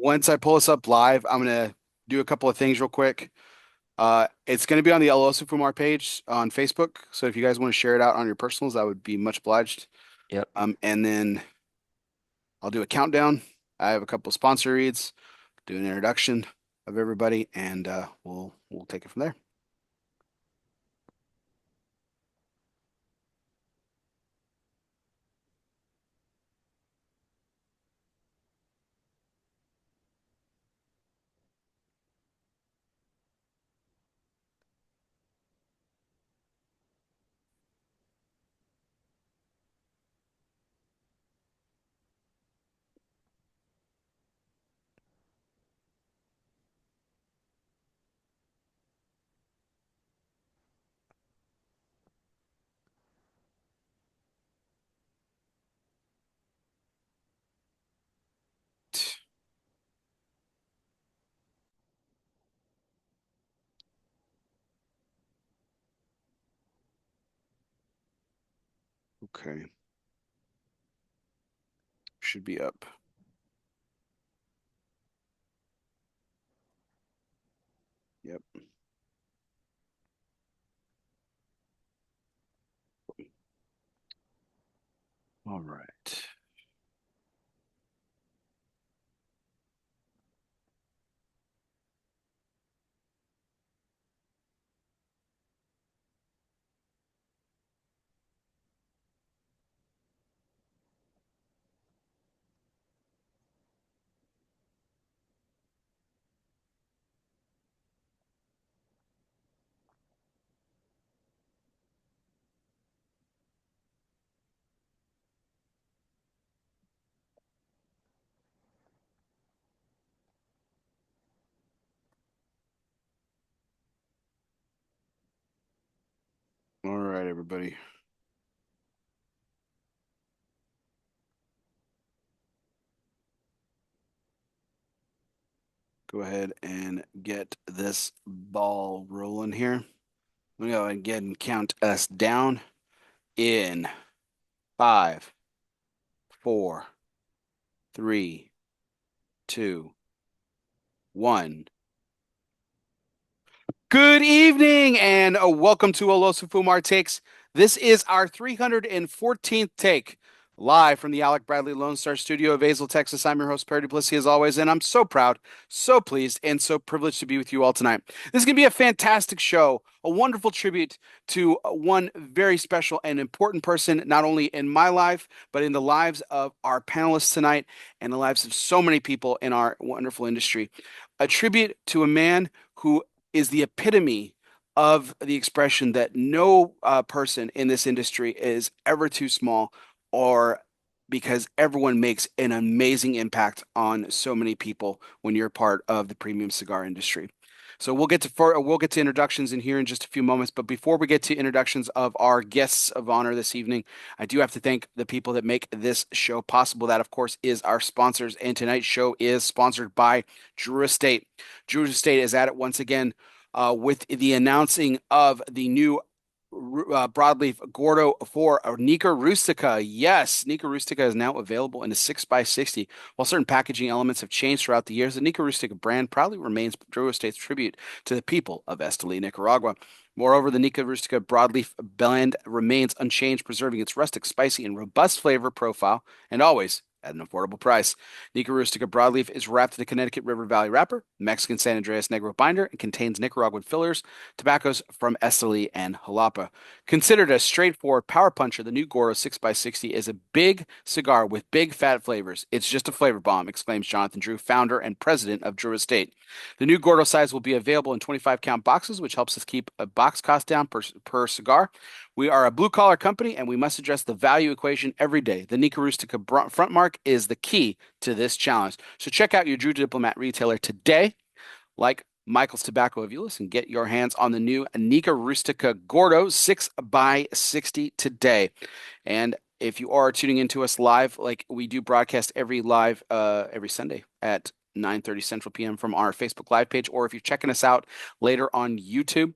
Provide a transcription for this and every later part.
once I pull this up live, I'm gonna do a couple of things real quick. It's gonna be on the Euless Fumar page on Facebook. So if you guys want to share it out on your personals, that would be much obliged. Yep. And then I'll do a countdown. I have a couple of sponsor reads, do an introduction of everybody, and we'll take it from there. Okay, should be up. Yep. All right. All right, everybody. Go ahead and get this ball rolling here. We go ahead and count us down in five, four, three, two, one. Good evening and welcome to Olosu Fumar Takes. This is our 314th take, live from the Alec Bradley Lone Star Studio of Azle, Texas. I'm your host, Perry Duplessis, as always, and I'm so proud, so pleased, and so privileged to be with you all tonight. This is going to be a fantastic show, a wonderful tribute to one very special and important person, not only in my life, but in the lives of our panelists tonight and the lives of so many people in our wonderful industry. A tribute to a man who is the epitome of the expression that no person in this industry is ever too small, or because everyone makes an amazing impact on so many people when you're part of the premium cigar industry. So we'll get to introductions in here in just a few moments, but before we get to introductions of our guests of honor this evening, I do have to thank the people that make this show possible. That, of course, is our sponsors, and tonight's show is sponsored by Drew Estate. Drew Estate is at it once again with the announcing of the new broadleaf Gordo for Nica Rustica. Yes, Nica Rustica is now available in a 6x60. While certain packaging elements have changed throughout the years, the Nica Rustica brand proudly remains Drew Estate's tribute to the people of Esteli, Nicaragua. Moreover, the Nica Rustica broadleaf blend remains unchanged, preserving its rustic, spicy, and robust flavor profile, and always at an affordable price. Nica Rustica broadleaf is wrapped in a Connecticut River Valley wrapper, Mexican San Andreas Negro binder, and contains Nicaraguan fillers, tobaccos from Esteli and Jalapa. Considered a straightforward power puncher, the new Goro 6x60 is a big cigar with big fat flavors. It's just a flavor bomb, exclaims Jonathan Drew, founder and president of Drew Estate. The new Gordo size will be available in 25 count boxes, which helps us keep a box cost down per cigar. We are a blue collar company and we must address the value equation every day. The Nica Rustica front mark is the key to this challenge. So check out your Drew Diplomat retailer today, like Michael's Tobacco of Euless, and get your hands on the new Nica Rustica Gordo 6x60 today. And if you are tuning into us live, like we do broadcast every Sunday at 9:30 Central PM from our Facebook Live page, or if you're checking us out later on YouTube,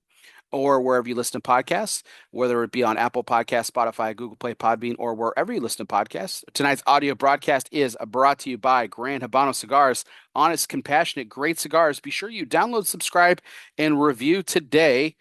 or wherever you listen to podcasts, whether it be on Apple Podcasts, Spotify, Google Play, Podbean, or wherever you listen to podcasts. Tonight's audio broadcast is brought to you by Grand Habano Cigars. Honest, compassionate, great cigars. Be sure you download, subscribe, and review today.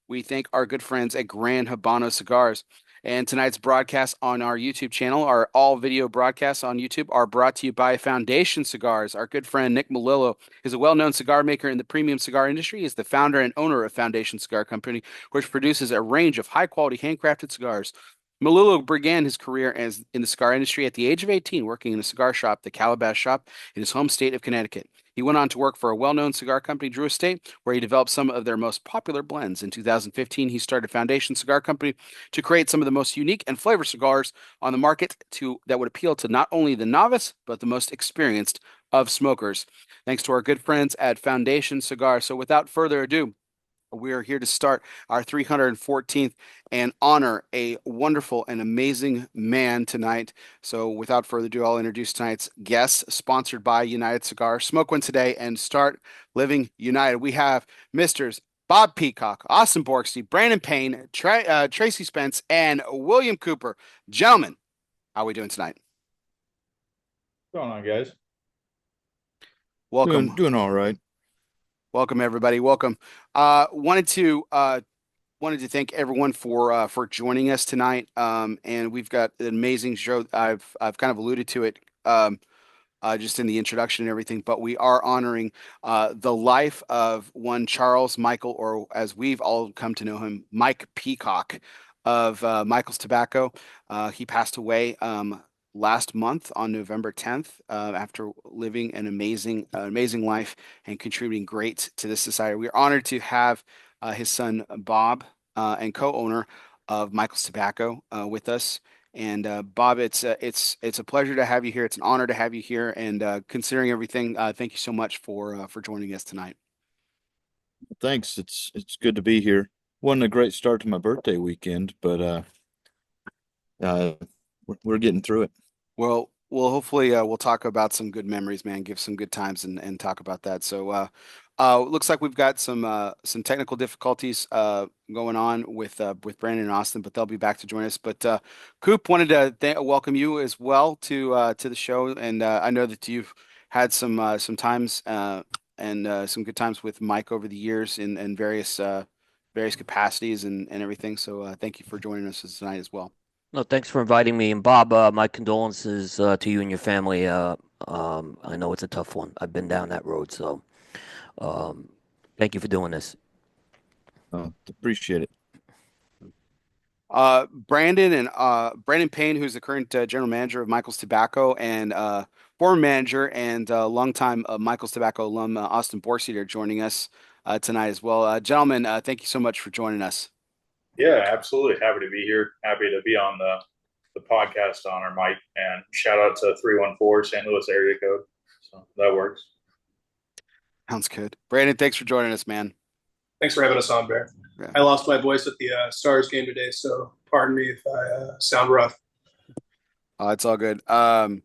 We thank our good friends at Grand Habano Cigars. And tonight's broadcast on our YouTube channel, our all video broadcasts on YouTube, are brought to you by Foundation Cigars. Our good friend Nick Melillo is a well-known cigar maker in the premium cigar industry. He is the founder and owner of Foundation Cigar Company, which produces a range of high-quality handcrafted cigars. Melillo began his career as in the cigar industry at the age of 18, working in a cigar shop, the Calabash Shop, in his home state of Connecticut. He went on to work for a well-known cigar company, Drew Estate, where he developed some of their most popular blends. In 2015, he started Foundation Cigar Company to create some of the most unique and flavor cigars on the market that would appeal to not only the novice, but the most experienced of smokers. Thanks to our good friends at Foundation Cigar. So without further ado, we are here to start our 314th and honor a wonderful and amazing man tonight. So, without further ado, I'll introduce tonight's guest, sponsored by United Cigar. Smoke one today and start living united. We have Misters Bob Peacock, Austin Borgstede, Brandon Payne, Tracy Spence, and William Cooper. Gentlemen, how are we doing tonight? What's going on, guys? Welcome. Doing all right. Welcome, everybody. Welcome. Wanted to thank everyone for joining us tonight. And we've got an amazing show. I've kind of alluded to it just in the introduction and everything, but we are honoring the life of one Charles Michael, or as we've all come to know him, Mike Peacock of Michael's Tobacco. He passed away last month on November 10th after living an amazing life and contributing great to this society. We're honored to have his son Bob and co-owner of Michael's Tobacco with us. And Bob, it's a pleasure to have you here. It's an honor to have you here. And considering everything, thank you so much for joining us tonight. Thanks. It's good to be here. Wasn't a great start to my birthday weekend, but uh we're getting through it. Well, hopefully we'll talk about some good memories, man. Give some good times and talk about that. So, looks like we've got some technical difficulties going on with Brandon and Austin, but they'll be back to join us. But Coop wanted to welcome you as well to the show, and I know that you've had some times and some good times with Mike over the years in various capacities and everything. So, thank you for joining us tonight as well. No, thanks for inviting me. And Bob, my condolences to you and your family. I know it's a tough one. I've been down that road, so um, thank you for doing this. Appreciate it. Brandon Payne, who's the current general manager of Michael's Tobacco and former manager and longtime Michael's Tobacco alum Austin Borgstede are joining us tonight as well. Gentlemen, thank you so much for joining us. Yeah, absolutely. Happy to be here. Happy to be on the podcast on our mic, and shout out to 314 St. Louis area code. So that works. Sounds good. Brandon, thanks for joining us, man. Thanks for having us on, Bear. Yeah. I lost my voice at the Stars game today, so pardon me if I sound rough. It's all good. I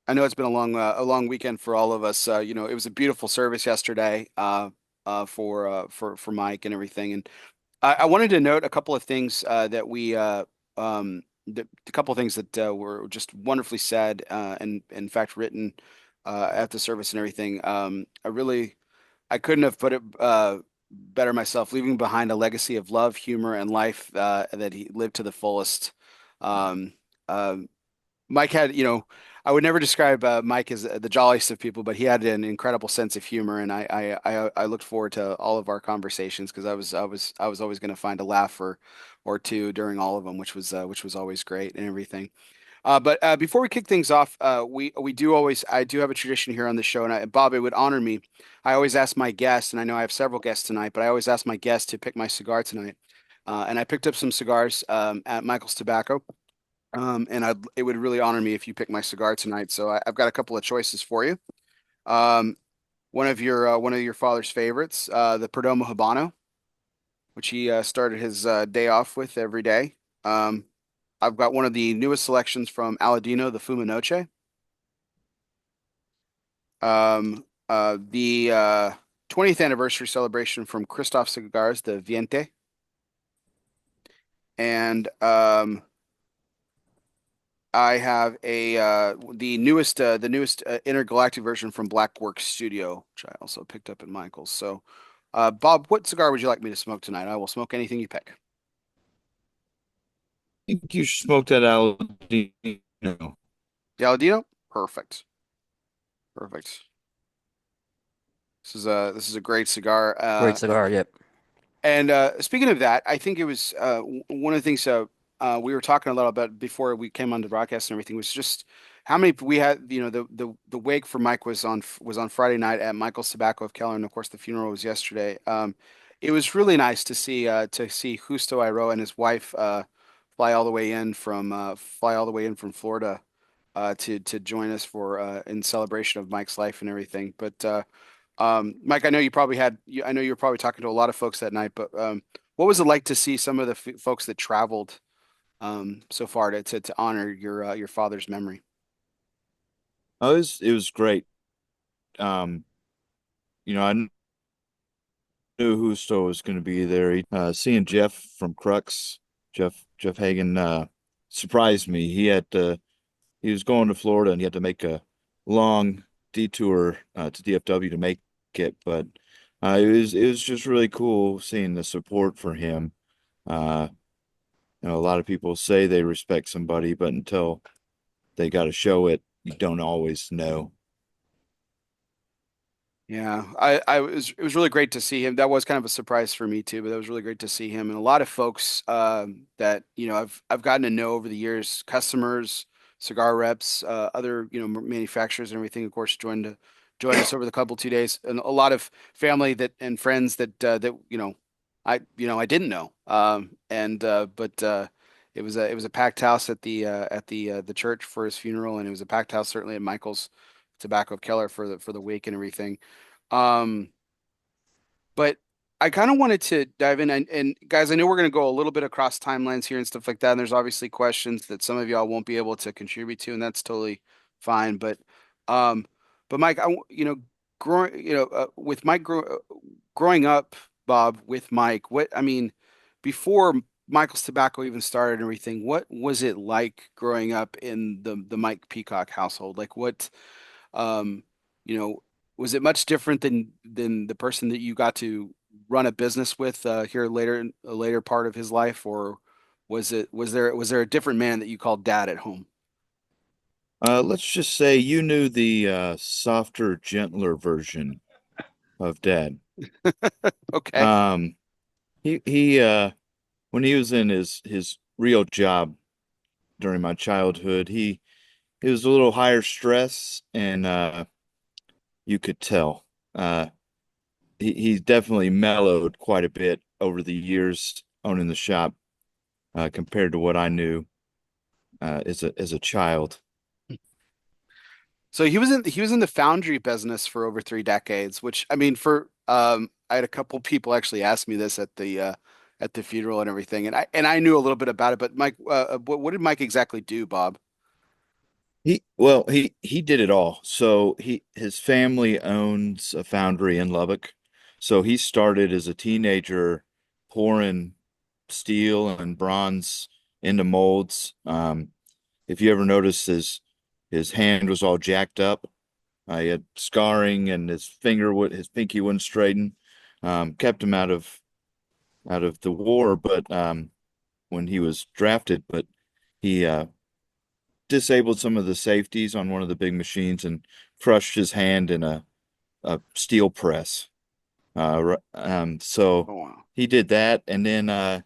know it's been a long weekend for all of us. It was a beautiful service yesterday for Mike and everything. And I wanted to note a couple of things a couple of things that were just wonderfully said and in fact written at the service and everything. I couldn't have put it better myself, leaving behind a legacy of love, humor, and life that he lived to the fullest. Um, uh, Mike had, I would never describe Mike as the jolliest of people, but he had an incredible sense of humor, and I looked forward to all of our conversations because I was always going to find a laugh or two during all of them, which was always great and everything. But before we kick things off, we do always I do have a tradition here on the show, and Bob, it would honor me. I always ask my guests, and I know I have several guests tonight, but I always ask my guests to pick my cigar tonight. And I picked up some cigars at Michael's Tobacco. It would really honor me if you pick my cigar tonight. So I've got a couple of choices for you. Um, one of your father's favorites, the Perdomo Habano, which he started his day off with every day. Um, I've got one of the newest selections from Aladino, the Fuma Noche. The 20th anniversary celebration from Christoph Cigars, the Viente, and I have a the newest intergalactic version from Blackworks Studio, which I also picked up at Michael's. So, Bob, what cigar would you like me to smoke tonight? I will smoke anything you pick. think you should smoke that Aladino. The Aladino? Perfect. Perfect. This is a great cigar. Great cigar. Yep. And speaking of that, I think it was one of the things we were talking a little about before we came on the broadcast and everything was just how many we had. You know, the wake for Mike was on Friday night at Michael's Tobacco of Keller, and of course the funeral was yesterday. It was really nice to see Justo Iro and his wife fly all the way in from Florida to join us for in celebration of Mike's life and everything. But Mike, I know I know you were probably talking to a lot of folks that night, but what was it like to see some of the f folks that traveled so far to honor your father's memory? Oh, it was great. Um, I knew Husto was going to be there. Seeing Jeff from Crux, Jeff Hagan, surprised me. He was going to Florida and he had to make a long detour to DFW to make it, but it was just really cool seeing the support for him. Uh, a lot of people say they respect somebody, but until they got to show it, you don't always know. Yeah, it was really great to see him. That was kind of a surprise for me too, but that was really great to see him and a lot of folks that I've gotten to know over the years, customers, cigar reps, other manufacturers and everything. Of course, joined us over the couple 2 days, and a lot of family that and friends that I didn't know. And but it was a packed house at the church for his funeral, and it was a packed house certainly at Michael's Tobacco of Keller for the wake and everything. Um, but I kind of wanted to dive in and guys, I know we're going to go a little bit across timelines here and stuff like that. And there's obviously questions that some of y'all won't be able to contribute to, and that's totally fine. Um, but Mike, growing, with Mike growing up, Bob, with Mike, before Michael's Tobacco even started and everything, what was it like growing up in the Mike Peacock household? Like um, you know, was it much different than the person that you got to run a business with here later in a later part of his life, or was there a different man that you called dad at home? Let's just say you knew the softer, gentler version of Dad. Okay. Um, he when he was in his real job during my childhood, he was a little higher stress, and you could tell. He's definitely mellowed quite a bit over the years owning the shop compared to what I knew as a child. So he was in the foundry business for over 3 decades, which I mean for I had a couple people actually ask me this at the funeral and everything, and I knew a little bit about it, but Mike, what did Mike exactly do, Bob? He did it all. So his family owns a foundry in Lubbock. So he started as a teenager pouring steel and bronze into molds. If you ever noticed his hand was all jacked up. He had scarring and his pinky wouldn't straighten. Kept him out of the war, but when he was drafted, but he disabled some of the safeties on one of the big machines and crushed his hand in a steel press. So Oh wow. he did that, and then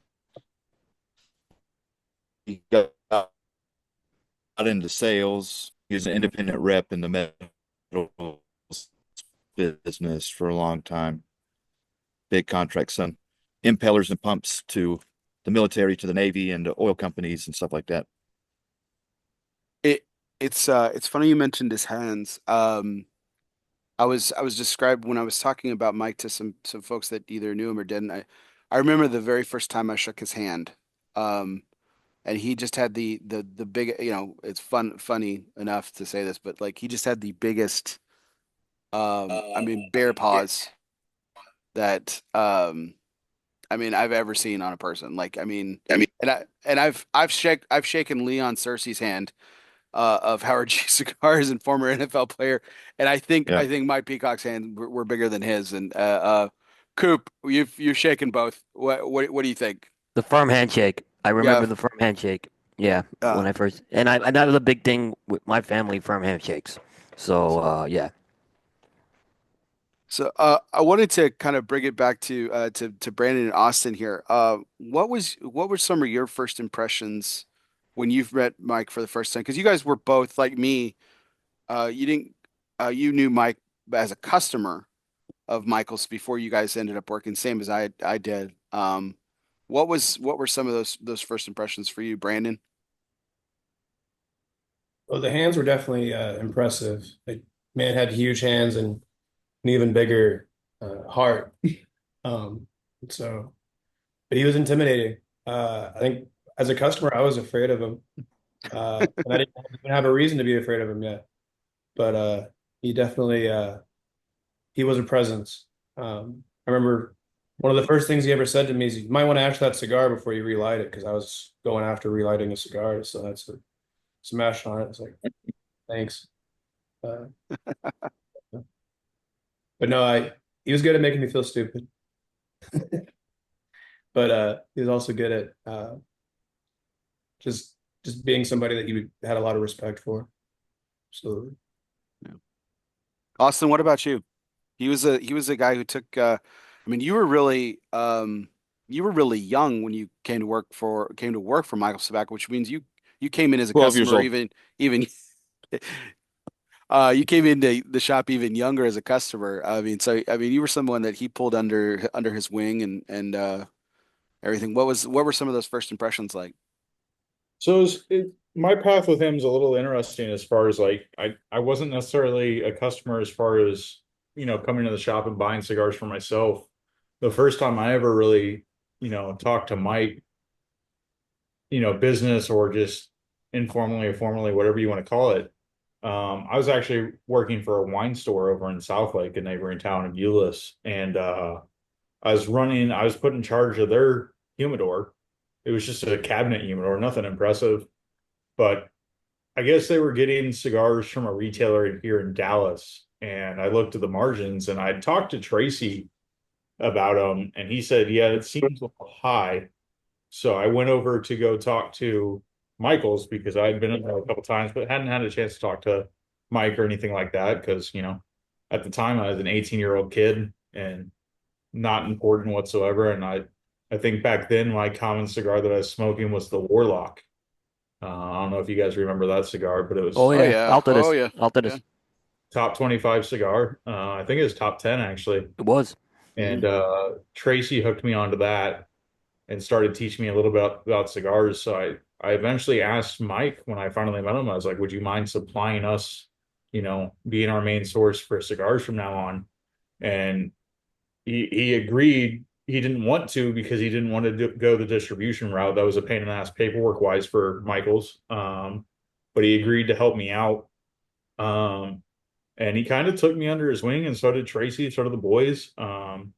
he got into sales. He was an independent rep in the metal business for a long time. Big contracts, some impellers and pumps to the military, to the Navy, and to oil companies and stuff like that. It it's funny you mentioned his hands. I was described when I was talking about Mike to some folks that either knew him or didn't. I remember the very first time I shook his hand. Um, and he just had the big, it's funny enough to say this, but like he just had the biggest, I mean, bear paws. that I mean I've ever seen on a person. Like I've shaken Leon Cersei's hand of Howard G. Cigars and former NFL player, and Yeah. I think Mike Peacock's hands were bigger than his. And Coop, you've shaken both. What do you think? The firm handshake. I Yeah. remember the firm handshake. Yeah, when Uh, I first and that was a big thing with my family, firm handshakes. So yeah. so I wanted to kind of bring it back to Brandon and Austin here. What were some of your first impressions when you've met Mike for the first time? Because you guys were both like me. You didn't you knew Mike as a customer of Michael's before you guys ended up working, same as I did. What were some of those first impressions for you, Brandon? Well, the hands were definitely impressive. Like, man had huge hands and an even bigger heart. Um, so, but he was intimidating. I think as a customer, I was afraid of him, and I didn't even have a reason to be afraid of him yet. But he definitely he was a presence. I remember one of the first things he ever said to me is, "You might want to ash that cigar before you relight it," because I was going after relighting a cigar, so that's a smash on it. It's like, thanks. Uh, but no, I he was good at making me feel stupid, but he was also good at just just being somebody that you had a lot of respect for. Absolutely. Yeah. Austin, what about you? He was a guy who took I mean you were really young when you came to work for Michael Sabac, which means you came in as a 12 years customer old. even you came into the shop even younger as a customer. I mean I mean you were someone that he pulled under his wing and everything. What were some of those first impressions like? So my path with him is a little interesting as far as like I wasn't necessarily a customer as far as coming to the shop and buying cigars for myself. The first time I ever really talked to Mike, business or just informally or formally, whatever you want to call it. I was actually working for a wine store over in South Lake, a neighboring town of Euless, and I was put in charge of their humidor. It was just a cabinet humidor, nothing impressive. But I guess they were getting cigars from a retailer here in Dallas. And I looked at the margins and I talked to Tracy about them. And he said, yeah, it seems a little high. So I went over to go talk to Michael's because I had been in there a couple times, but hadn't had a chance to talk to Mike or anything like that. Because, at the time I was an 18-year-old kid and not important whatsoever. And I think back then my common cigar that I was smoking was the Warlock. I don't know if you guys remember that cigar, but it Oh was Oh yeah, yeah. Oh Altadis, yeah. Yeah. Altadis. top 25 cigar. I think it was top 10 actually. It was. And Tracy hooked me onto that and started teaching me a little bit about cigars. So I eventually asked Mike when I finally met him, I was like, would you mind supplying us, being our main source for cigars from now on? And he agreed. He didn't want to because he didn't want to go the distribution route. That was a pain in the ass paperwork wise for Michaels. But he agreed to help me out. Um, and he kind of took me under his wing, and so did Tracy, so did the boys. And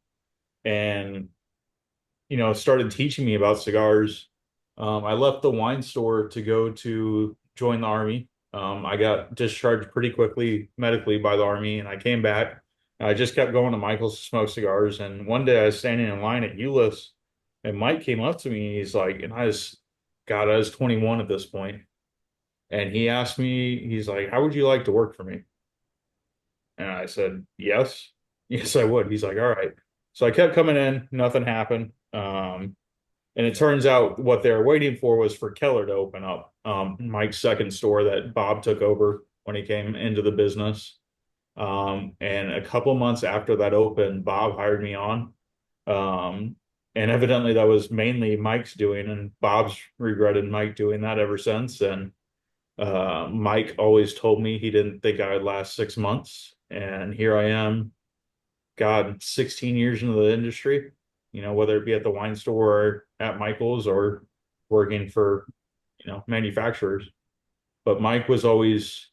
started teaching me about cigars. I left the wine store to go to join the army. I got discharged pretty quickly medically by the army, and I came back. I just kept going to Michael's to smoke cigars. And one day I was standing in line at Euless, and Mike came up to me. And he's like, and God, I was 21 at this point, and he asked me, he's like, "How would you like to work for me?" And I said, "Yes, yes, I would." He's like, "All right." So I kept coming in, nothing happened. And it turns out what they were waiting for was for Keller to open up, Mike's second store that Bob took over when he came into the business. And a couple months after that opened, Bob hired me on. Um, and evidently that was mainly Mike's doing, and Bob's regretted Mike doing that ever since. And Mike always told me he didn't think I would last 6 months. And here I am, God, 16 years into the industry, whether it be at the wine store or at Michael's or working for, manufacturers. But Mike was always,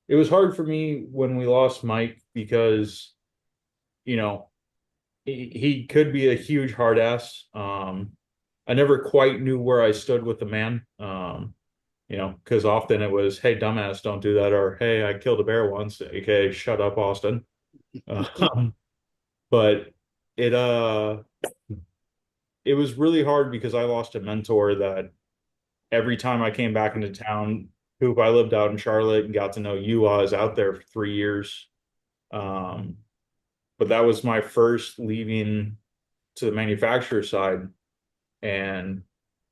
it was hard for me when we lost Mike because, you know, he could be a huge hard ass. I never quite knew where I stood with the man. Because often it was, hey, dumbass, don't do that, or hey, I killed a bear once, aka shut up, Austin. Um, but it it was really hard because I lost a mentor that every time I came back into town, Hoop, I lived out in Charlotte and got to know you. I was out there for 3 years. Um, but that was my first leaving to the manufacturer side. And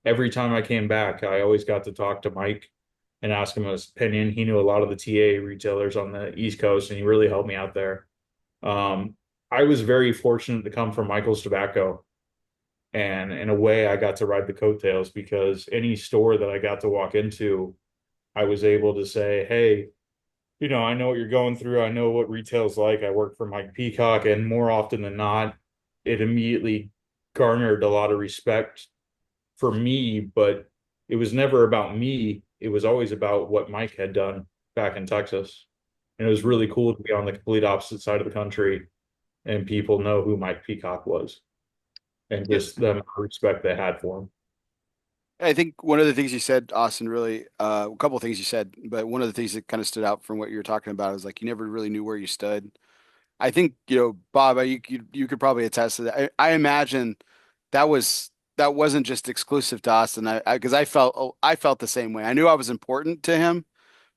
every time I came back, I always got to talk to Mike and ask him his opinion. He knew a lot of the TA retailers on the East Coast, and he really helped me out there. Um, I was very fortunate to come from Michael's Tobacco. And in a way, I got to ride the coattails because any store that I got to walk into, I was able to say, hey, I know what you're going through. I know what retail's like. I work for Mike Peacock, and more often than not, it immediately garnered a lot of respect for me, but it was never about me. It was always about what Mike had done back in Texas. And it was really cool to be on the complete opposite side of the country and people know who Mike Peacock was and Yeah. just the amount of respect they had for him. I think one of the things you said, Austin, really, a couple of things you said, but one of the things that kind of stood out from what you were talking about is like you never really knew where you stood. I think, Bob, you could probably attest to that. I imagine that wasn't just exclusive to Austin. Because I felt the same way. I knew I was important to him,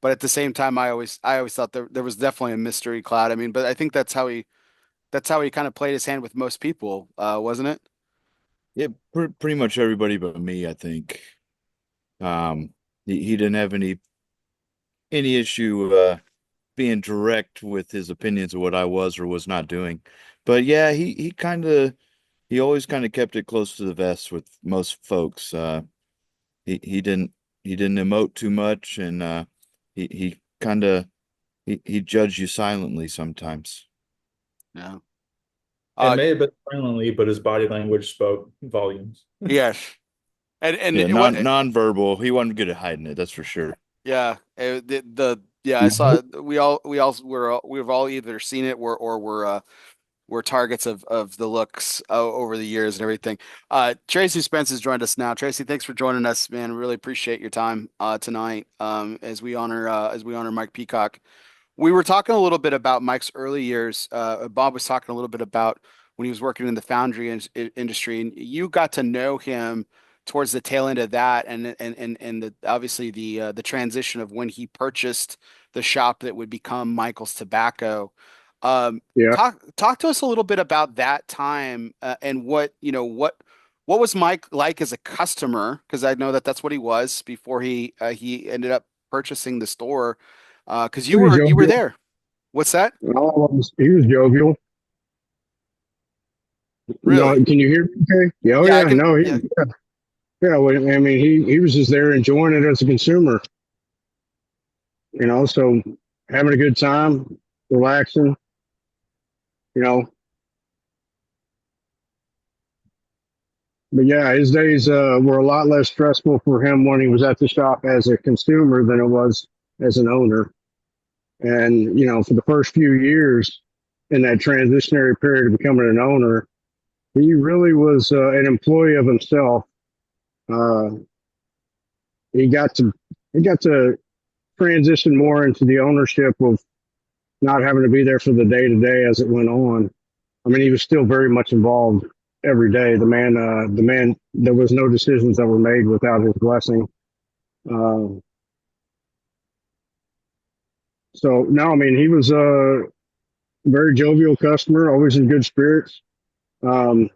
but at the same time, I always thought there was definitely a mystery cloud. I mean, but I think that's how he kind of played his hand with most people, wasn't it? Yeah, pretty much everybody but me, I think. He didn't have any issue being direct with his opinions of what I was or was not doing. But yeah, he always kind of kept it close to the vest with most folks. He he didn't he didn't emote too much, and he kind of he judged you silently sometimes. Yeah. It Uh, may have been silently, but his body language spoke volumes. yes. And Yeah, what nonverbal. He wasn't good at hiding it, that's for sure. Yeah, yeah, I saw we've all either seen it or we're targets of the looks over the years and everything. Tracy Spence has joined us now. Tracy, thanks for joining us, man. Really appreciate your time tonight as we honor Mike Peacock. We were talking a little bit about Mike's early years. Bob was talking a little bit about when he was working in the foundry industry, and you got to know him towards the tail end of that, and obviously the transition of when he purchased the shop that would become Michael's Tobacco. Yeah. Talk to us a little bit about that time and what was Mike like as a customer? Because I know that that's what he was before he ended up purchasing the store. Because Pretty you were jovial. there. What's that? He was jovial. No, Really? can you hear me okay? Yeah, oh Yeah, I yeah, can. no, Yeah, yeah, well, I mean, he was just there enjoying it as a consumer, so having a good time, relaxing, you know. But yeah, his days were a lot less stressful for him when he was at the shop as a consumer than it was as an owner. And, for the first few years in that transitionary period of becoming an owner, he really was an employee of himself. Uh, he got to he got to transition more into the ownership of not having to be there for the day to day as it went on. I mean, he was still very much involved every day. The man, there was no decisions that were made without his blessing. Uh, so no, I mean, he was a very jovial customer, always in good spirits. Um,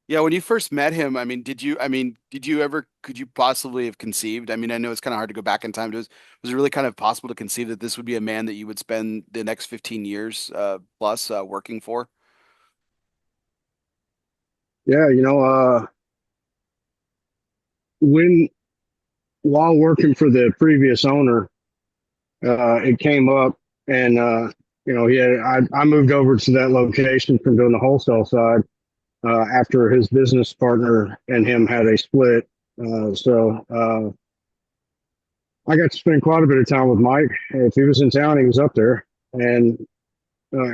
yeah. When you first met him, I mean, did you ever, could you possibly have conceived? I mean, I know it's kind of hard to go back in time. Was it really kind of possible to conceive that this would be a man that you would spend the next 15 years plus working for? yeah, when while working for the previous owner, it came up, and I moved over to that location from doing the wholesale side after his business partner and him had a split. So I got to spend quite a bit of time with Mike. If he was in town, he was up there, and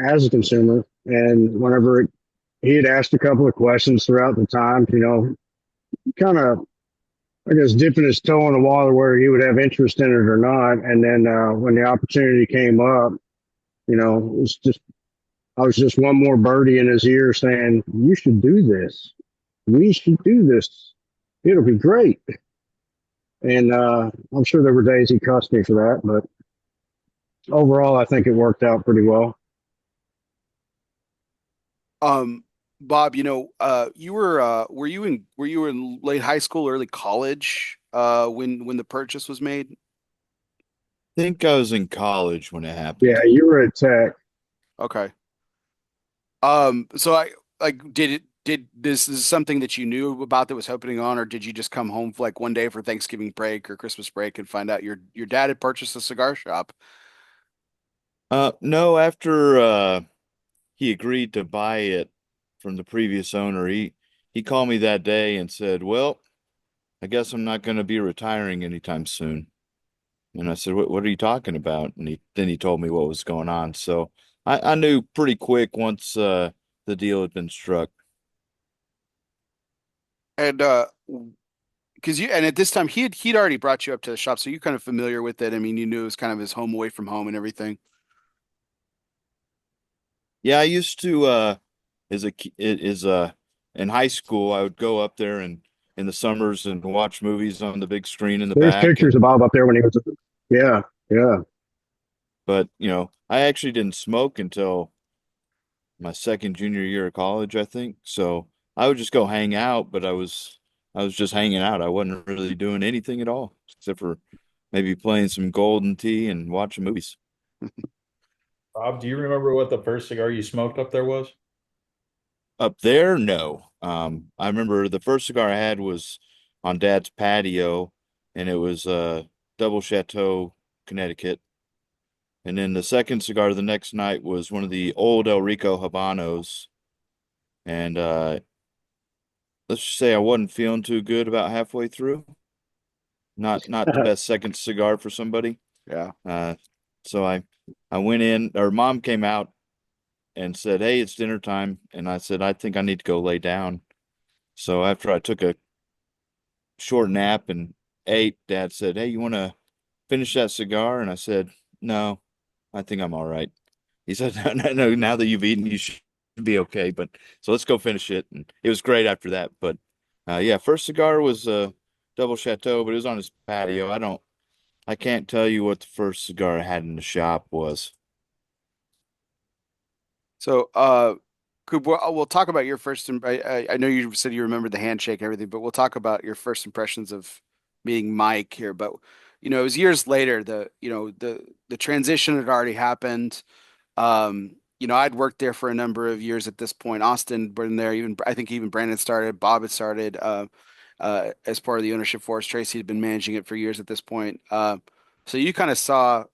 as a consumer. And whenever he had asked a couple of questions throughout the time, kind of, I guess, dipping his toe in the water where he would have interest in it or not. And then when the opportunity came up, it was just, I was just one more birdie in his ear saying, "You should do this. We should do this. It'll be great." And I'm sure there were days he cussed me for that, but overall, I think it worked out pretty well. Bob, were you in late high school, early college, when the purchase was made? I think I was in college when it Yeah, happened. you were at Tech. Okay. So I like did this is something that you knew about that was happening on, or did you just come home for like one day for Thanksgiving break or Christmas break and find out your dad had purchased a cigar shop? No, after he agreed to buy it from the previous owner, he called me that day and said, "Well, I guess I'm not going to be retiring anytime soon." And I said, "What are you talking about?" And he told me what was going on. So I knew pretty quick once the deal had been struck. And because you and at this time he'd already brought you up to the shop, so you're kind of familiar with it. I mean, you knew it was kind of his home away from home and everything. Yeah, I used to as a ki- it is in high school I would go up there and in the summers and watch movies on the big screen in the There's back. pictures And of Bob up there when he was. Yeah, yeah. but I actually didn't smoke until my second junior year of college, I think. So I would just go hang out, but I was just hanging out. I wasn't really doing anything at all except for maybe playing some Golden Tee and watching movies. Bob, do you remember what the first cigar you smoked up there was? Up there, no. I remember the first cigar I had was on Dad's patio, and it was Double Chateau, Connecticut. And then the second cigar the next night was one of the old El Rico Habanos. And let's just say I wasn't feeling too good about halfway through. Not the best second cigar for somebody. Yeah. Uh, so I went in, or Mom came out and said, "Hey, it's dinner time." And I said, "I think I need to go lay down." So after I took a short nap and ate, Dad said, "Hey, you want to finish that cigar?" And I said, "No, I think I'm all right." He said, "No, no, no, now that you've eaten, you should be okay. But so let's go finish it." And it was great after that. But yeah, first cigar was Double Chateau, but it was on his patio. I can't tell you what the first cigar I had in the shop was. So, we'll talk about your first. I know you said you remember the handshake and everything, but we'll talk about your first impressions of meeting Mike here. But it was years later. The transition had already happened. I'd worked there for a number of years at this point. Austin been there. Even I think even Brandon started. Bob had started as part of the ownership force. Tracy had been managing it for years at this point. So you kind of saw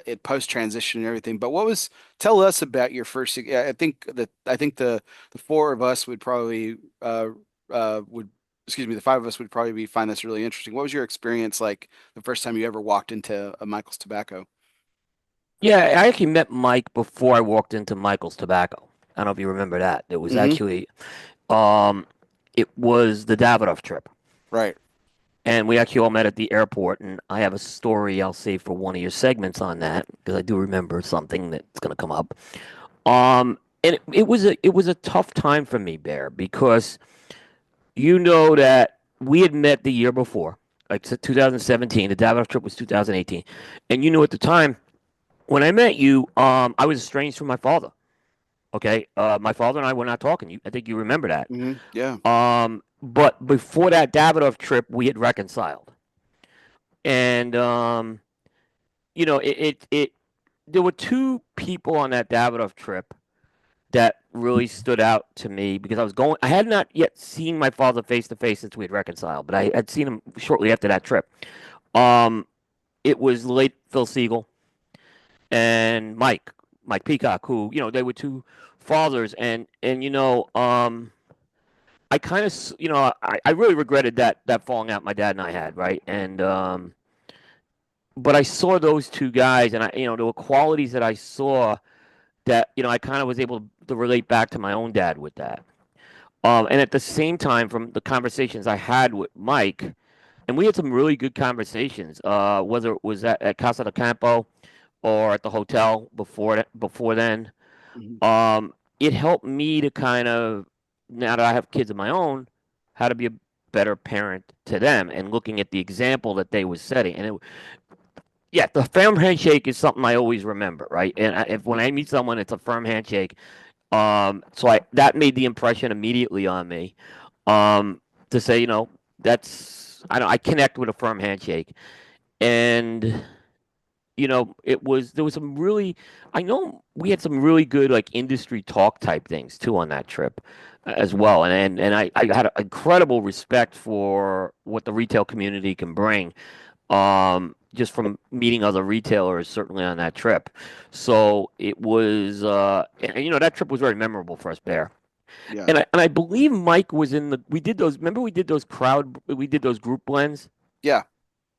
it post transition and everything. But tell us about your first. I think the four of us would probably would excuse me, the five of us would probably find this really interesting. What was your experience like the first time you ever walked into a Michael's Tobacco? Yeah, I actually met Mike before I walked into Michael's Tobacco. I don't know if you remember that. It was Hmm. actually, um, it was the Davidoff trip. Right. And we actually all met at the airport, and I have a story I'll save for one of your segments on that because I do remember something that's going to come up. And it was a tough time for me, Bear, because that we had met the year before, like 2017. The Davidoff trip was 2018, and at the time when I met you, I was estranged from my father. Okay, my father and I were not talking. I think you remember that. Yeah. But before that Davidoff trip, we had reconciled, and it there were two people on that Davidoff trip that really stood out to me because I had not yet seen my father face to face since we had reconciled, but I had seen him shortly after that trip. Um, it was late Phil Siegel and Mike Peacock, who they were two fathers, and I kind of I really regretted that falling out my dad and I had, right, and but I saw those two guys, and there were qualities that I saw that, I kind of was able to relate back to my own dad with that. And at the same time, from the conversations I had with Mike, and we had some really good conversations, whether it was at Casa de Campo or at the hotel before then. Mhm. It helped me to kind of, now that I have kids of my own, how to be a better parent to them and looking at the example that they was setting. And yeah, the firm handshake is something I always remember, right? And if when I meet someone, it's a firm handshake. So that made the impression immediately on me. To say, that's I connect with a firm handshake, and there was some really, I know we had some really good like industry talk type things too on that trip as well. And I had incredible respect for what the retail community can bring, just from meeting other retailers certainly on that trip. So it was, that trip was very memorable for us there. Yeah. And I believe Mike was we did those, remember we did those group blends? Yeah.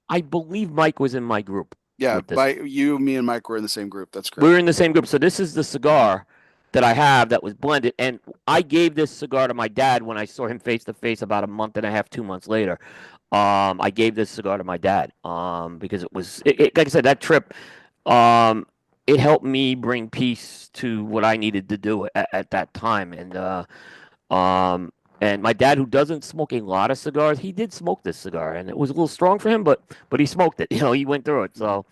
I believe Mike was in my group Yeah. with this. Me and Mike were in the same group. That's We were correct. in the same group. So this is the cigar that I have that was blended. And I gave this cigar to my dad when I saw him face to face about a month and a half, 2 months later. I gave this cigar to my dad because like I said, that trip, it helped me bring peace to what I needed to do at that time. Um, and my dad, who doesn't smoke a lot of cigars, he did smoke this cigar, and it was a little strong for him, but he smoked it. He went through it. So,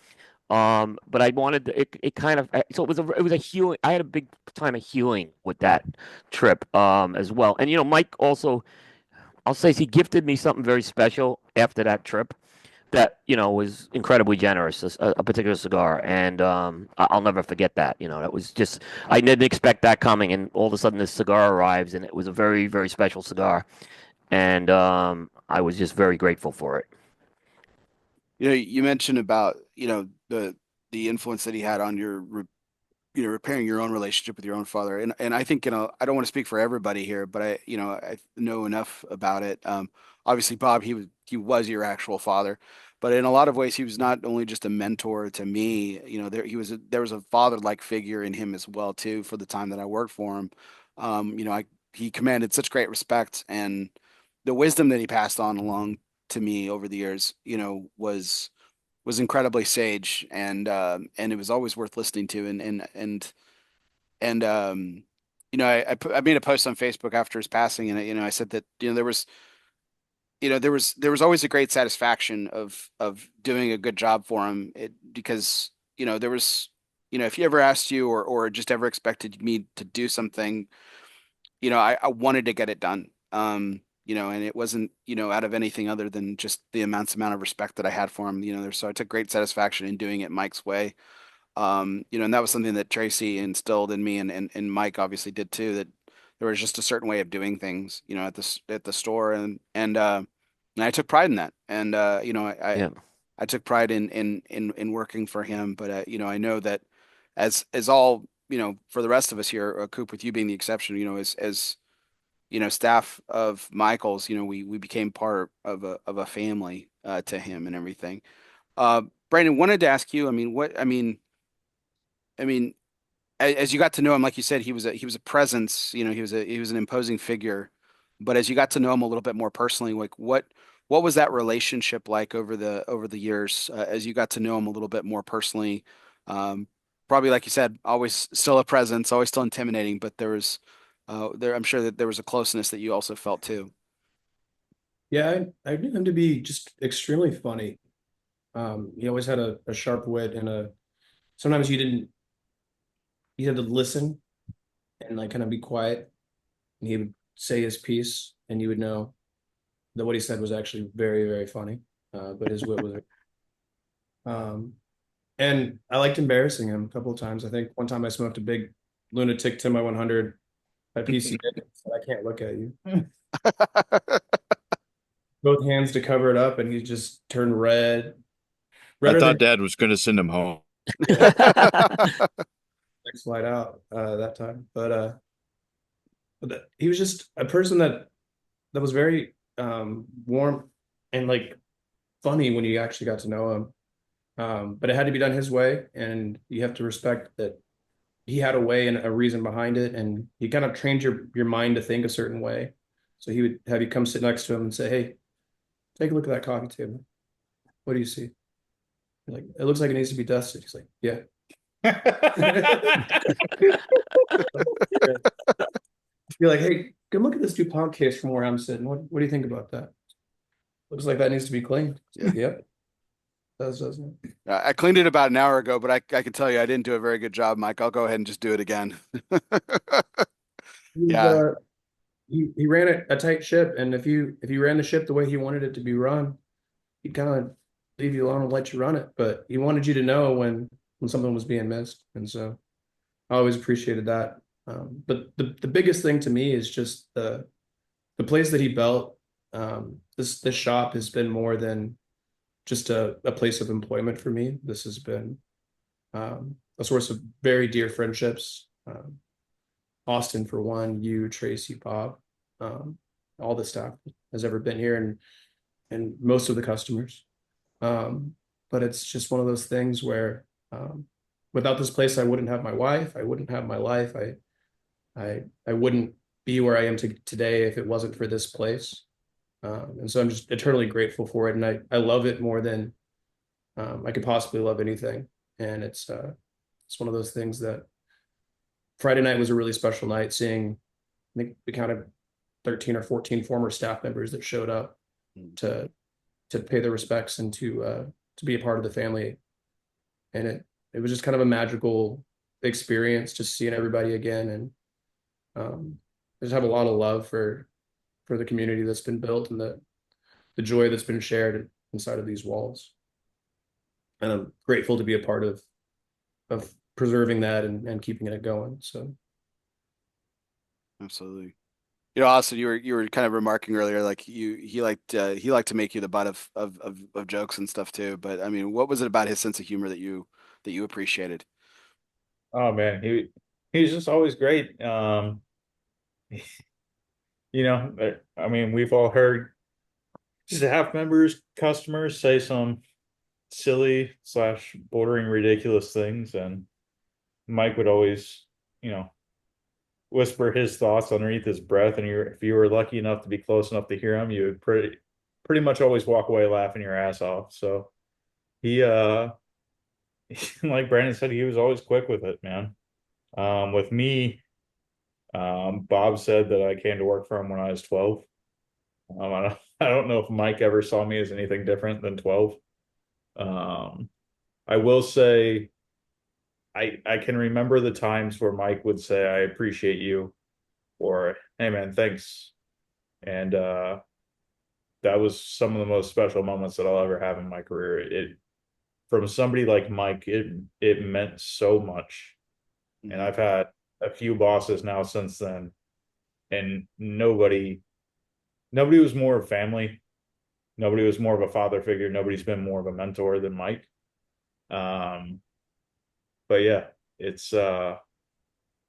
but I wanted it kind of, so it was a healing. I had a big time of healing with that trip as well. And Mike also, I'll say, he gifted me something very special after that trip that was incredibly generous, a particular cigar, and I'll never forget that. That was just, I didn't expect that coming, and all of a sudden this cigar arrives, and it was a very, very special cigar, and I was just very grateful for it. You mentioned about, the influence that he had on repairing your own relationship with your own father. And I think, I don't want to speak for everybody here, but I know enough about it. Obviously Bob, he was your actual father, but in a lot of ways he was not only just a mentor to me, there was a father-like figure in him as well too for the time that I worked for him. He commanded such great respect, and the wisdom that he passed on along to me over the years, was incredibly sage, and it was always worth listening to. I made a post on Facebook after his passing, and I said that there was always a great satisfaction of doing a good job for him, because there was, if he ever asked you, or just ever expected me to do something, I wanted to get it done. And it wasn't, out of anything other than just the amount of respect that I had for him. So I took great satisfaction in doing it Mike's way. And that was something that Tracy instilled in me, and Mike obviously did too, that there was just a certain way of doing things, at the store, and I took pride in that. And Yeah. I took pride in working for him. But I know that as all, for the rest of us here, Coop, with you being the exception, as staff of Michael's, we became part of a family to him and everything. Brandon, wanted to ask you, I mean, as you got to know him, like you said, he was a presence, he was an imposing figure. But as you got to know him a little bit more personally, like what was that relationship like over the years, as you got to know him a little bit more personally? Um, Probably, like you said, always still a presence, always still intimidating, but I'm sure that there was a closeness that you also felt too. Yeah, I knew him to be just extremely funny. He always had a sharp wit and sometimes you had to listen and like kind of be quiet, and he would say his piece and you would know that what he said was actually very, very funny. But his wit was, um, and I liked embarrassing him a couple of times. I think one time I smoked a big lunatic to my 100 at PC. Said, I can't look at you. Both hands to cover it up, and he just turned red, I redder thought than Dad was going to send him home. next flight out that time. But he was just a person that was very warm and like funny when you actually got to know him. But it had to be done his way, and you have to respect that he had a way and a reason behind it, and he kind of trained your mind to think a certain way. So he would have you come sit next to him and say, "Hey, take a look at that coffee table. What do you see?" You're like, "It looks like it needs to be dusted." He's like, "Yeah." You're like, "Hey, come look at this DuPont case from where I'm sitting. What do you think about that? Looks like that needs to be cleaned." Like, yep, doesn't it? I cleaned it about an hour ago, but I can tell you I didn't do a very good job, Mike. I'll go ahead and just do it again. He's, Yeah. he ran a tight ship, and if you ran the ship the way he wanted it to be run, he'd kind of leave you alone and let you run it. But he wanted you to know when something was being missed, and so I always appreciated that. But the biggest thing to me is just the place that he built. This shop has been more than just a place of employment for me. This has been a source of very dear friendships. Austin, for one, you, Tracy, Bob, all the staff has ever been here, and most of the customers. But it's just one of those things where without this place, I wouldn't have my wife, I wouldn't have my life, I wouldn't be where I am today if it wasn't for this place. And so I'm just eternally grateful for it, and I love it more than I could possibly love anything. And it's one of those things that Friday night was a really special night, seeing, I think we counted 13 or 14 former staff members that showed up to pay their respects and to be a part of the family. And it was just kind of a magical experience, just seeing everybody again. And I just have a lot of love for the community that's been built, and the joy that's been shared inside of these walls. And I'm grateful to be a part of preserving that and keeping it going. So Absolutely. You know, Austin, you were kind of remarking earlier, like he liked to make you the butt of jokes and stuff too. But I mean, what was it about his sense of humor that you appreciated? Oh man, he's just always great. I mean, we've all heard staff members, customers say some silly slash bordering ridiculous things, and Mike would always, whisper his thoughts underneath his breath, and if you were lucky enough to be close enough to hear him, you would pretty much always walk away laughing your ass off. So he like Brandon said, he was always quick with it, man. With me, Bob said that I came to work for him when I was 12. I don't know if Mike ever saw me as anything different than 12. I will say I can remember the times where Mike would say, "I appreciate you," or "Hey man, thanks." And that was some of the most special moments that I'll ever have in my career. From somebody like Mike, it meant so much. And I've had a few bosses now since then, and nobody was more of family. Nobody was more of a father figure. Nobody's been more of a mentor than Mike. But yeah, I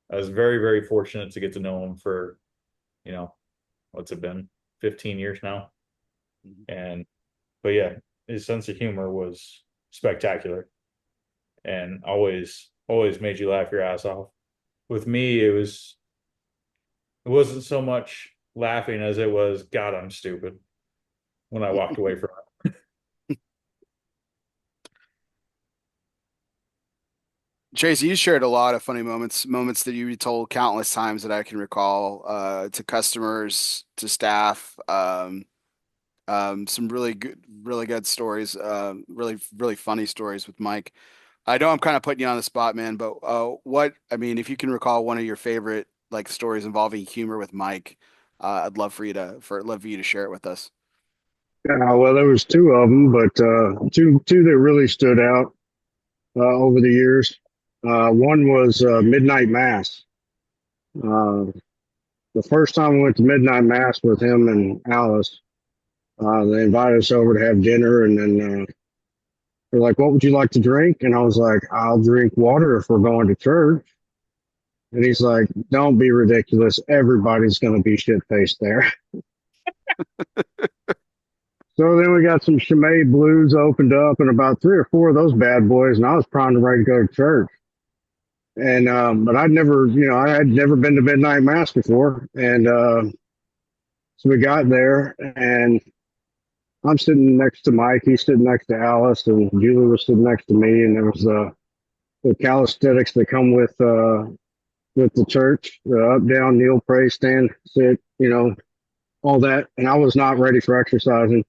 was very, very fortunate to get to know him for, what's it been, 15 years now. But yeah, his sense of humor was spectacular, and always made you laugh your ass off. With me, it wasn't so much laughing as it was, God, I'm stupid, when I walked away from it. Tracy, you shared a lot of funny moments that you retold countless times that I can recall, to customers, to staff, some really good stories, really funny stories with Mike. I know I'm kind of putting you on the spot, man, but I mean, if you can recall one of your favorite like stories involving humor with Mike, I'd love for you to share it with us. Yeah, well, there was two of them, but two that really stood out over the years. One was midnight mass. Uh, the first time we went to midnight mass with him and Alice, they invited us over to have dinner, and then they're like, "What would you like to drink?" And I was like, "I'll drink water if we're going to church." And he's like, "Don't be ridiculous. Everybody's going to be shit faced there." So then we got some Chimay Blues opened up, and about three or four of those bad boys, and I was primed and ready to go to church. And but I'd never, I had never been to midnight mass before, and so we got there, and I'm sitting next to Mike. He's sitting next to Alice, and Julie was sitting next to me. And there was the calisthenics that come with the church, the up, down, kneel, pray, stand, sit, all that. And I was not ready for exercising.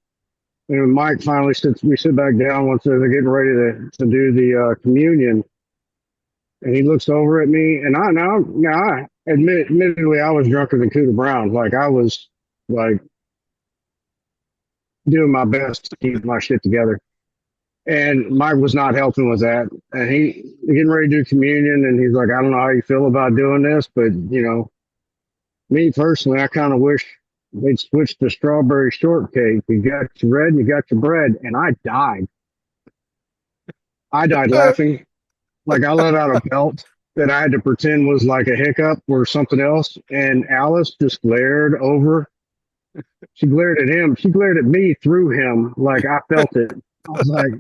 And when Mike finally sits, we sit back down once they're getting ready to do the communion. And he looks over at me, and admittedly, I was drunker than Cooter Brown. Like I was like doing my best to keep my shit together. And Mike was not helping with that. And he getting ready to do communion, and he's like, I don't know how you feel about doing this, but me personally, I kind of wish they'd switch to strawberry shortcake. You got your red, you got your bread, and I died. I died laughing. Like I let out a belt that I had to pretend was like a hiccup or something else. And Alice just glared over. She glared at him. She glared at me through him. Like I felt it. I was like,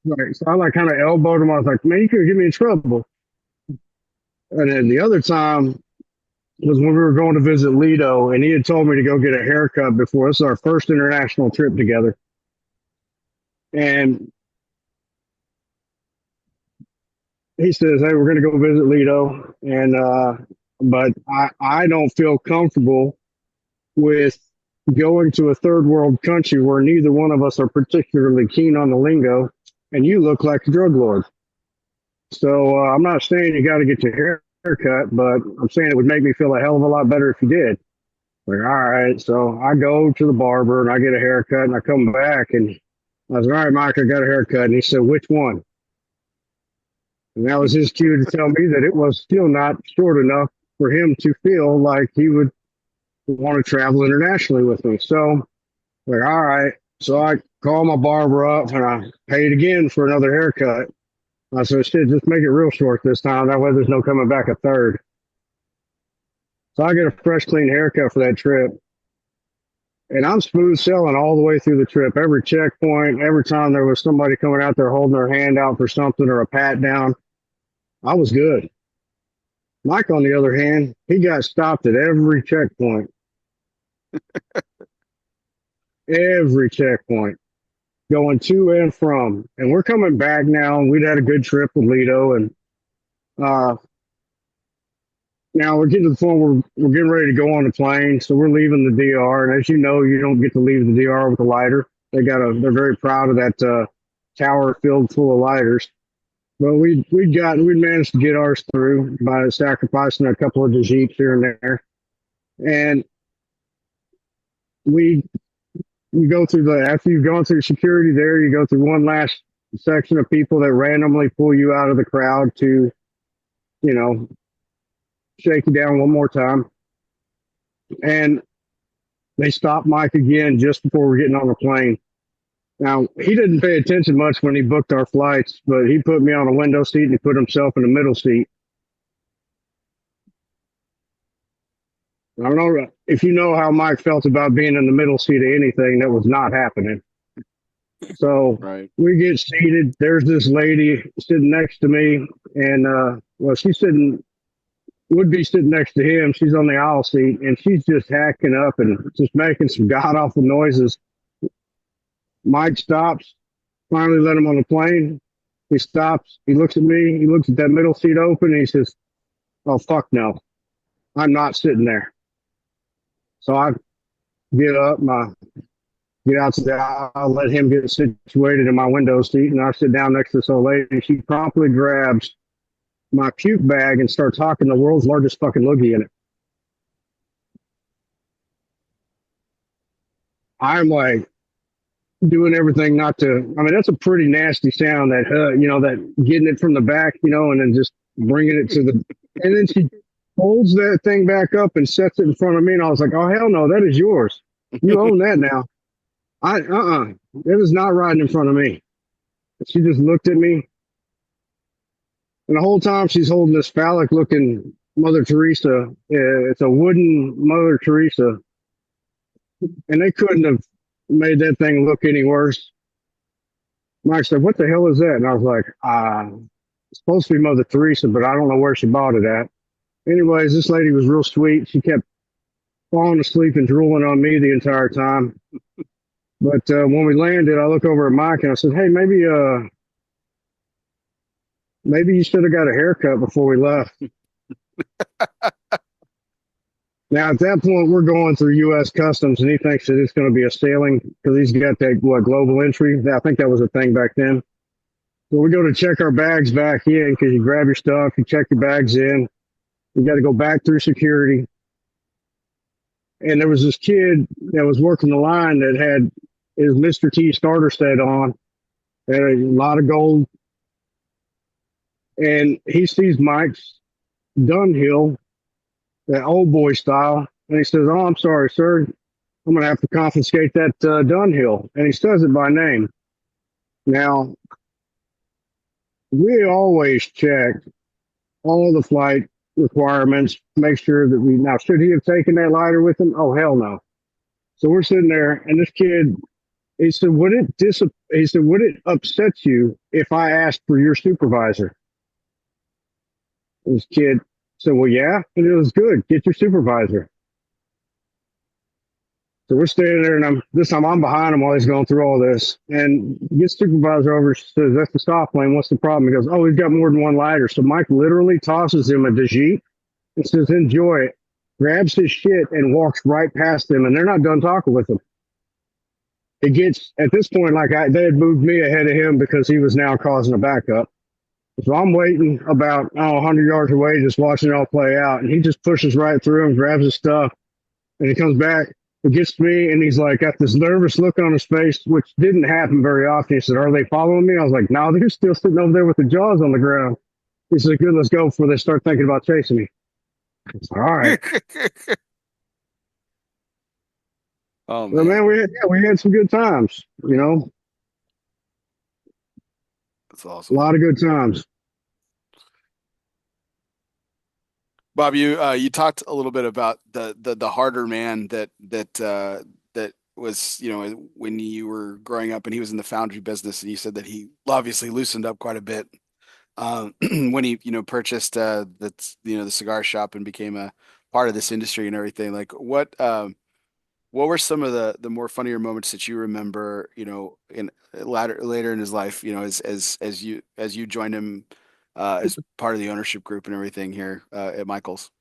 right. So I like kind of elbowed him. I was like, man, you could get me in trouble. And then the other time was when we were going to visit Lido, and he had told me to go get a haircut before. This is our first international trip together. And he says, hey, we're going to go visit Lido. And, but I don't feel comfortable with going to a third world country where neither one of us are particularly keen on the lingo, and you look like a drug lord. So I'm not saying you got to get your haircut, but I'm saying it would make me feel a hell of a lot better if you did. Like, all right. So I go to the barber and I get a haircut, and I come back and I was like, all right, Mike, I got a haircut. And he said, which one? And that was his cue to tell me that it was still not short enough for him to feel like he would want to travel internationally with me. So, like, all right. So I call my barber up and I paid again for another haircut. I said, shit, just make it real short this time. That way there's no coming back a third. So I get a fresh, clean haircut for that trip. And I'm smooth sailing all the way through the trip. Every checkpoint, every time there was somebody coming out there holding their hand out for something or a pat down, I was good. Mike, on the other hand, he got stopped at every checkpoint. Every checkpoint, going to and from. And we're coming back now, and we'd had a good trip with Lido. And now we're getting to the point where we're getting ready to go on the plane. So we're leaving the DR. And as you know, you don't get to leave the DR with a lighter. They're very proud of that tower filled full of lighters. But we'd managed to get ours through by sacrificing a couple of Jeeps here and there. And we go through after you've gone through security there, you go through one last section of people that randomly pull you out of the crowd to, shake you down one more time. And they stopped Mike again just before we're getting on the plane. Now, he didn't pay attention much when he booked our flights, but he put me on a window seat and he put himself in the middle seat. I don't know if you know how Mike felt about being in the middle seat of anything. That was not happening. So we get seated. There's this lady sitting next to me, and she's would be sitting next to him. She's on the aisle seat, and she's just hacking up and just making some god awful noises. Mike stops, finally let him on the plane. He stops. He looks at me. He looks at that middle seat open, and he says, "Oh fuck no, I'm not sitting there." So I get up, get out to the aisle, let him get situated in my window seat, and I sit down next to this old lady. She promptly grabs my puke bag and starts hawking the world's largest fucking loogie in it. I'm like doing everything not to. I mean, that's a pretty nasty sound. That that getting it from the back, and then just bringing it to the, and then she holds that thing back up and sets it in front of me, and I was like, "Oh hell no, that is yours. You own that now." It is not riding in front of me. She just looked at me, and the whole time she's holding this phallic-looking Mother Teresa. It's a wooden Mother Teresa, and they couldn't have made that thing look any worse. Mike said, "What the hell is that?" And I was like, supposed to be Mother Teresa, but I don't know where she bought it at. Anyways, this lady was real sweet. She kept falling asleep and drooling on me the entire time. But when we landed, I look over at Mike and I said, "Hey, maybe you should have got a haircut before we left." Now at that point, we're going through U.S. Customs, and he thinks that it's going to be a sailing because he's got that global entry. I think that was a thing back then. So we go to check our bags back in because you grab your stuff, you check your bags in. You got to go back through security. And there was this kid that was working the line that had his Mr. T starter set on, and a lot of gold. And he sees Mike's Dunhill, that old boy style, and he says, "Oh, I'm sorry, sir. I'm going to have to confiscate that Dunhill." And he says it by name. Now, we always check all the flight requirements, make sure that now, should he have taken that lighter with him? Oh, hell no. So we're sitting there, and this kid, he said, would it upset you if I asked for your supervisor? This kid said, well, yeah. And it was good. Get your supervisor. So we're standing there, and this time I'm behind him while he's going through all this. And gets supervisor over, says, "That's the stop lane. What's the problem?" He goes, "Oh, we've got more than one lighter." So Mike literally tosses him a Dajit and says, "Enjoy it." Grabs his shit and walks right past them, and they're not done talking with him. It gets at this point like they had moved me ahead of him because he was now causing a backup. So I'm waiting about 100 yards away, just watching it all play out, and he just pushes right through him, grabs his stuff, and he comes back. It gets to me, and he's like, got this nervous look on his face, which didn't happen very often. He said, "Are they following me?" I was like, "No, they're still sitting over there with the jaws on the ground." He said, "Good, let's go before they start thinking about chasing me." I was like, all right. Oh Well, man, man, we had some good times, that's a awesome. lot of good times. Bob, you talked a little bit about the harder man that was, when you were growing up and he was in the foundry business, and you said that he obviously loosened up quite a bit when he, purchased the cigar shop and became a part of this industry and everything. Like what were some of the more funnier moments that you remember, in later in his life, as you joined him as part of the ownership group and everything here at Michael's?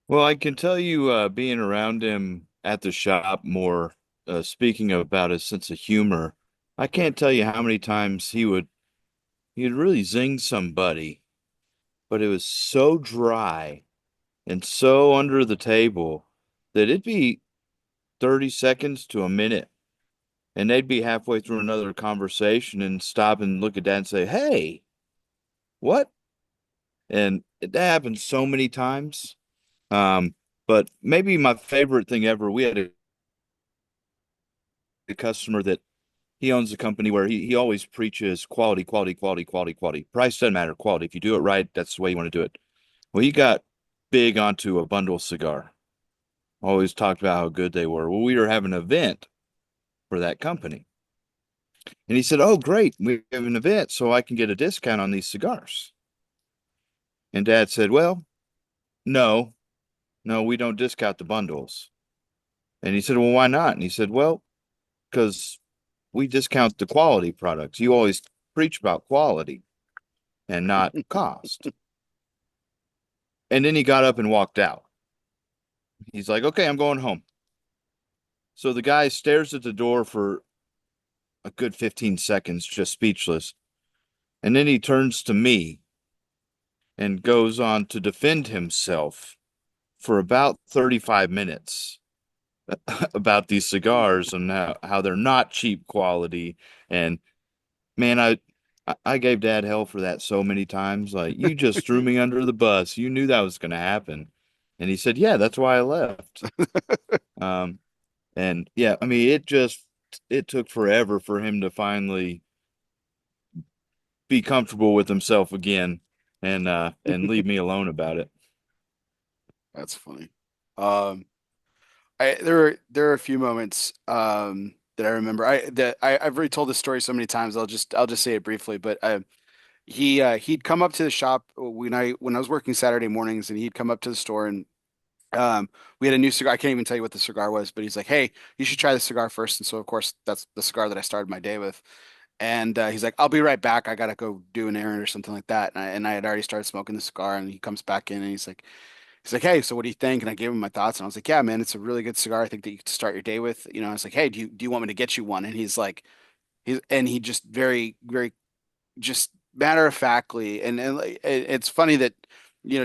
Well, I can tell you, being around him at the shop more, speaking about his sense of humor, I can't tell you how many times he'd really zing somebody, but it was so dry and so under the table that it'd be 30 seconds to a minute, and they'd be halfway through another conversation and stop and look at that and say, "Hey, what?" And that happened so many times. Um, but maybe my favorite thing ever, we had a customer that he owns a company where he always preaches quality, quality, quality, quality, quality. Price doesn't matter, quality. If you do it right, that's the way you want to do it. Well, he got big onto a bundle cigar. Always talked about how good they were. Well, we were having an event for that company. And he said, "Oh, great. We have an event, so I can get a discount on these cigars." And Dad said, "Well, no, no, we don't discount the bundles." And he said, "Well, why not?" And he said, "Well, because we discount the quality products. You always preach about quality and not cost." And then he got up and walked out. He's like, "Okay, I'm going home." So the guy stares at the door for a good 15 seconds, just speechless. And then he turns to me and goes on to defend himself for about 35 minutes about these cigars and how they're not cheap quality. And man, I gave Dad hell for that so many times. Like, you just threw me under the bus. You knew that was going to happen. And he said, "Yeah, that's why I left." Um, and yeah, I mean, it took forever for him to finally be comfortable with himself again and leave me alone about it. That's funny. Um, there are a few moments that I remember. I've already told this story so many times. I'll just say it briefly. But he'd come up to the shop when I was working Saturday mornings, and he'd come up to the store, and we had a new cigar. I can't even tell you what the cigar was, but he's like, "Hey, you should try the cigar first." And so, of course, that's the cigar that I started my day with. And he's like, "I'll be right back. I gotta go do an errand or something like that." And I had already started smoking the cigar, and he comes back in, and he's like, "Hey, so what do you think?" And I gave him my thoughts, and I was like, "Yeah, man, it's a really good cigar. I think that you could start your day with." I was like, "Hey, do you want me to get you one?" And he's like, he just very, very just matter of factly, and like, it's funny that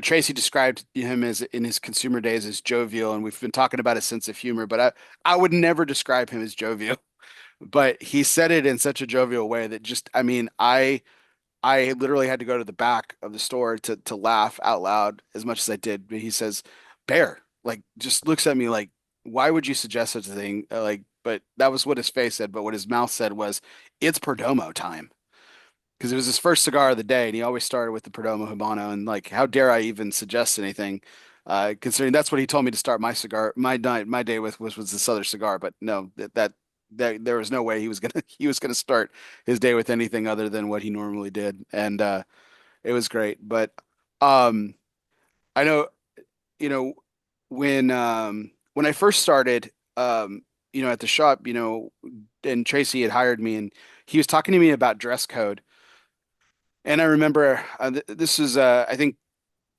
Tracy described him as in his consumer days as jovial, and we've been talking about his sense of humor, but I would never describe him as jovial, but he said it in such a jovial way that just, I mean, I literally had to go to the back of the store to laugh out loud as much as I did. But he says, "Bear," like just looks at me like, "Why would you suggest such a thing?" Like, but that was what his face said, but what his mouth said was, "It's Perdomo time." Because it was his first cigar of the day, and he always started with the Perdomo Habano. And like, how dare I even suggest anything, considering that's what he told me to start my day with was this other cigar. But no, that there was no way he was gonna he was gonna start his day with anything other than what he normally did, and it was great. But um, I know you know when I first started at the shop, and Tracy had hired me, and he was talking to me about dress code. And I remember this is I think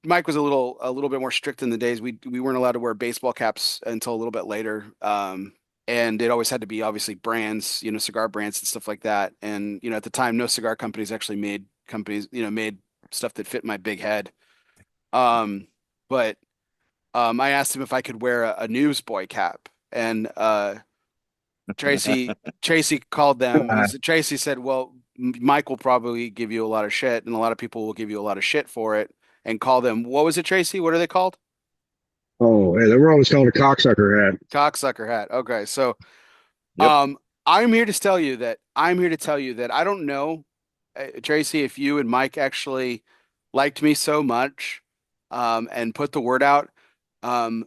Mike was a little bit more strict in the days. We weren't allowed to wear baseball caps until a little bit later. And it always had to be obviously brands, cigar brands and stuff like that. And at the time, no cigar companies actually made stuff that fit my big head. Um, but I asked him if I could wear a newsboy cap, and Tracy called them. Tracy said, "Well, Mike will probably give you a lot of shit, and a lot of people will give you a lot of shit for it." And call them. What was it, Tracy? What are they called? Oh, yeah, they were always called a cocksucker hat. Cocksucker hat. Okay, so Yep. um, I'm here to tell you that I don't know, Tracy, if you and Mike actually liked me so much, and put the word out, um,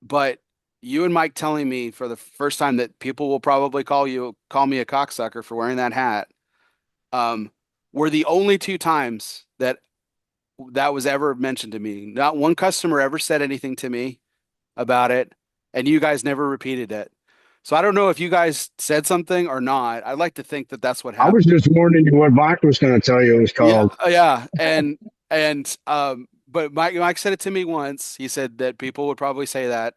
but you and Mike telling me for the first time that people will probably call me a cocksucker for wearing that hat, um, were the only two times that was ever mentioned to me. Not one customer ever said anything to me about it, and you guys never repeated it. So I don't know if you guys said something or not. I'd like to think that that's what I was happened. just warning you what Mike was going to tell you it was Yeah, called. yeah, but Mike said it to me once. He said that people would probably say that,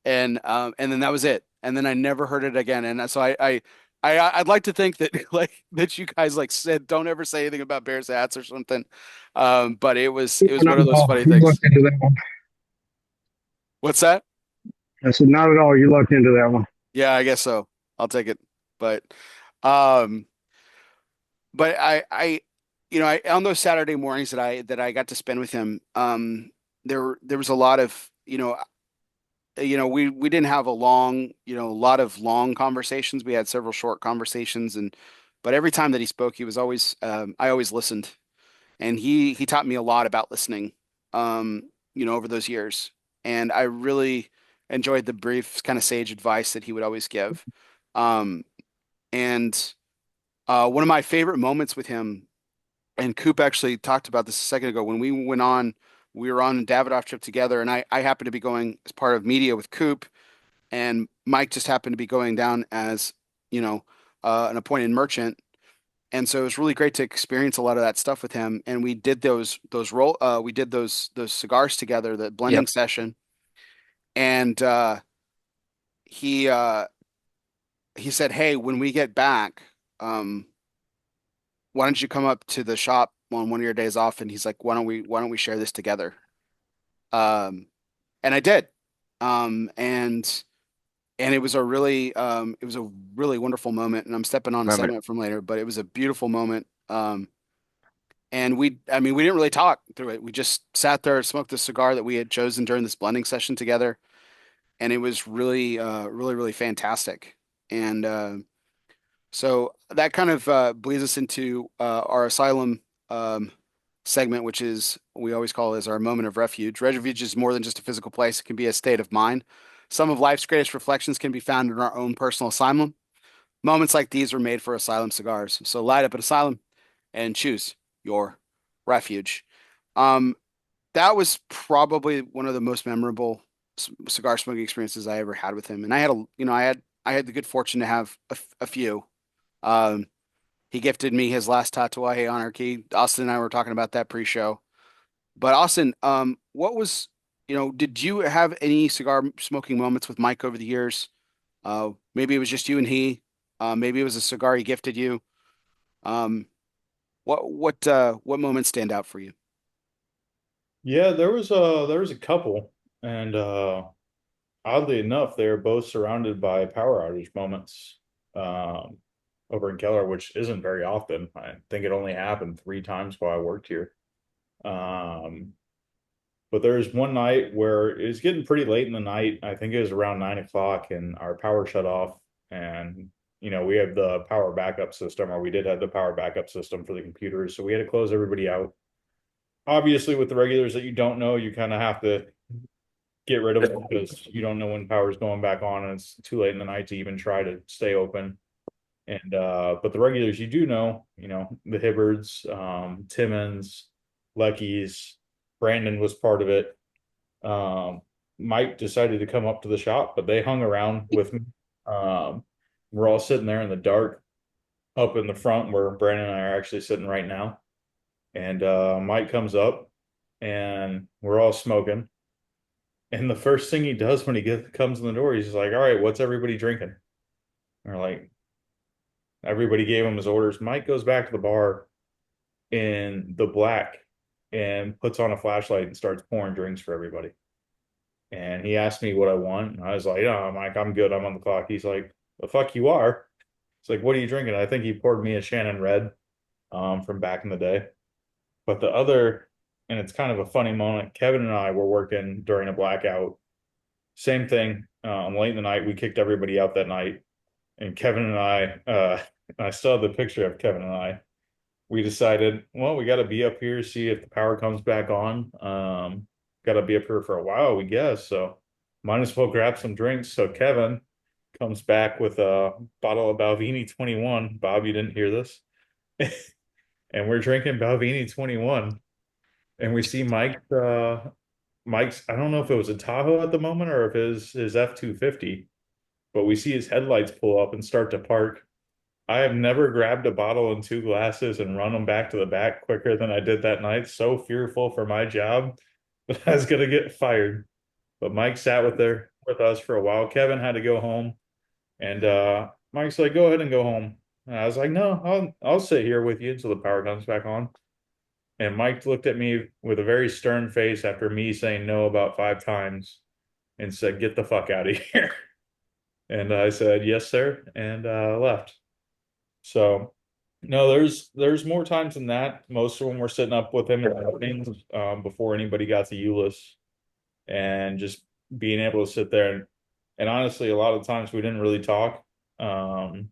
and then that was it. And then I never heard it again. And so I'd like to think that like that you guys like said don't ever say anything about Bears hats or something. But it was Not one of at those all. funny You things. looked into that one. What's that? I said, not at all. You looked into that one. Yeah, I guess so. I'll take it. But um but on those Saturday mornings that I got to spend with him, there was a lot of, we didn't have a lot of long conversations. We had several short conversations, but every time that he spoke, I always listened, and he taught me a lot about listening, over those years, and I really enjoyed the brief kind of sage advice that he would always give. Um, and one of my favorite moments with him, and Coop actually talked about this a second ago when we were on a Davidoff trip together, and I happened to be going as part of media with Coop, and Mike just happened to be going down as, an appointed merchant. And so it was really great to experience a lot of that stuff with him. And we did those cigars together, the blending Yep. session. And he he said, "Hey, when we get back, um, why don't you come up to the shop on one of your days off?" And he's like, "Why don't we share this together?" Um, and I did. And it was a really wonderful moment. And I'm stepping on a Remember that. segment from later, but it was a beautiful moment. And I mean, we didn't really talk through it. We just sat there, smoked the cigar that we had chosen during this blending session together, and it was really, really, really fantastic. And so that kind of bleeds us into our asylum segment, which is we always call as our moment of refuge. Refuge is more than just a physical place; it can be a state of mind. Some of life's greatest reflections can be found in our own personal asylum. Moments like these were made for asylum cigars. So light up an asylum and choose your refuge. Um, that was probably one of the most memorable cigar smoking experiences I ever had with him. And I had I had the good fortune to have a few. Um, he gifted me his last Tatuaje Anarchy. Austin and I were talking about that pre-show. But Austin, what was, did you have any cigar smoking moments with Mike over the years? Maybe it was just you and he. Maybe it was a cigar he gifted you. Um, what moments stand out for you? Yeah, there was a couple, and oddly enough, they were both surrounded by power outage moments um, over in Keller, which isn't very often. I think it only happened 3 times while I worked here. Um, but there was one night where it was getting pretty late in the night. I think it was around 9 o'clock, and our power shut off. And we have the power backup system, or we did have the power backup system for the computers, so we had to close everybody out. Obviously, with the regulars that you don't know, you kind of have to get rid of them because you don't know when power's going back on, and it's too late in the night to even try to stay open. And but the regulars you do know, the Hibbards, Timmons, Leckies, Brandon was part of it. Um, Mike decided to come up to the shop, but they hung around with me. Um, we're all sitting there in the dark up in the front where Brandon and I are actually sitting right now. And Mike comes up and we're all smoking. And the first thing he does when comes in the door, he's just like, "All right, what's everybody drinking?" And we're like, everybody gave him his orders. Mike goes back to the bar in the black and puts on a flashlight and starts pouring drinks for everybody. And he asked me what I want. And I was like, "No, Mike, I'm good. I'm on the clock." He's like, "The fuck you are?" It's like, "What are you drinking?" I think he poured me a Shannon Red from back in the day. But the other, and it's kind of a funny moment, Kevin and I were working during a blackout. Same thing. Late in the night, we kicked everybody out that night. And Kevin and I still have the picture of Kevin and I. We decided, well, we got to be up here, see if the power comes back on. Got to be up here for a while, we guess. So might as well grab some drinks. So Kevin comes back with a bottle of Balvenie 21. Bob, you didn't hear this. And we're drinking Balvenie 21. And we see Mike's, I don't know if it was a Tahoe at the moment or if his F-250, but we see his headlights pull up and start to park. I have never grabbed a bottle and 2 glasses and run them back to the back quicker than I did that night. So fearful for my job that I was gonna get fired. But Mike sat with us for a while. Kevin had to go home, and Mike's like, "Go ahead and go home." And I was like, "No, I'll sit here with you until the power comes back on." And Mike looked at me with a very stern face after me saying no about 5 times and said, "Get the fuck out of here." And I said, "Yes, sir," and left. So, no, there's more times than that. Most of them were sitting up with him in the evenings before anybody got to Euless, and just being able to sit there and honestly, a lot of times we didn't really talk. Um,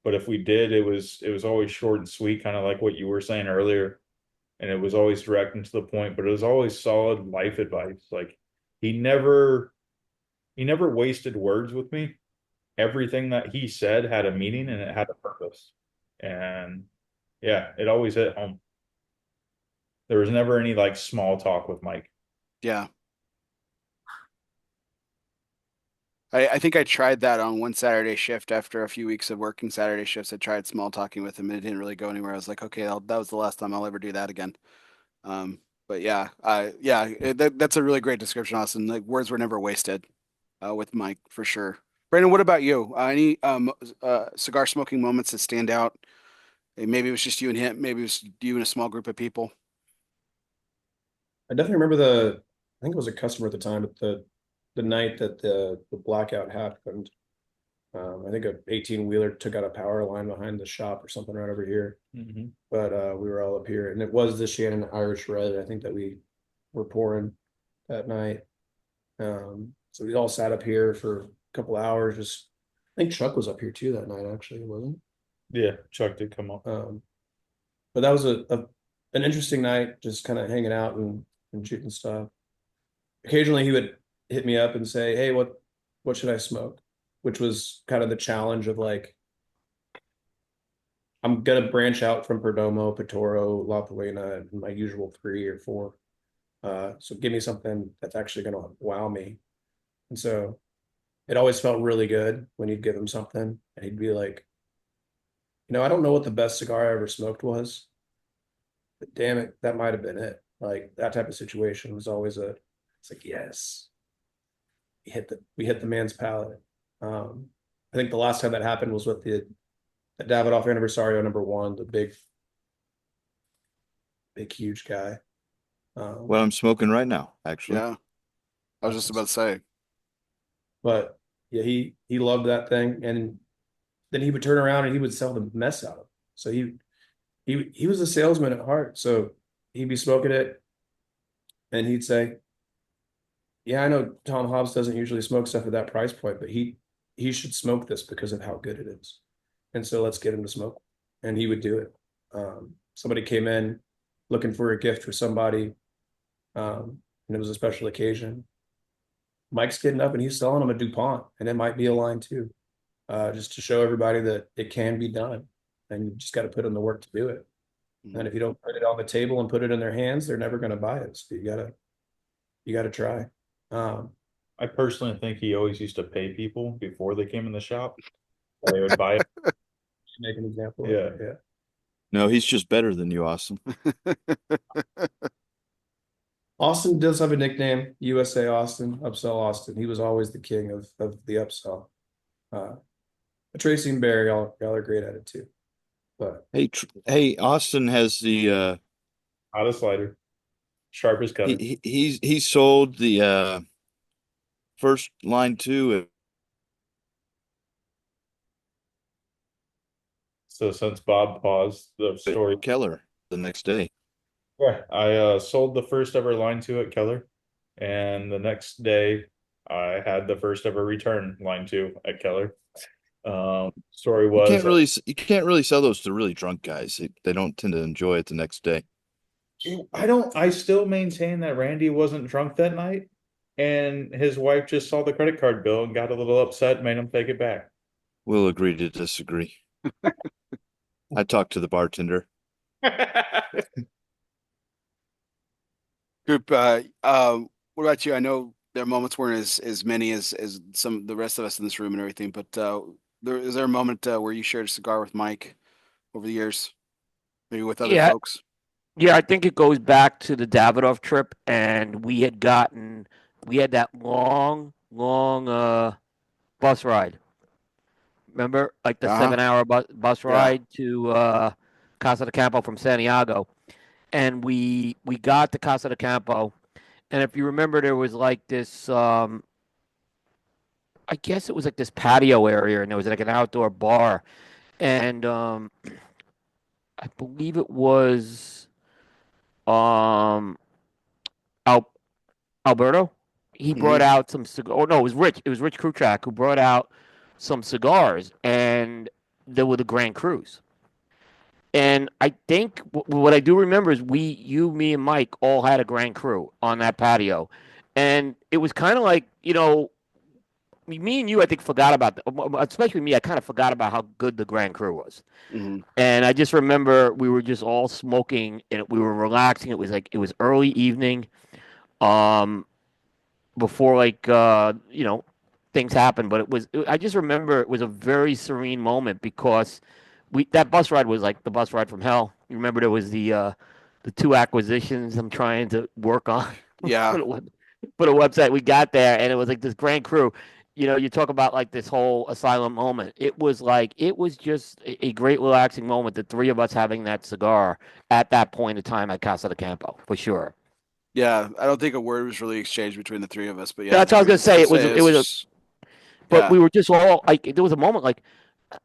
but if we did, it was always short and sweet, kind of like what you were saying earlier, and it was always direct and to the point. But it was always solid life advice. Like he never he never wasted words with me. Everything that he said had a meaning and it had a purpose. And yeah, it always hit home. There was never any like small talk with Mike. Yeah. I think I tried that on one Saturday shift after a few weeks of working Saturday shifts. I tried small talking with him and it didn't really go anywhere. I was like, okay, that was the last time I'll ever do that again. But yeah, that's a really great description, Austin. Like words were never wasted with Mike for sure. Brandon, what about you? Any cigar smoking moments that stand out? Maybe it was just you and him. Maybe it was you and a small group of people. I definitely remember I think it was a customer at the time, but the night that the blackout happened. I think a 18-wheeler took out a power line behind the shop or something right over here. Mm-hmm. But we were all up here, and it was the Shannon Irish Red, I think, that we were pouring that night. So we all sat up here for a couple hours. Just, I think Chuck was up here too that night, actually, wasn't Yeah, Chuck did come up. he? But that was an interesting night, just kind of hanging out and shooting stuff. Occasionally, he would hit me up and say, "Hey, what should I smoke?" Which was kind of the challenge of like, I'm gonna branch out from Perdomo, Pitoro, La Polina, my usual 3 or 4. So give me something that's actually gonna wow me. And so it always felt really good when you'd give him something and he'd be like, I don't know what the best cigar I ever smoked was, but damn it, that might have been it. Like that type of situation was always it's like, yes, we hit the man's palate. I think the last time that happened was with the Davidoff Anniversario #1, the big, huge guy. What I'm smoking right now, actually. Yeah, I was just about to say. But yeah, he loved that thing, and then he would turn around and he would sell the mess out of it. So he was a salesman at heart. So he'd be smoking it, and he'd say, "Yeah, I know Tom Hobbs doesn't usually smoke stuff at that price point, but he should smoke this because of how good it is. And so let's get him to smoke." And he would do it. Somebody came in looking for a gift for somebody, and it was a special occasion. Mike's getting up and he's selling them a DuPont, and it might be a line too, just to show everybody that it can be done, and you just got to put in the work to do it. And if you don't put it on the table and put it in their hands, they're never going to buy it. So you gotta try. I personally think he always used to pay people before they came in the shop. They would buy it. Make an example. Yeah. Of it, yeah. No, he's just better than you, Austin. Austin does have a nickname, USA Austin, Upsell Austin. He was always the king of the upsell. Tracy and Barry, y'all are great at it too. But Hey, Austin has the Not a slider. Sharp as cutter. he sold the first line 2. So since Bob paused the story, Keller the next day. yeah, I sold the first ever line 2 at Keller, and the next day I had the first ever return line 2 at Keller. Story was You can't really sell those to really drunk guys. They don't tend to enjoy it the next day. I still maintain that Randy wasn't drunk that night, and his wife just saw the credit card bill and got a little upset and made him take it back. We'll agree to disagree. I talked to the bartender. Group, what about you? I know there are moments where as many as some the rest of us in this room and everything, but is there a moment where you shared a cigar with Mike over the years, maybe with other Yeah, folks? yeah, I think it goes back to the Davidoff trip, and we had that long bus ride. Remember, like the Uh-huh. 7 hour bus Yeah. ride to Casa de Campo from Santiago, and we got to Casa de Campo, and if you remember, there was like this. I guess it was like this patio area, and there was like an outdoor bar, and I believe it was um Al- Alberto. He brought Mhm. out some cigar. Oh no, it was Rich. It was Rich Kruchak who brought out some cigars, and they were the Grand Crus. And I think what I do remember is you, me, and Mike all had a Grand Cru on that patio, and it was kind of like me and you. I think forgot about especially me. I kind of forgot about how good the Grand Cru was. Mhm. And I just remember we were just all smoking and we were relaxing. It was early evening, um, before things happened. But I just remember it was a very serene moment because that bus ride was like the bus ride from hell. You remember there was the 2 acquisitions I'm trying to work on Yeah. for the website. We got there and it was like this Grand Crew. You talk about like this whole asylum moment. It was just a great relaxing moment. The 3 of us having that cigar at that point in time at Casa de Campo for sure. Yeah. I don't think a word was really exchanged between the three of us, but yeah, That's what I was gonna say. But yeah. we were just all like, there was a moment like,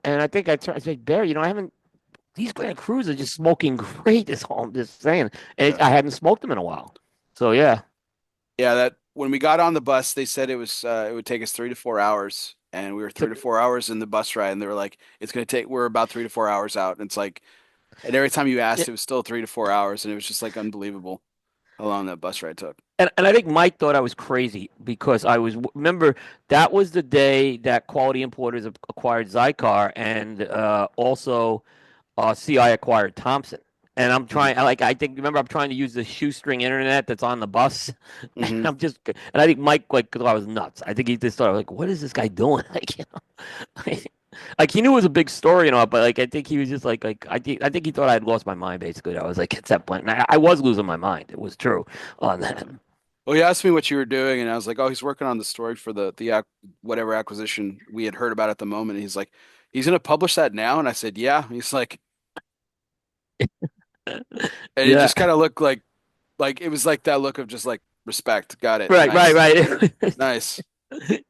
and I think I said, Barry, I haven't. These Grand Crus are just smoking great. This saying, and Yeah. I hadn't smoked them in a while. So yeah, Yeah, that when we got on the bus, they said it would take us 3 to 4 hours, and we were 3 to 4 hours in the bus ride, and they were like, we're about 3 to 4 hours out. And it's like, and every time you asked, it was still 3 to 4 hours, and it was just like unbelievable how long that bus ride took. and I think Mike thought I was crazy because remember that was the day that Quality Importers acquired Zycar, and also CI acquired Thompson. And I'm trying, I think, remember, I'm trying to use the shoestring internet that's on the bus. And Hmm. and I think Mike, like, thought I was nuts. I think he just thought, like, what is this guy doing? Like, like he knew it was a big story and all, but like, I think he was just I think he thought I had lost my mind, basically. I was like, at that point, and I was losing my mind. It was true on that. Well, he asked me what you were doing, and I was like, "Oh, he's working on the story for whatever acquisition we had heard about at the moment." And he's like, "He's going to publish that now?" And I said, "Yeah." He's like, and it Yeah. just kind of looked like it was like that look of just like respect. Got it. Right, Nice, right. nice.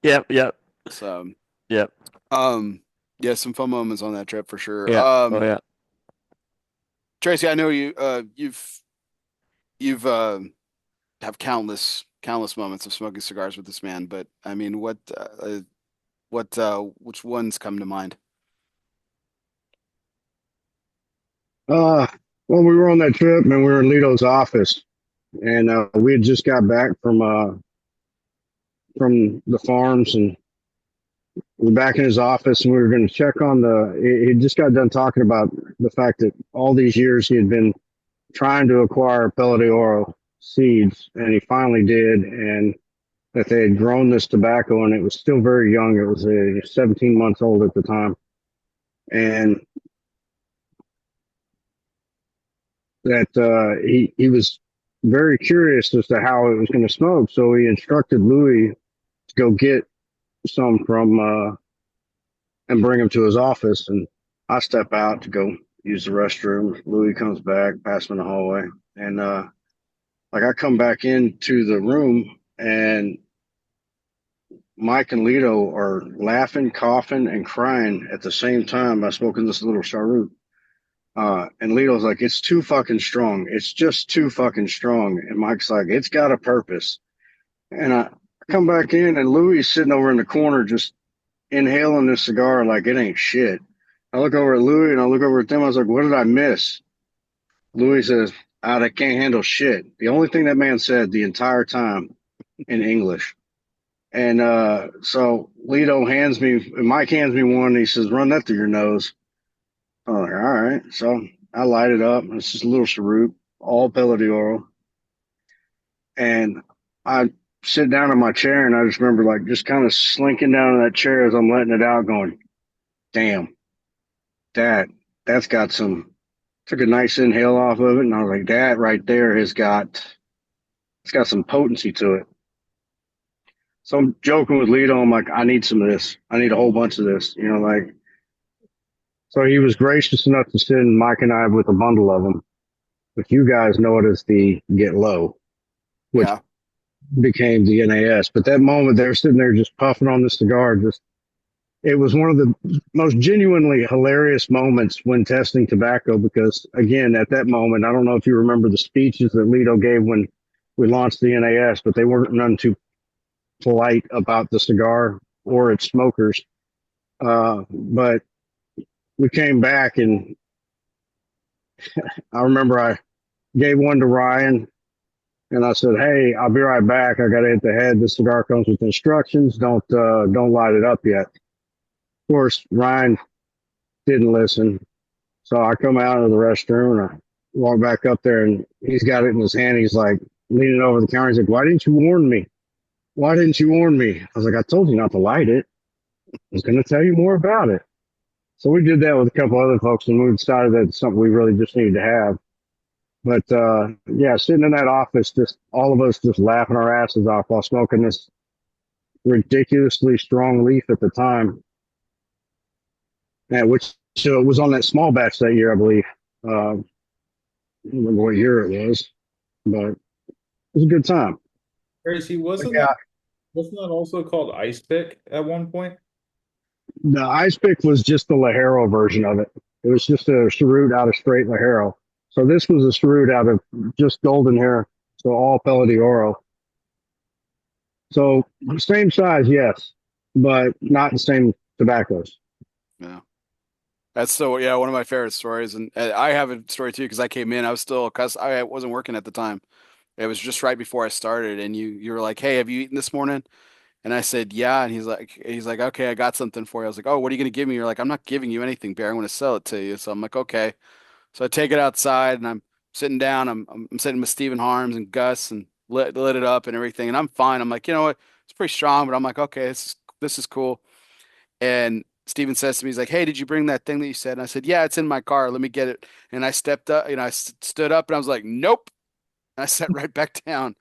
Yep, yep, So, yep, um, yeah, some fun moments on that trip for sure. yeah. Oh, yeah. Tracy, I know you've have countless moments of smoking cigars with this man, but I mean, which ones come to mind? Uh, when we were on that trip, man, we were in Lito's office, and we had just got back from the farms, and we're back in his office, and we were going to check on he just got done talking about the fact that all these years he had been trying to acquire Pelo de Oro seeds, and he finally did, and that they had grown this tobacco, and it was still very young. It was 17 months old at the time, and that he was very curious as to how it was going to smoke. So he instructed Louis to go get some from and bring him to his office. And I step out to go use the restroom. Louis comes back, past me in the hallway, and like I come back into the room, and Mike and Lito are laughing, coughing, and crying at the same time by smoking this little charoot. And Lito's like, it's too fucking strong. It's just too fucking strong. And Mike's like, it's got a purpose. And I come back in, and Louis is sitting over in the corner just inhaling this cigar like it ain't shit. I look over at Louis and I look over at them. I was like, what did I miss? Louis says, I can't handle shit. The only thing that man said the entire time in English. And so Mike hands me one, and he says, run that through your nose. I'm like, all right. So I light it up. It's just a little cheroot, all Pelo de Oro. And I sit down in my chair, and I just remember like just kind of slinking down in that chair as I'm letting it out, going, damn, that that's got some. Took a nice inhale off of it, and I was like, that right there it's got some potency to it. So I'm joking with Lito. I'm like, I need some of this. I need a whole bunch of this. Like. So he was gracious enough to send Mike and I with a bundle of them, which you guys know it as the Get Low, which Yeah. became the NAS. But that moment, they were sitting there just puffing on the cigar. It was one of the most genuinely hilarious moments when testing tobacco, because again, at that moment, I don't know if you remember the speeches that Lito gave when we launched the NAS, but they weren't none too polite about the cigar or its smokers. But we came back, and I remember I gave one to Ryan, and I said, "Hey, I'll be right back. I got to hit the head. This cigar comes with instructions. Don't light it up yet." Of course, Ryan didn't listen, so I come out of the restroom, and I walk back up there, and he's got it in his hand. He's like leaning over the counter. He's like, "Why didn't you warn me? Why didn't you warn me?" I was like, "I told you not to light it. I was going to tell you more about it." So we did that with a couple other folks, and we decided that it's something we really just needed to have. But yeah, sitting in that office, just all of us just laughing our asses off while smoking this ridiculously strong leaf at the time, which was on that small batch that year, I believe. I don't remember what year it was, but it was a good time. Tracy, Yeah, wasn't that also called Ice Pick at one point? the ice pick was just the Lajero version of it. It was just a cheroot out of straight Lajero. So this was a cheroot out of just golden hair, so all Pelo de Oro. So same size, yes, but not the same tobaccos. Yeah. That's so, yeah, one of my favorite stories. And I have a story too, because I came in, because I wasn't working at the time. It was just right before I started, and you were like, "Hey, have you eaten this morning?" And I said, yeah. And he's like, okay, I got something for you. I was like, oh, what are you going to give me? You're like, I'm not giving you anything, Bear. I'm going to sell it to you. So I'm like, okay. So I take it outside and I'm sitting down. I'm sitting with Stephen Harms and Gus and lit it up and everything. And I'm fine. I'm like, you know what? It's pretty strong, but I'm like, okay, this is cool. And Steven says to me, he's like, hey, did you bring that thing that you said? And I said, yeah, it's in my car. Let me get it. And I stepped up, I stood up and I was like, nope. And I sat right back down.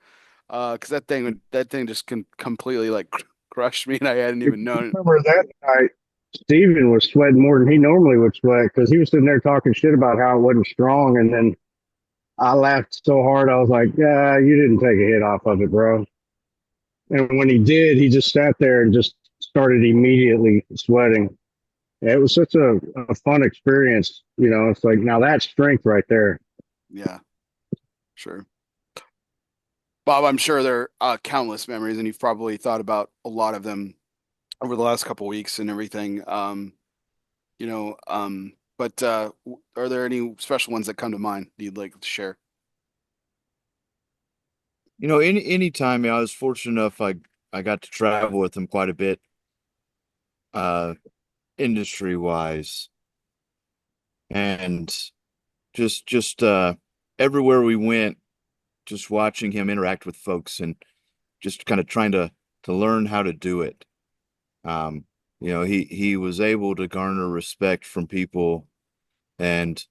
Because that thing just completely like crushed me and I hadn't You even known it. remember that night, Steven was sweating more than he normally would sweat because he was sitting there talking shit about how it wasn't strong. And then I laughed so hard, I was like, yeah, you didn't take a hit off of it, bro. And when he did, he just sat there and just started immediately sweating. It was such a fun experience. It's like, now that's strength right there. Yeah, sure. Bob, I'm sure there are countless memories, and you've probably thought about a lot of them over the last couple weeks and everything. But are there any special ones that come to mind that you'd like to share? Any time I was fortunate enough, I got to travel with him quite a bit, uh, industry wise, and just everywhere we went, just watching him interact with folks and just kind of trying to learn how to do it. Um, he was able to garner respect from people, and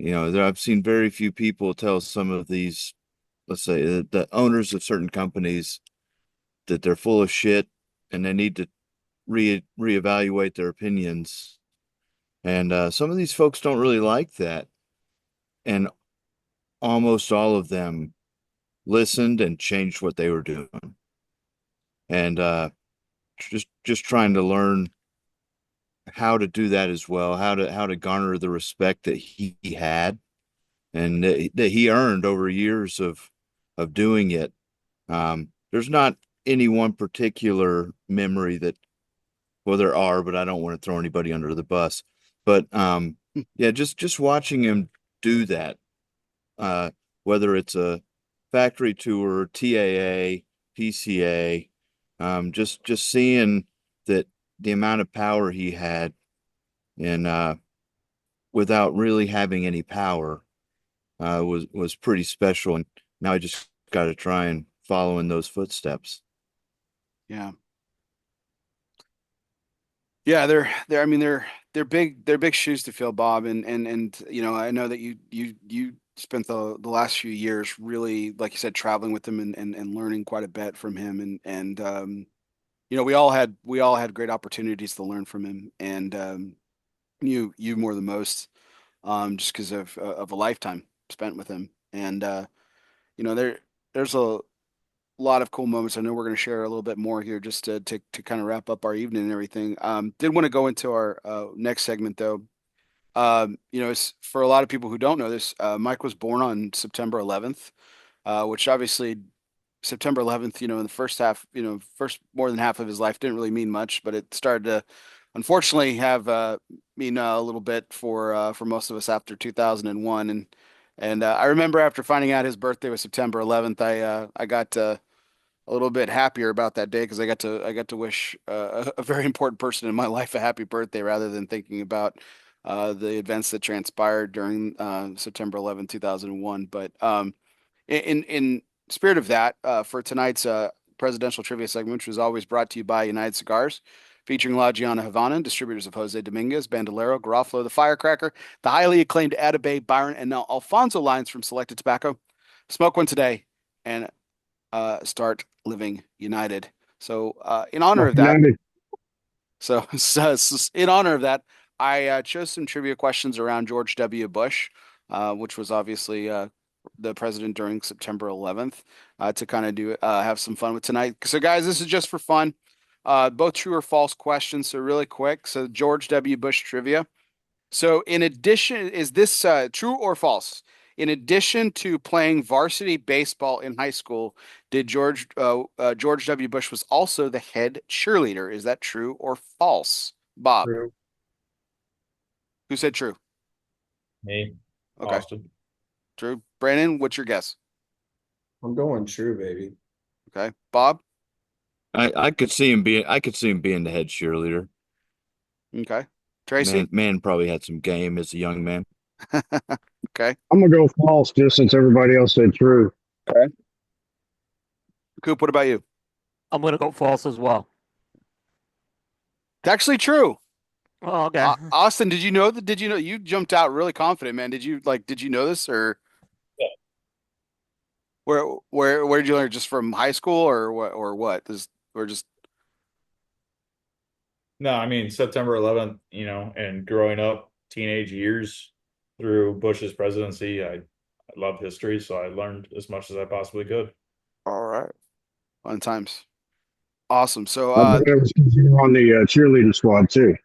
I've seen very few people tell some of these, let's say, the owners of certain companies that they're full of shit and they need to reevaluate their opinions. And some of these folks don't really like that. And almost all of them listened and changed what they were doing. And just trying to learn how to do that as well, how to garner the respect that he had and that he earned over years of doing it. There's not any one particular memory that, well, there are, but I don't want to throw anybody under the bus. But yeah, just watching him do that, uh, whether it's a factory tour, TAA, PCA, just seeing that the amount of power he had and without really having any power was pretty special. And now I just got to try and follow in those footsteps. Yeah. Yeah, they're I mean they're big shoes to fill, Bob, and I know that you spent the last few years really, like you said, traveling with him and learning quite a bit from him and we all had great opportunities to learn from him and you more than most just because of a lifetime spent with him and there's a lot of cool moments. I know we're going to share a little bit more here just to kind of wrap up our evening and everything. Did want to go into our next segment though. For a lot of people who don't know this, Mike was born on September 11th, which obviously September 11th, in the first half, first more than half of his life didn't really mean much, but it started to unfortunately have mean a little bit for most of us after 2001. And I remember after finding out his birthday was September 11th, I got a little bit happier about that day because I got to wish a very important person in my life a happy birthday rather than thinking about the events that transpired during September 11th, 2001. But in spirit of that, for tonight's presidential trivia segment, which was always brought to you by United Cigars, featuring La Giana Havana, distributors of Jose Dominguez, Bandolero, Garofalo, the Firecracker, the highly acclaimed Atabey, Byron, and now Alfonso lines from Selected Tobacco. Smoke one today and start living united. So in honor of that, United. so in honor of that, I chose some trivia questions around George W. Bush, which was obviously the president during September 11th, to kind of do have some fun with tonight. So guys, this is just for fun. Both true or false questions. So really quick. So George W. Bush trivia. So, in addition, is this true or false? In addition to playing varsity baseball in high school, did George W. Bush was also the head cheerleader? Is that true or false? Bob, True. who said true? Me, Okay, Austin. true. Brandon, what's your guess? I'm going true, baby. Okay, Bob. I could see him being the head cheerleader. Okay. Tracy? Man probably had some game as a young man. Okay. I'm gonna go false just since everybody else said true. Coop, what about you? I'm gonna go false as well. It's actually true. Oh, okay. Austin, did you know that? Did you know you jumped out really confident, man? Did you know this or where did you learn? Just from high school or what? This or just No, I mean September 11th, and growing up teenage years through Bush's presidency, I love history, so I learned as much as I possibly could. all right. Fun times. Awesome. So I bet it was 'cause you were on the cheerleading squad too.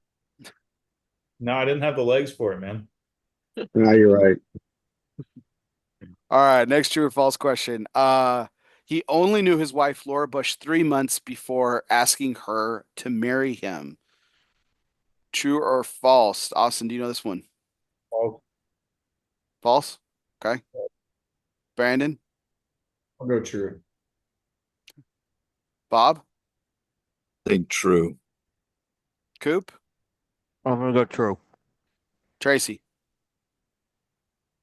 No, I didn't have the legs for it, man. Now you're right. all right, next true or false question. He only knew his wife Laura Bush 3 months before asking her to marry him. True or false? Austin, do you know this one? I'll, False? Okay. Brandon? I'll go true. Bob? I think true. Coop? I'm gonna go true. Tracy?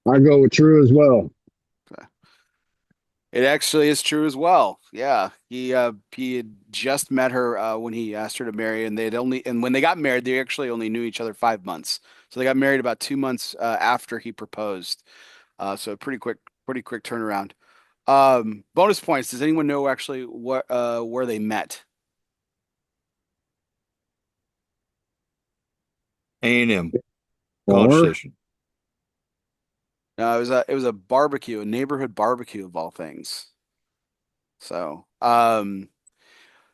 I go with true as well. It actually is true as well. Yeah, he had just met her when he asked her to marry, and when they got married, they actually only knew each other 5 months. So they got married about 2 months after he proposed. So pretty quick turnaround. Bonus points. Does anyone know actually what where they met? A&M College Or Station. No, it was a barbecue, a neighborhood barbecue of all things. So,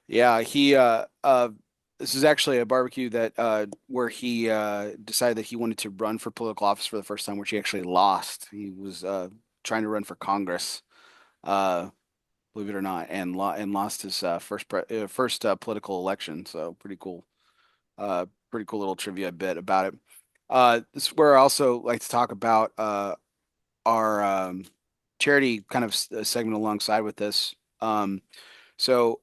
yeah, he this is actually a barbecue that where he decided that he wanted to run for political office for the first time, which he actually lost. He was trying to run for Congress, uh, believe it or not, and lost his first political election. So pretty cool little trivia bit about it. This is where I also like to talk about our charity kind of segment alongside with this. So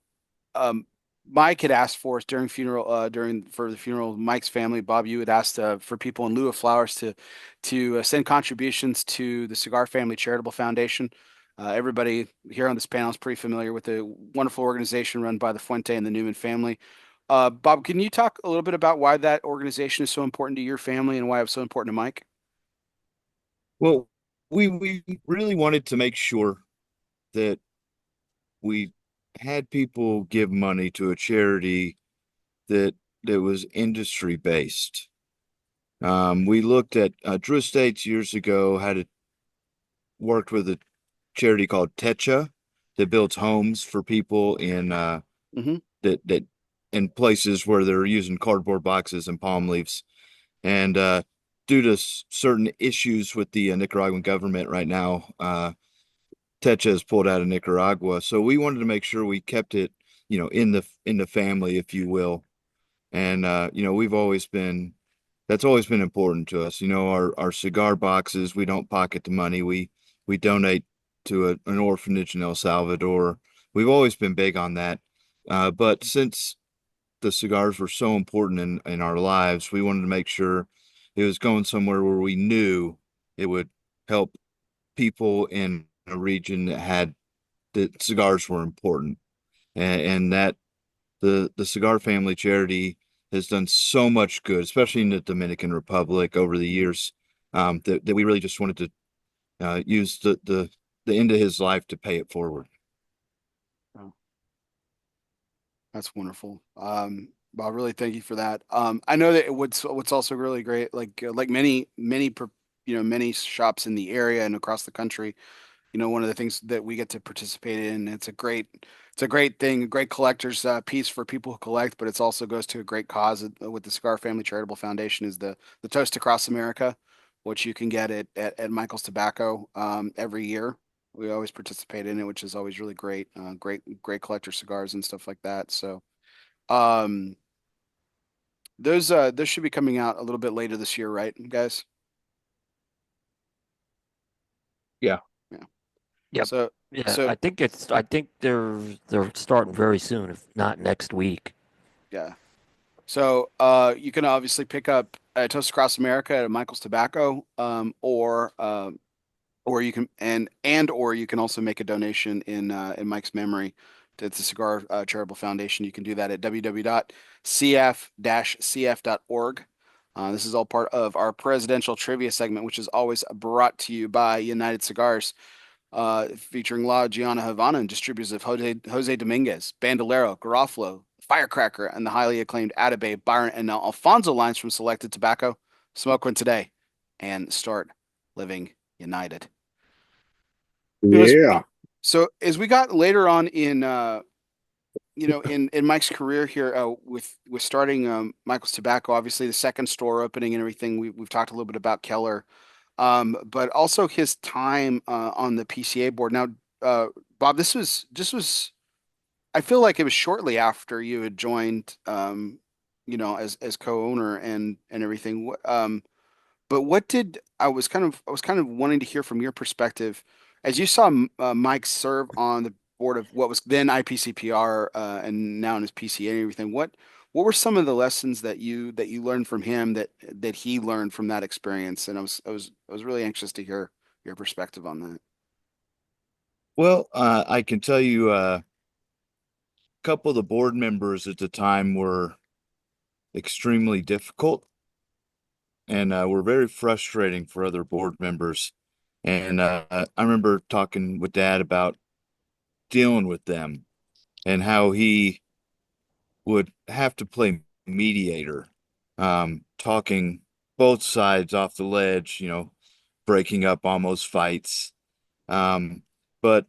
um, Mike had asked for us during for the funeral of Mike's family. Bob, you had asked for people in lieu of flowers to send contributions to the Cigar Family Charitable Foundation. Everybody here on this panel is pretty familiar with the wonderful organization run by the Fuente and the Newman family. Bob, can you talk a little bit about why that organization is so important to your family and why it was so important to Mike? Well, we really wanted to make sure that we had people give money to a charity that was industry based. We looked at Drew Estates years ago worked with a charity called Techa that builds homes for people in Hmm. that in places where they're using cardboard boxes and palm leaves. And due to certain issues with the Nicaraguan government right now, Techa has pulled out of Nicaragua. So we wanted to make sure we kept it, in the family, if you will. And we've always been that's always been important to us. Our cigar boxes, we don't pocket the money. We donate to an orphanage in El Salvador. We've always been big on that. But since the cigars were so important in our lives, we wanted to make sure it was going somewhere where we knew it would help people in a region that cigars were important. And that the Cigar Family Charity has done so much good, especially in the Dominican Republic over the years, that we really just wanted to use the end of his life to pay it forward. Oh, that's wonderful. Bob, really thank you for that. I know that what's also really great, like many shops in the area and across the country. One of the things that we get to participate in, it's a great thing, a great collector's piece for people who collect, but it's also goes to a great cause with the Cigar Family Charitable Foundation is the Toast Across America, which you can get at Michael's Tobacco every year. We always participate in it, which is always really great, great collector cigars and stuff like that. So, um, those should be coming out a little bit later this year, right, guys? Yeah. Yeah. Yep. So Yeah, So I think they're starting very soon, if not next week. yeah. So you can obviously pick up Toast Across America at Michael's Tobacco, or you can or you can also make a donation in Mike's memory to the Cigar Charitable Foundation. You can do that at www.cf-cf.org. This is all part of our presidential trivia segment, which is always brought to you by United Cigars, featuring La Gianna Havana and distributors of Jose Dominguez, Bandolero, Garofalo, Firecracker, and the highly acclaimed Atabey, Byron, and now Alfonso lines from Selected Tobacco. Smoke one today and start living united. It was Yeah. so as we got later on in in Mike's career here, with starting Michael's Tobacco, obviously the second store opening and everything. We've talked a little bit about Keller, but also his time on the PCA board. Now, Bob, this was I feel like it was shortly after you had joined, as co-owner and everything. But what did I was kind of wanting to hear from your perspective as you saw Mike serve on the board of what was then IPCPR, and now in his PCA and everything. What were some of the lessons that you learned from him that he learned from that experience? And I was really anxious to hear your perspective on that. Well, I can tell you a couple of the board members at the time were extremely difficult and were very frustrating for other board members. And I remember talking with Dad about dealing with them and how he would have to play mediator, talking both sides off the ledge, breaking up almost fights. Um, but,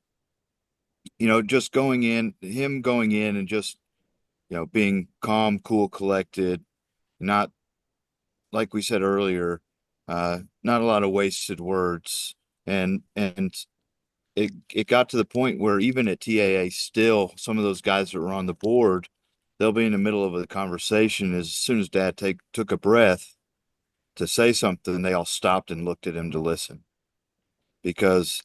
just him going in and just, being calm, cool, collected, not like we said earlier, not a lot of wasted words. And it got to the point where even at TAA, still some of those guys that were on the board, they'll be in the middle of a conversation. As soon as Dad took a breath to say something, they all stopped and looked at him to listen because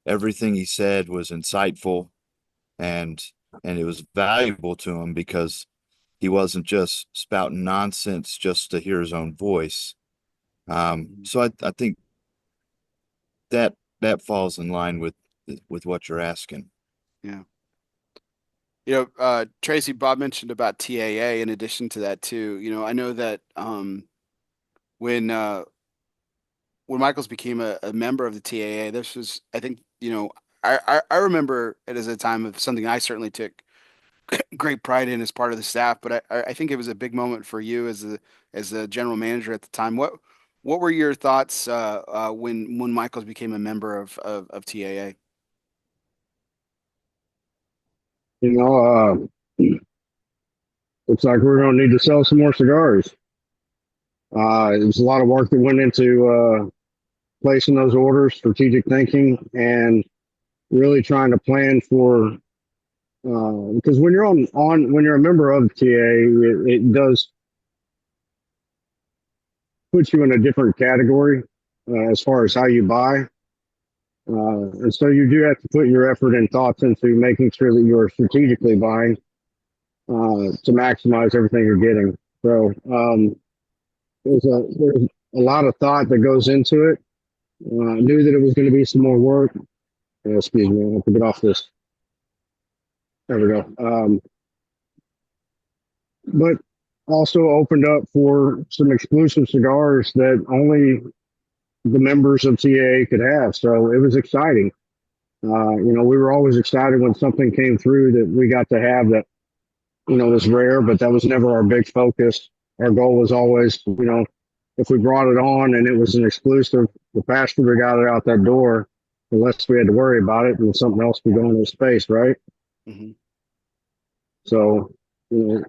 everything he said was insightful and and it was valuable to him because he wasn't just spouting nonsense just to hear his own voice. Mhm. So I think that falls in line with what you're asking. Yeah. Tracy, Bob mentioned about TAA in addition to that too. I know that when Michaels became a member of the TAA, this was, I think, I remember it as a time of something I certainly took great pride in as part of the staff, but I think it was a big moment for you as the general manager at the time. What were your thoughts when Michaels became a member of TAA? You know, looks like we're going to need to sell some more cigars. There's a lot of work that went into placing those orders, strategic thinking, and really trying to plan for. Because when you're when you're a member of TA, it does put you in a different category as far as how you buy. And so you do have to put your effort and thoughts into making sure that you're strategically buying to maximize everything you're getting. So there's a lot of thought that goes into it. I knew that it was going to be some more work. Excuse me, I have to get off this. There we go. But also opened up for some exclusive cigars that only the members of TA could have. So it was exciting. We were always excited when something came through that we got to have that, was rare, but that was never our big focus. Our goal was always, if we brought it on and it was an exclusive, the faster we got it out that door, the less we had to worry about it and something else would go into space, right? Hmm. So, you know,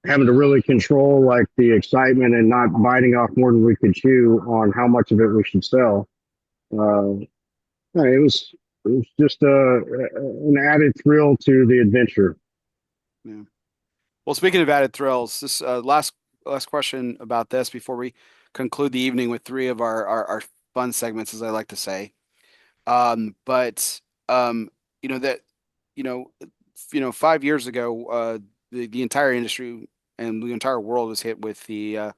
having to really control like the excitement and not biting off more than we could chew on how much of it we should sell. Uh, it was just an added thrill to the adventure. Yeah. Well, speaking of added thrills, this last question about this before we conclude the evening with three of our fun segments, as I like to say. But you know that you know 5 years ago, the entire industry and the entire world was hit with the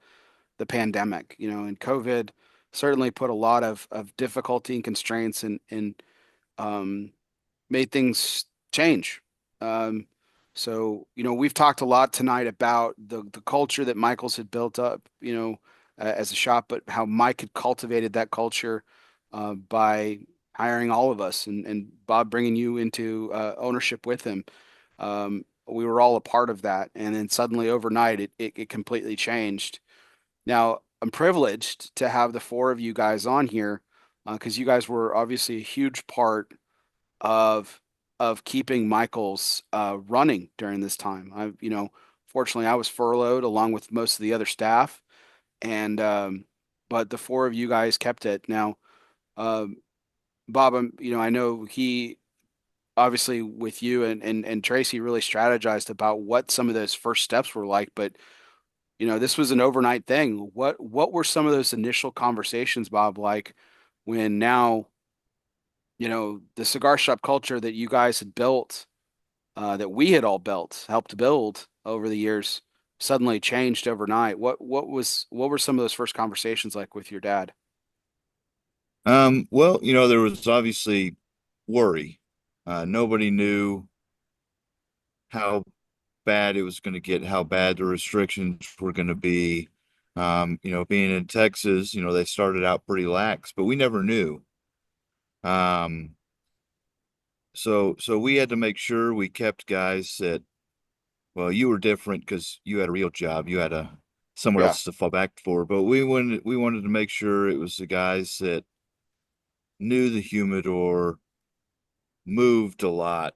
pandemic, and COVID certainly put a lot of difficulty and constraints and um, made things change. Um, so, we've talked a lot tonight about the culture that Michael's had built up, as a shop, but how Mike had cultivated that culture by hiring all of us and Bob bringing you into ownership with him. We were all a part of that, and then suddenly overnight, it completely changed. Now, I'm privileged to have the four of you guys on here because you guys were obviously a huge part of keeping Michael's running during this time. Fortunately, I was furloughed along with most of the other staff, and but the four of you guys kept it. Now, um, Bob, I know he obviously with you and Tracy really strategized about what some of those first steps were like, but this was an overnight thing. What were some of those initial conversations, Bob, like when now, the cigar shop culture that you guys had built, that we had all built, helped build over the years, suddenly changed overnight. What were some of those first conversations like with your dad? Well, there was obviously worry. Nobody knew how bad it was going to get, how bad the restrictions were going to be. Being in Texas, they started out pretty lax, but we never knew. Um, so we had to make sure we kept guys that, well, you were different because you had a real job, you had somewhere Yeah, else to fall back for, but we wanted to make sure it was the guys that knew the humidor, moved a lot,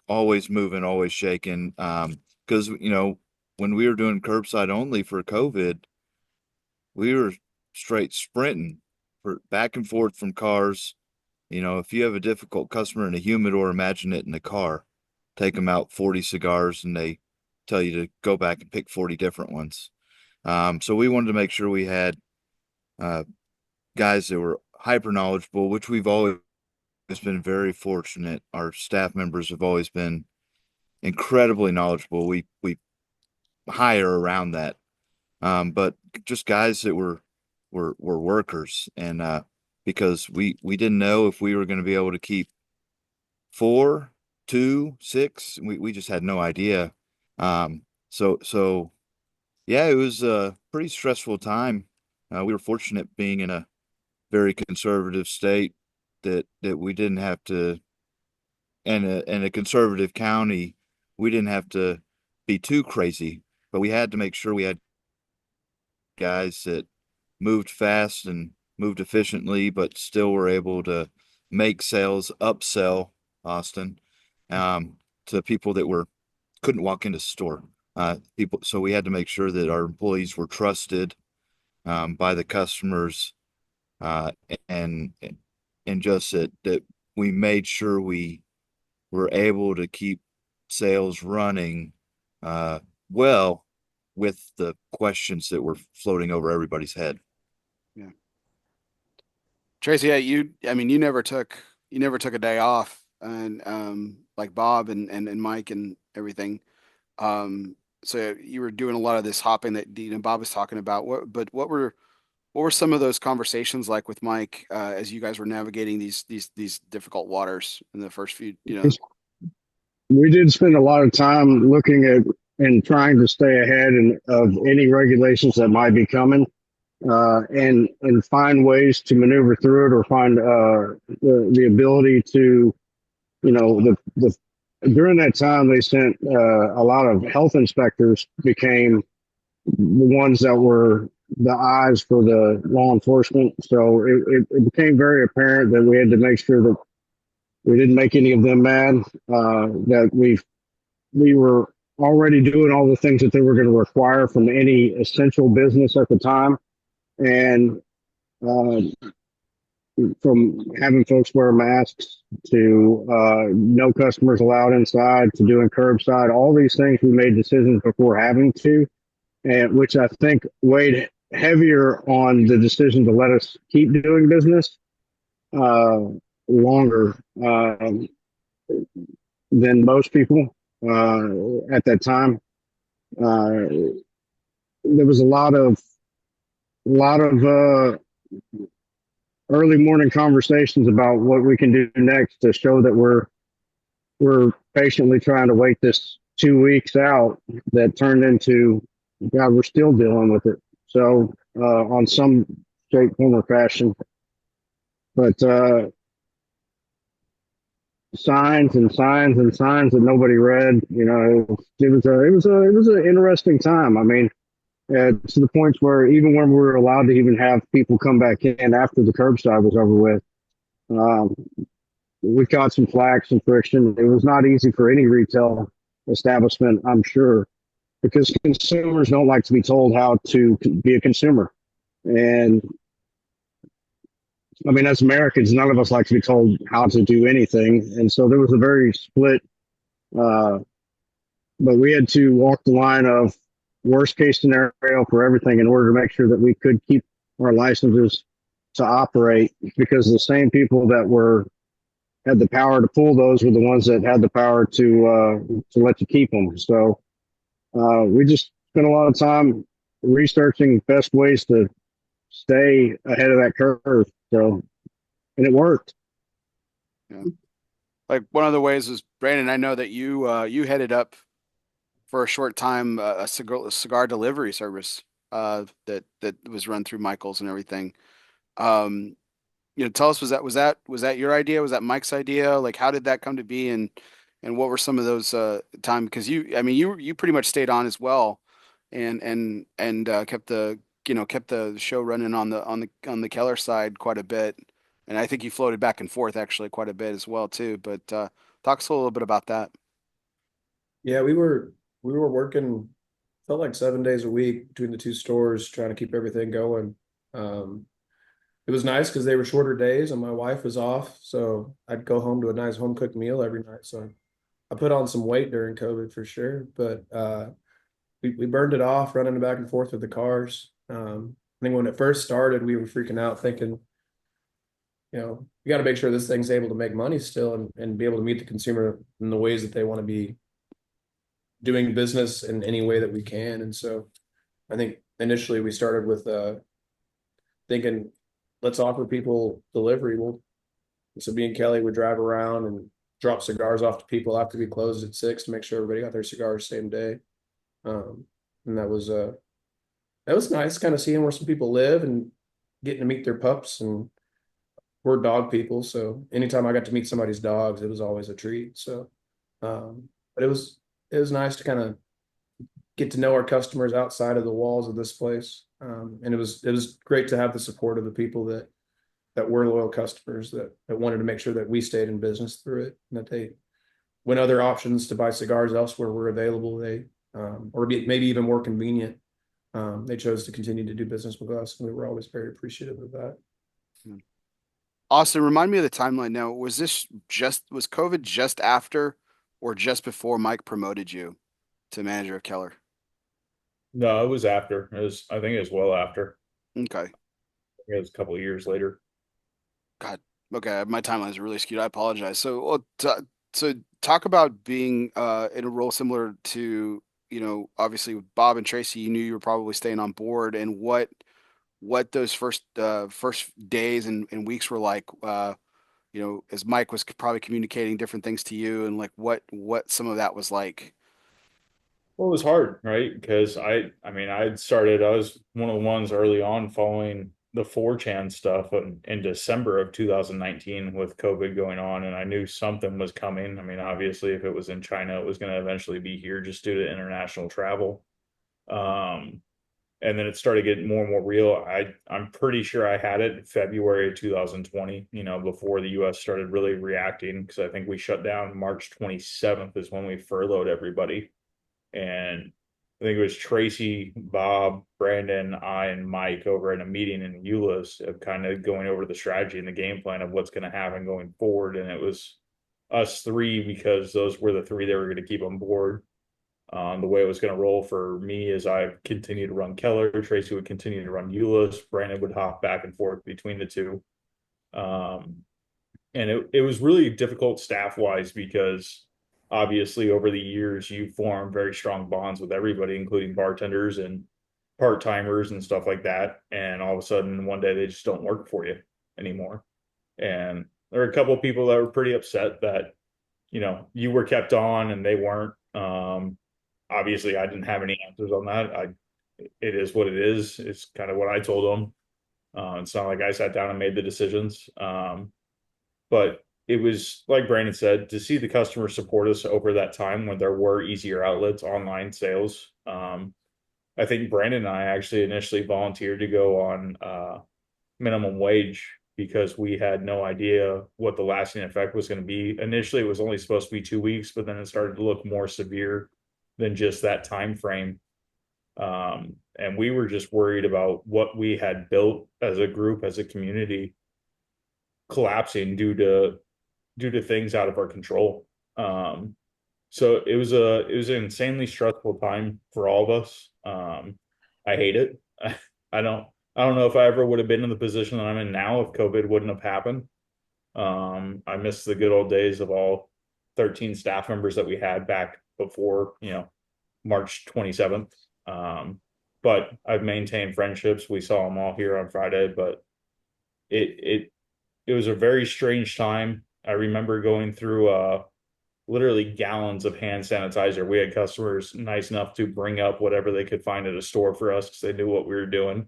always moving, always shaking. Because, when we were doing curbside only for COVID, we were straight sprinting for back and forth from cars. If you have a difficult customer in a humidor, imagine it in a car. Take them out 40 cigars and they tell you to go back and pick 40 different ones. So we wanted to make sure we had uh, guys that were hyper knowledgeable, which we've always been very fortunate. Our staff members have always been incredibly knowledgeable. We hire around that, but just guys that were workers, and because we didn't know if we were going to be able to keep four, two, six. We just had no idea. So yeah, it was a pretty stressful time. We were fortunate being in a very conservative state that we didn't have to, and a conservative county, we didn't have to be too crazy, but we had to make sure we had guys that moved fast and moved efficiently, but still were able to make sales, upsell Austin, to people that couldn't walk into the store. People, so we had to make sure that our employees were trusted by the customers, uh, and and just that we made sure we were able to keep sales running well with the questions that were floating over everybody's head. yeah. Tracy, yeah, I mean, you never took a day off, and like Bob and Mike and everything. Um, so you were doing a lot of this hopping that Bob was talking about. What were some of those conversations like with Mike as you guys were navigating these difficult waters in the first few? We did spend a lot of time looking at and trying to stay ahead of any regulations that might be coming, and find ways to maneuver through it or find the ability to, the during that time they sent a lot of health inspectors became the ones that were the eyes for the law enforcement. So it became very apparent that we had to make sure that we didn't make any of them mad. That we were already doing all the things that they were going to require from any essential business at the time, and uh, from having folks wear masks to no customers allowed inside to doing curbside, all these things we made decisions before having to, and which I think weighed heavier on the decision to let us keep doing business uh, longer. than most people at that time. There was a lot of early morning conversations about what we can do next to show that we're patiently trying to wait this 2 weeks out that turned into, God, we're still dealing with it. So on some shape, form, or fashion, but signs and signs and signs that nobody read. It was an interesting time. I mean, to the point where even when we were allowed to even have people come back in after the curbside was over with, um, we caught some flack, some friction. It was not easy for any retail establishment, I'm sure, because consumers don't like to be told how to be a consumer. And I mean, as Americans, none of us like to be told how to do anything. And so there was a very split, uh, but we had to walk the line of worst case scenario for everything in order to make sure that we could keep our licenses to operate, because the same people that had the power to pull those were the ones that had the power to let you keep them. So we just spent a lot of time researching best ways to stay ahead of that curve. So, and it worked. Yeah. Like one of the ways is, Brandon, I know that you headed up for a short time a cigar delivery service that was run through Michael's and everything. Um, tell us, was that your idea? Was that Mike's idea? Like, how did that come to be, and what were some of those time? Because I mean, you pretty much stayed on as well, and kept the show running on the Keller side quite a bit, and I think you floated back and forth actually quite a bit as well too. But talk us a little bit about that. Yeah, we were working, felt like 7 days a week between the two stores, trying to keep everything going. Um, it was nice because they were shorter days and my wife was off, so I'd go home to a nice home cooked meal every night. So I put on some weight during COVID for sure, but we burned it off running back and forth with the cars. I think when it first started, we were freaking out thinking, you got to make sure this thing's able to make money still and be able to meet the consumer in the ways that they want to be doing business in any way that we can. And so I think initially we started with thinking, let's offer people delivery. So me and Kelly would drive around and drop cigars off to people after we closed at 6 to make sure everybody got their cigars same day. And that was nice, kind of seeing where some people live and getting to meet their pups. And we're dog people, so anytime I got to meet somebody's dogs, it was always a treat. So, but it was nice to kind of get to know our customers outside of the walls of this place. And it was great to have the support of the people that were loyal customers that wanted to make sure that we stayed in business through it, and that when other options to buy cigars elsewhere were available, maybe even more convenient, they chose to continue to do business with us, and we were always very appreciative of that. Austin, remind me of the timeline now. Was COVID just after or just before Mike promoted you to manager of Keller? No, it was after. I think it was well after. Okay. It was a couple of years later. God. Okay, my timeline is really skewed. I apologize. So talk about being in a role similar to, obviously with Bob and Tracy, you knew you were probably staying on board, and what those first days and weeks were like, as Mike was probably communicating different things to you, and like what some of that was like. Well, it was hard, right? Because I mean, I was one of the ones early on following the 4chan stuff in December of 2019 with COVID going on, and I knew something was coming. I mean, obviously, if it was in China, it was going to eventually be here just due to international travel. And then it started getting more and more real. I'm pretty sure I had it in February of 2020, before the US started really reacting, because I think we shut down March 27th is when we furloughed everybody. And I think it was Tracy, Bob, Brandon, I, and Mike over at a meeting in Euless of kind of going over the strategy and the game plan of what's going to happen going forward. And it was us three, because those were the three that were going to keep on board. The way it was going to roll for me is I continued to run Keller, Tracy would continue to run Euless, Brandon would hop back and forth between the two. And it was really difficult staff wise because obviously over the years you form very strong bonds with everybody, including bartenders and part timers and stuff like that. And all of a sudden one day they just don't work for you anymore. And there are a couple of people that were pretty upset that, you were kept on and they weren't. Obviously I didn't have any answers on that. It is what it is. It's kind of what I told them. It's not like I sat down and made the decisions. But it was like Brandon said, to see the customer support us over that time when there were easier outlets, online sales. I think Brandon and I actually initially volunteered to go on minimum wage because we had no idea what the lasting effect was going to be. Initially, it was only supposed to be 2 weeks, but then it started to look more severe than just that time frame. And we were just worried about what we had built as a group, as a community, collapsing due to things out of our control. So it was an insanely stressful time for all of us. I hate it. I don't I don't know if I ever would have been in the position that I'm in now if COVID wouldn't have happened. I miss the good old days of all 13 staff members that we had back before, March 27th. But I've maintained friendships. We saw them all here on Friday, but it it it was a very strange time. I remember going through literally gallons of hand sanitizer. We had customers nice enough to bring up whatever they could find at a store for us because they knew what we were doing.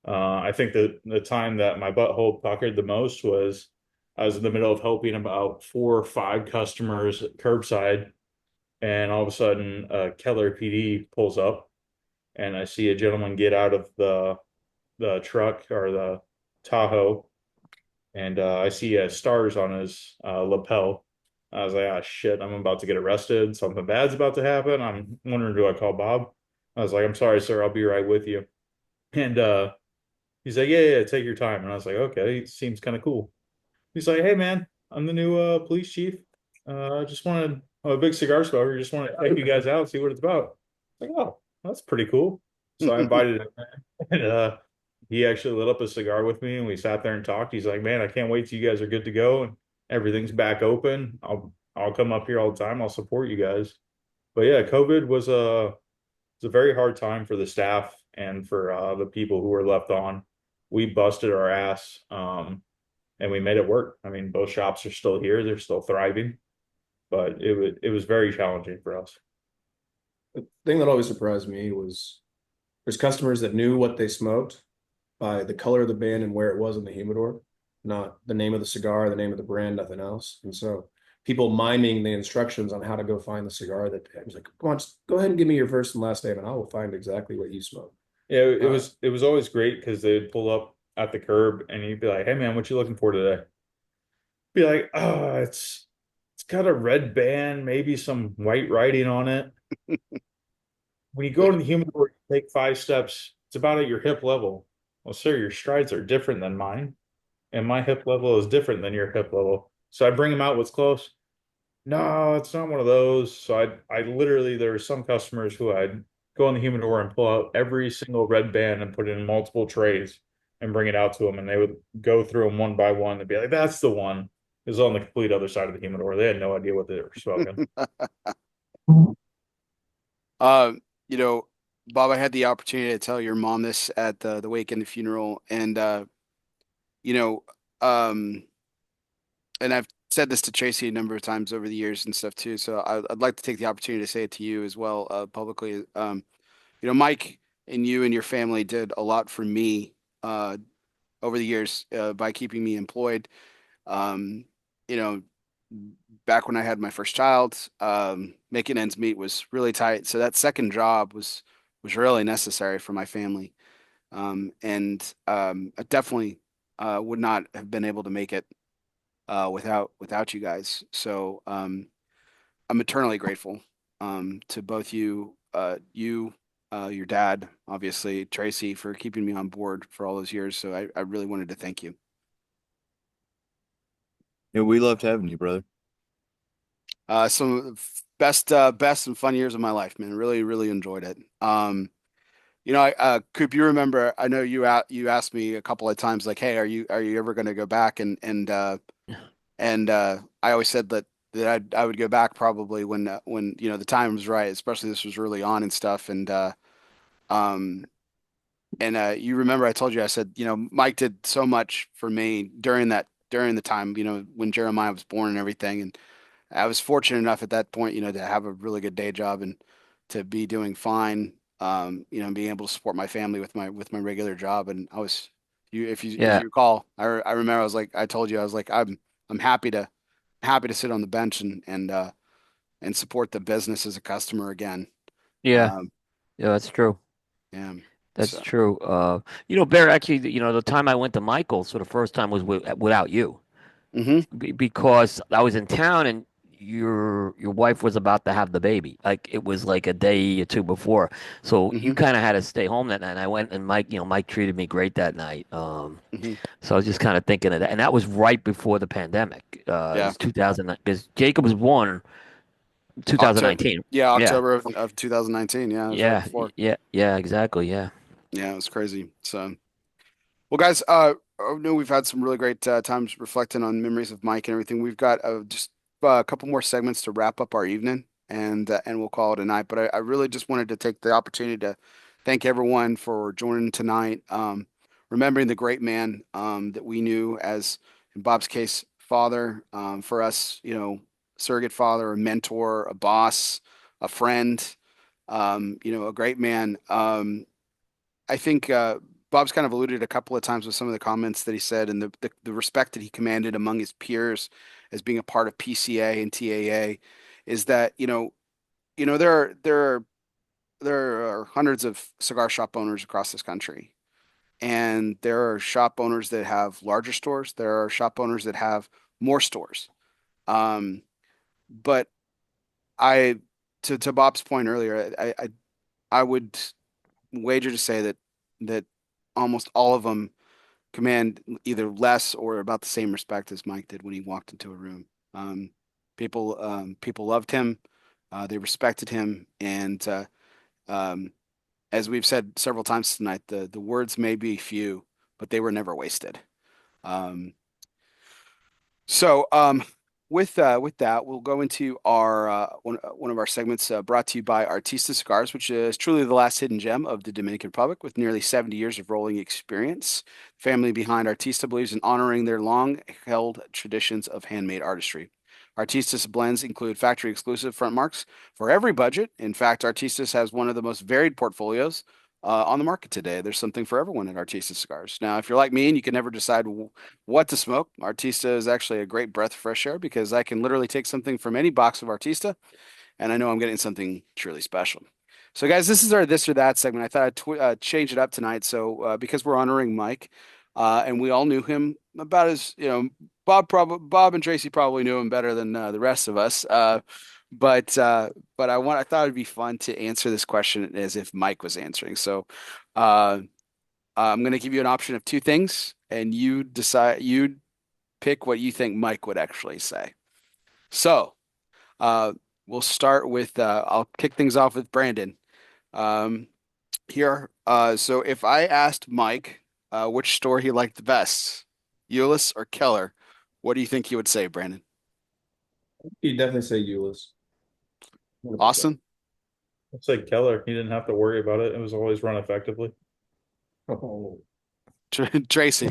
I think that the time that my butthole puckered the most was I was in the middle of helping about 4 or 5 customers curbside, and all of a sudden, Keller PD pulls up, and I see a gentleman get out of the truck or the Tahoe, and I see stars on his lapel. I was like, ah, shit, I'm about to get arrested. Something bad's about to happen. I'm wondering, do I call Bob? I was like, I'm sorry, sir. I'll be right with you. And he's like, yeah, yeah, take your time. And I was like, okay, seems kind of cool. He's like, hey, man, I'm the new police chief. I just wanted, I'm a big cigar smoker. Just want to take you guys out, see what it's about. Like, oh, that's pretty cool. So I invited him, and he actually lit up a cigar with me, and we sat there and talked. He's like, man, I can't wait till you guys are good to go and everything's back open. I'll come up here all the time. I'll support you guys. But yeah, COVID was a very hard time for the staff and for the people who were left on. We busted our ass, and we made it work. I mean, both shops are still here; they're still thriving, but it was very challenging for us. The thing that always surprised me was there's customers that knew what they smoked by the color of the bin and where it was in the humidor, not the name of the cigar, the name of the brand, nothing else. And so people miming the instructions on how to go find the cigar that I was like, come on, just go ahead and give me your first and last name and I will find exactly what you smoke. Yeah, it was always great because they'd pull up at the curb and you'd be like, "Hey man, what you looking for today?" Be like, "Oh, it's got a red band, maybe some white writing on it." When you go to the humidor, you take 5 steps. It's about at your hip level. Well, sir, your strides are different than mine, and my hip level is different than your hip level. So I bring them out what's close. No, it's not one of those. So I literally, there were some customers who I'd go in the humidor and pull out every single red band and put it in multiple trays and bring it out to them. And they would go through them one by one and be like, that's the one. It was on the complete other side of the humidor. They had no idea what they were smoking. Uh, you know, Bob, I had the opportunity to tell your mom this at the wake and the funeral, and you know, um, and I've said this to Tracy a number of times over the years and stuff too. So I'd like to take the opportunity to say it to you as well, publicly. Mike and you and your family did a lot for me over the years by keeping me employed. Um, you know, back when I had my first child, making ends meet was really tight. So that second job was really necessary for my family. And I definitely would not have been able to make it without you guys. So I'm eternally grateful to both your dad, obviously, Tracy, for keeping me on board for all those years. So I really wanted to thank you. Yeah, we loved having you, brother. Some of the best and fun years of my life, man. Really, really enjoyed it. Coop, you remember? I know you asked me a couple of times, like, "Hey, are you ever going to go back?" And and I always said that I would go back probably when the time was right, especially this was early on and stuff. Um you remember I told you I said Mike did so much for me during the time when Jeremiah was born and everything, and I was fortunate enough at that point to have a really good day job and to be doing fine, being able to support my family with my regular job. And I was, if Yeah. you recall, I remember I told you I was like I'm happy to sit on the bench and support the business as a customer again. Yeah. Um, Yeah, that's true. yeah. That's So. true. Bear, actually, the time I went to Michael's for the first time was without you. Hmm. Because I was in town and your wife was about to have the baby. Like it was like a day or two before. So you Hmm. kind of had to stay home that night. And I went and Mike treated me great that night. Hmm. So I was just kind of thinking of that. And that was right before the pandemic. It Yeah. was 2000 because Jacob was born October. 2019. Yeah, Yeah. October of 2019. Yeah, it was right Yeah. before. Yeah, exactly. Yeah. Yeah, it was crazy. So. Well, guys, I know we've had some really great times reflecting on memories of Mike and everything. We've got just a couple more segments to wrap up our evening, and we'll call it a night. But I really just wanted to take the opportunity to thank everyone for joining tonight. Remembering the great man that we knew as, in Bob's case, father, for us, surrogate father, a mentor, a boss, a friend, a great man. I think Bob's kind of alluded a couple of times with some of the comments that he said and the respect that he commanded among his peers as being a part of PCA and TAA is that, there are hundreds of cigar shop owners across this country. And there are shop owners that have larger stores. There are shop owners that have more stores. Um, but I, to Bob's point earlier, I would wager to say that almost all of them command either less or about the same respect as Mike did when he walked into a room. Um, people loved him, they respected him, and um, as we've said several times tonight, the words may be few, but they were never wasted. Um, so, with that, we'll go into our one of our segments brought to you by Artista Cigars, which is truly the last hidden gem of the Dominican Republic, with nearly 70 years of rolling experience. Family behind Artista believes in honoring their long-held traditions of handmade artistry. Artistas blends include factory exclusive front marks for every budget. In fact, Artistas has one of the most varied portfolios on the market today. There's something for everyone at Artista Cigars. Now, if you're like me and you can never decide what to smoke, Artista is actually a great breath of fresh air because I can literally take something from any box of Artista and I know I'm getting something truly special. So, guys, this is our this or that segment. I thought I'd change it up tonight. So, because we're honoring Mike, and we all knew him about as Bob and Tracy probably knew him better than the rest of us. But I thought it'd be fun to answer this question as if Mike was answering. So, uh, I'm going to give you an option of two things, and you pick what you think Mike would actually say. So, uh, we'll start with I'll kick things off with Brandon. Um, so if I asked Mike which store he liked the best, Euless or Keller, what do you think he would say, Brandon? He'd definitely say Euless. 100%. Austin? It's like Keller. He didn't have to worry about it. It was always run effectively. Oh, Tracy?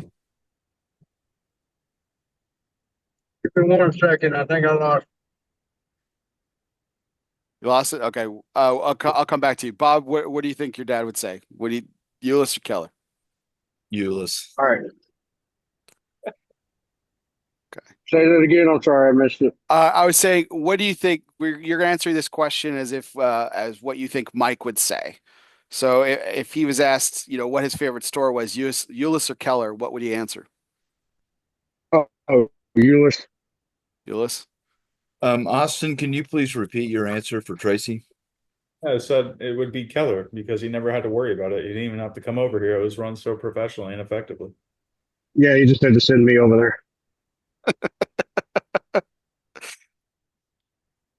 Give me 1 second. I think I lost. You lost it? Okay. I'll come back to you. Bob, what do you think your dad would say? Would he Euless or Keller? Euless. All right. Okay. Say that again. I'm sorry, I missed it. I was saying, what do you think? You're answering this question as if as what you think Mike would say. So if he was asked, what his favorite store was, Euless or Keller, what would he answer? Oh, Euless. Euless. Austin, can you please repeat your answer for Tracy? I said it would be Keller because he never had to worry about it. He didn't even have to come over here. It was run so professionally and effectively. Yeah, you just had to send me over there.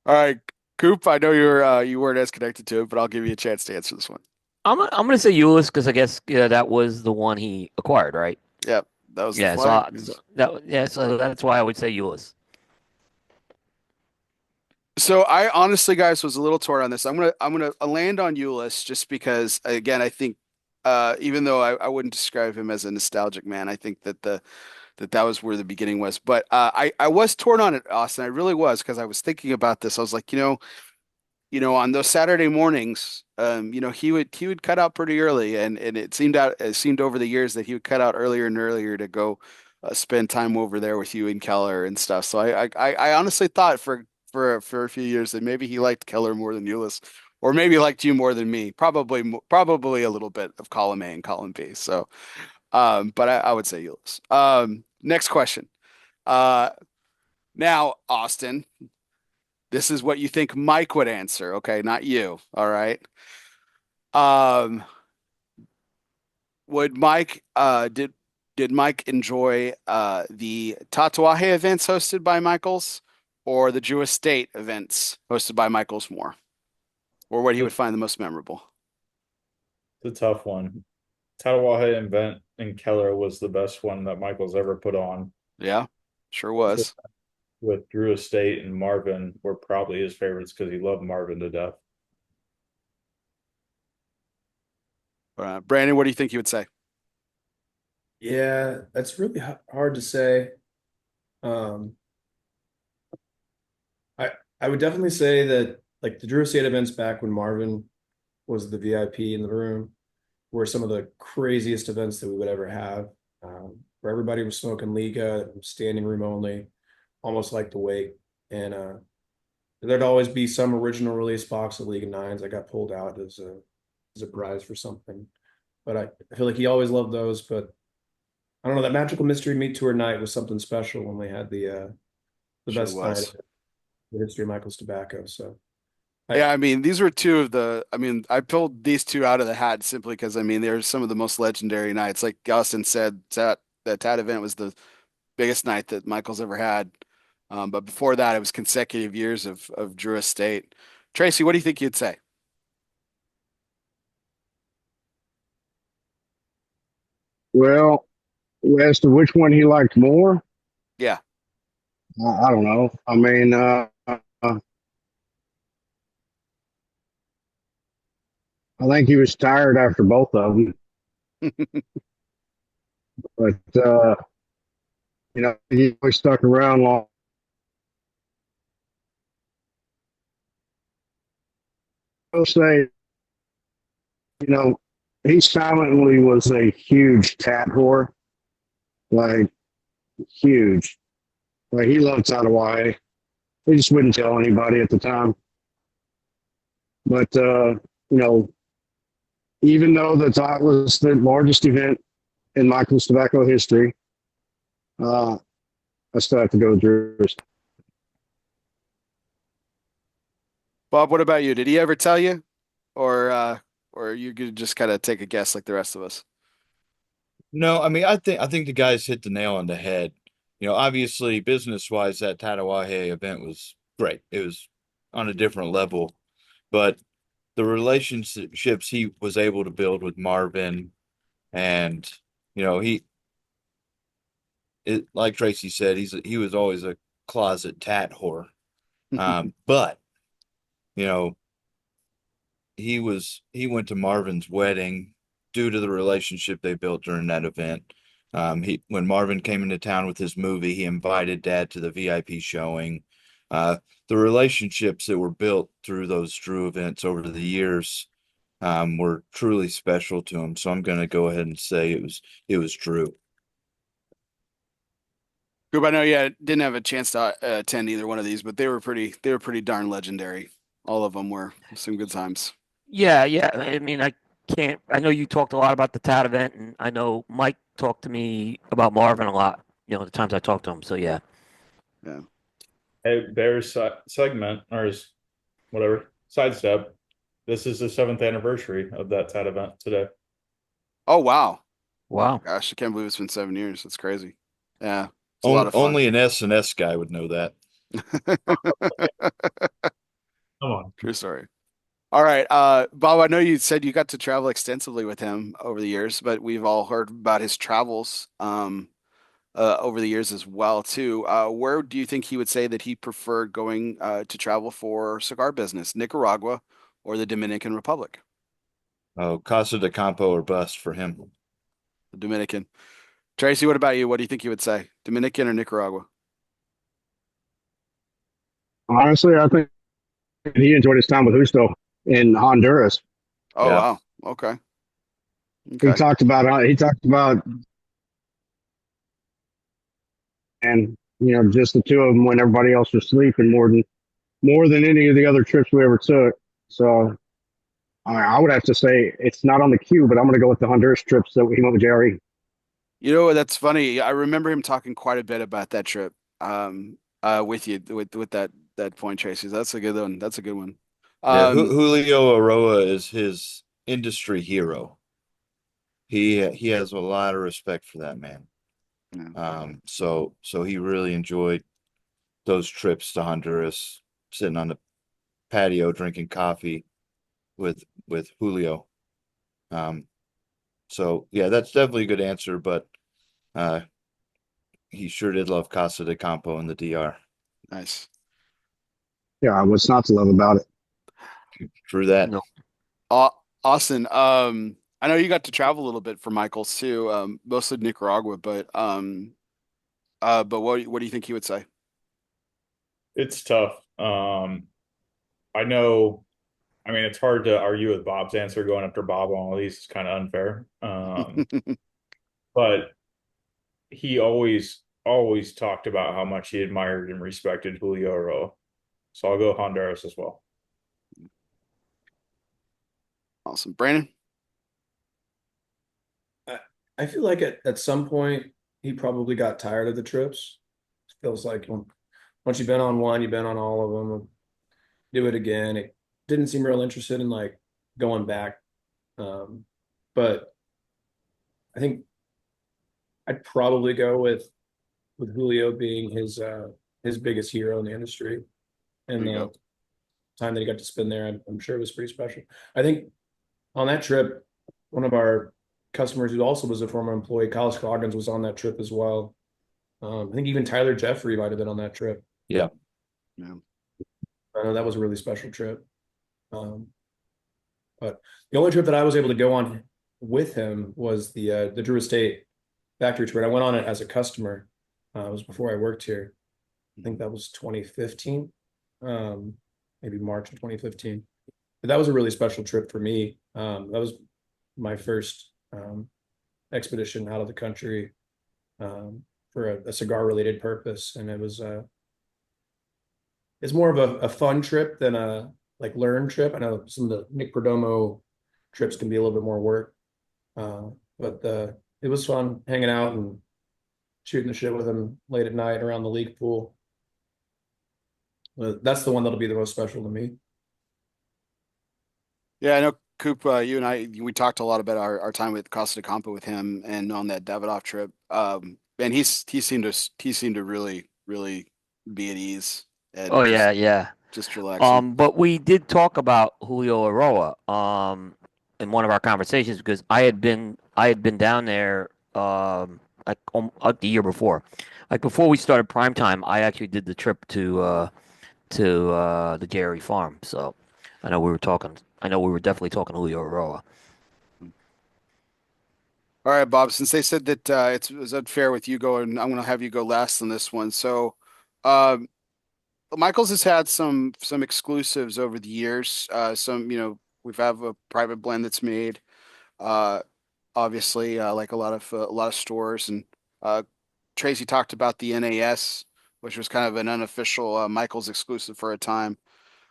All right, Coop. I know you weren't as connected to it, but I'll give you a chance to answer this one. I'm gonna say Euless because I guess that was the one he acquired, right? Yep, that was the Yeah, flag. so that's why I would say Euless. So I honestly, guys, was a little torn on this. I'm gonna land on Euless just because, again, I think even though I wouldn't describe him as a nostalgic man, I think that that was where the beginning was. But I was torn on it, Austin. I really was because I was thinking about this. I was like, on those Saturday mornings, he would cut out pretty early, and it seemed over the years that he would cut out earlier and earlier to go spend time over there with you and Keller and stuff. So I honestly thought for a few years that maybe he liked Keller more than Euless, or maybe liked you more than me. Probably a little bit of column A and column B. So, but I would say Euless. Next question. Uh, now, Austin. This is what you think Mike would answer, okay? Not you, all right? Um, would Mike did Mike enjoy the Tatuaje events hosted by Michaels or the Jewish State events hosted by Michaels more? Or what he would It's find the most memorable? a tough one. Tatawahe event in Keller was the best one that Michael's ever put on. Yeah, sure was. With Drew Estate and Marvin were probably his favorites because he loved Marvin to death. Brandon, what do you think he would say? Yeah, that's really hard to say. Um, I I would definitely say that like the Drew Estate events back when Marvin was the VIP in the room were some of the craziest events that we would ever have. Where everybody was smoking Liga, standing room only, almost like the wake. And there'd always be some original release box of League of Nines that got pulled out as a prize for something. But I feel like he always loved those. But I don't know, that Magical Mystery Meat Tour night was something special when we had the Sure best night was. in the history of Michael's Tobacco. So I Yeah, I mean, these were two of I mean, I pulled these two out of the hat simply because, I mean, they're some of the most legendary nights. Like Austin said, that Tat event was the biggest night that Michael's ever had. But before that, it was consecutive years of Drew Estate. Tracy, what do you think you'd say? Well, as to which one he liked more, Yeah. I don't know. I mean, I think he was tired after both of them, but he always stuck around long. I'll say, you know, he silently was a huge tat whore, like huge. Like he loved Hawaii. He just wouldn't tell anybody at the time. But even though that was the largest event in Michael's tobacco history, uh, I still have to go with Drew. Bob, what about you? Did he ever tell you, or you could just kind of take a guess like the rest of us? No, I mean, I think the guys hit the nail on the head. Obviously, business-wise, that Tatawahe event was great. It was on a different level, but the relationships he was able to build with Marvin, and he like Tracy said, he was always a closet tat whore. But you know, he went to Marvin's wedding due to the relationship they built during that event. He when Marvin came into town with his movie, he invited Dad to the VIP showing. Uh, the relationships that were built through those Drew events over the years were truly special to him. So I'm going to go ahead and say it was Drew. Group, I know, yeah, didn't have a chance to attend either one of these, but they were pretty darn legendary. All of them were some good times. Yeah, yeah. I mean, I can't. I know you talked a lot about the Tat event, and I know Mike talked to me about Marvin a lot. The times I talked to him. So yeah. Yeah. Hey, Bears segment or whatever sidestep. This is the 7th anniversary of that TAT event today. Oh wow. Wow. Gosh, I can't believe it's been 7 years. That's crazy. Yeah, it's a lot On, of fun. only an S&S guy would know that. Come on. True story. All right, Bob, I know you said you got to travel extensively with him over the years, but we've all heard about his travels. over the years as well too. Where do you think he would say that he preferred going to travel for cigar business, Nicaragua or the Dominican Republic? Oh, Casa de Campo or bust for him. The Dominican. Tracy, what about you? What do you think he would say? Dominican or Nicaragua? Honestly, I think he enjoyed his time with Justo in Honduras. Oh Yeah. wow. Okay. He Okay. talked about and just the two of them when everybody else was sleeping more than any of the other trips we ever took. So I would have to say it's not on the queue, but I'm going to go with the Honduras trips that he went with Jerry. You know, that's funny. I remember him talking quite a bit about that trip. With you with that point, Tracy. That's a good one. That's a good one. Yeah, Um, Julio Aroa is his industry hero. He has a lot of respect for that man. yeah. So he really enjoyed those trips to Honduras, sitting on the patio drinking coffee with Julio. So yeah, that's definitely a good answer, but uh he sure did love Casa de Campo in the DR. Nice. Yeah, what's not to love about it? True that. No. Austin, I know you got to travel a little bit for Michaels too, mostly Nicaragua, but what do you think he would say? It's tough. I know. I mean, it's hard to argue with Bob's answer. Going after Bob on all these is kind of unfair. But he always talked about how much he admired and respected Julio Aroa. So I'll go Honduras as well. Awesome. Brandon? I feel like at some point he probably got tired of the trips. Feels like once you've been on one, you've been on all of them. Do it again. It didn't seem real interested in like going back. But I think I'd probably go with Julio being his biggest hero in the industry, There and you the go. time that he got to spend there, I'm sure it was pretty special. I think on that trip, one of our customers who also was a former employee, Kyle Scroggins, was on that trip as well. I think even Tyler Jeffrey might have been on that trip. Yeah. Yeah. I know that was a really special trip. Um, but the only trip that I was able to go on with him was the Drew Estate factory tour. And I went on it as a customer. It was before I worked here. I think that was 2015, maybe March of 2015. But that was a really special trip for me. That was my first expedition out of the country for a cigar related purpose, and it's more of a fun trip than a like learn trip. I know some of the Nick Perdomo trips can be a little bit more work, uh, but it was fun hanging out and shooting the shit with him late at night around the league pool. That's the one that'll be the most special to me. Yeah, I know Coop, you and I, we talked a lot about our time with Costa de Campo with him and on that Davidoff trip. And he seemed to really be at ease Oh and yeah, yeah. just relaxing. But we did talk about Julio Aroa in one of our conversations because I had been down there like the year before, like before we started prime time. I actually did the trip to the Jerry farm. So I know we were talking. I know we were definitely talking Julio Aroa. All right, Bob, since they said that it was unfair with you going, I'm going to have you go last on this one. So, um, Michaels has had some exclusives over the years. We've have a private blend that's made. Uh, Obviously, like a lot of stores, and uh, Tracy talked about the NAS, which was kind of an unofficial Michaels exclusive for a time.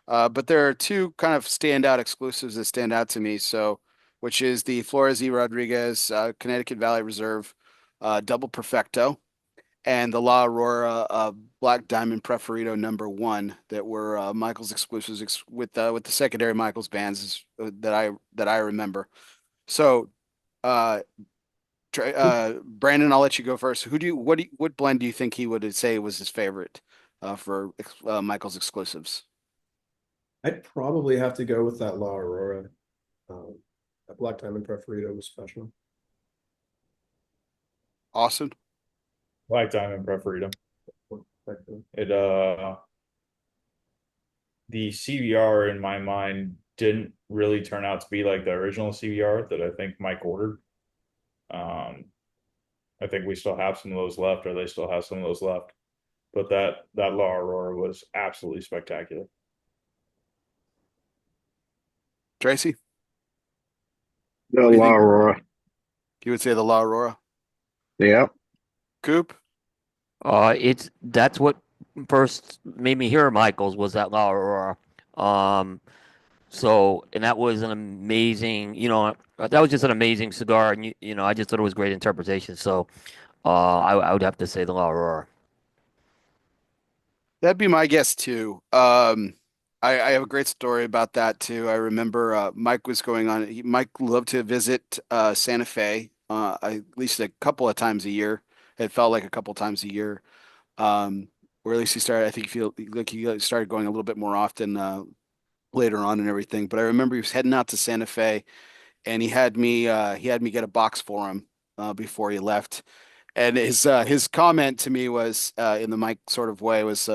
But there are two kind of standout exclusives that stand out to me. So, which is the Flores E. Rodriguez Connecticut Valley Reserve Double Perfecto and the La Aurora Black Diamond Preferito #1 that were Michaels exclusives with the secondary Michaels bands that I remember. So, uh, Brandon, I'll let you go first. What blend do you think he would say was his favorite for Michaels exclusives? I'd probably have to go with that La Aurora. That Black Diamond Preferito was special. Austin? Black Diamond Preferitum. It the CVR in my mind didn't really turn out to be like the original CVR that I think Mike ordered. I think we still have some of those left, or they still have some of those left. But that La Aurora was absolutely spectacular. Tracy, The what do you La think? Aurora. You would say the La Aurora. Yeah. Coop? That's what first made me hear of Michael's was that La Aurora. And that was an amazing, that was just an amazing cigar, and I just thought it was great interpretation. So, I would have to say the La Aurora. That'd be my guess too. I have a great story about that too. I remember Mike was going on. Mike loved to visit Santa Fe at least a couple of times a year. It felt like a couple times a year. Or at least he started. I think feel like he started going a little bit more often later on and everything. But I remember he was heading out to Santa Fe, and he had me get a box for him before he left. And his comment to me was in the Mike sort of way was,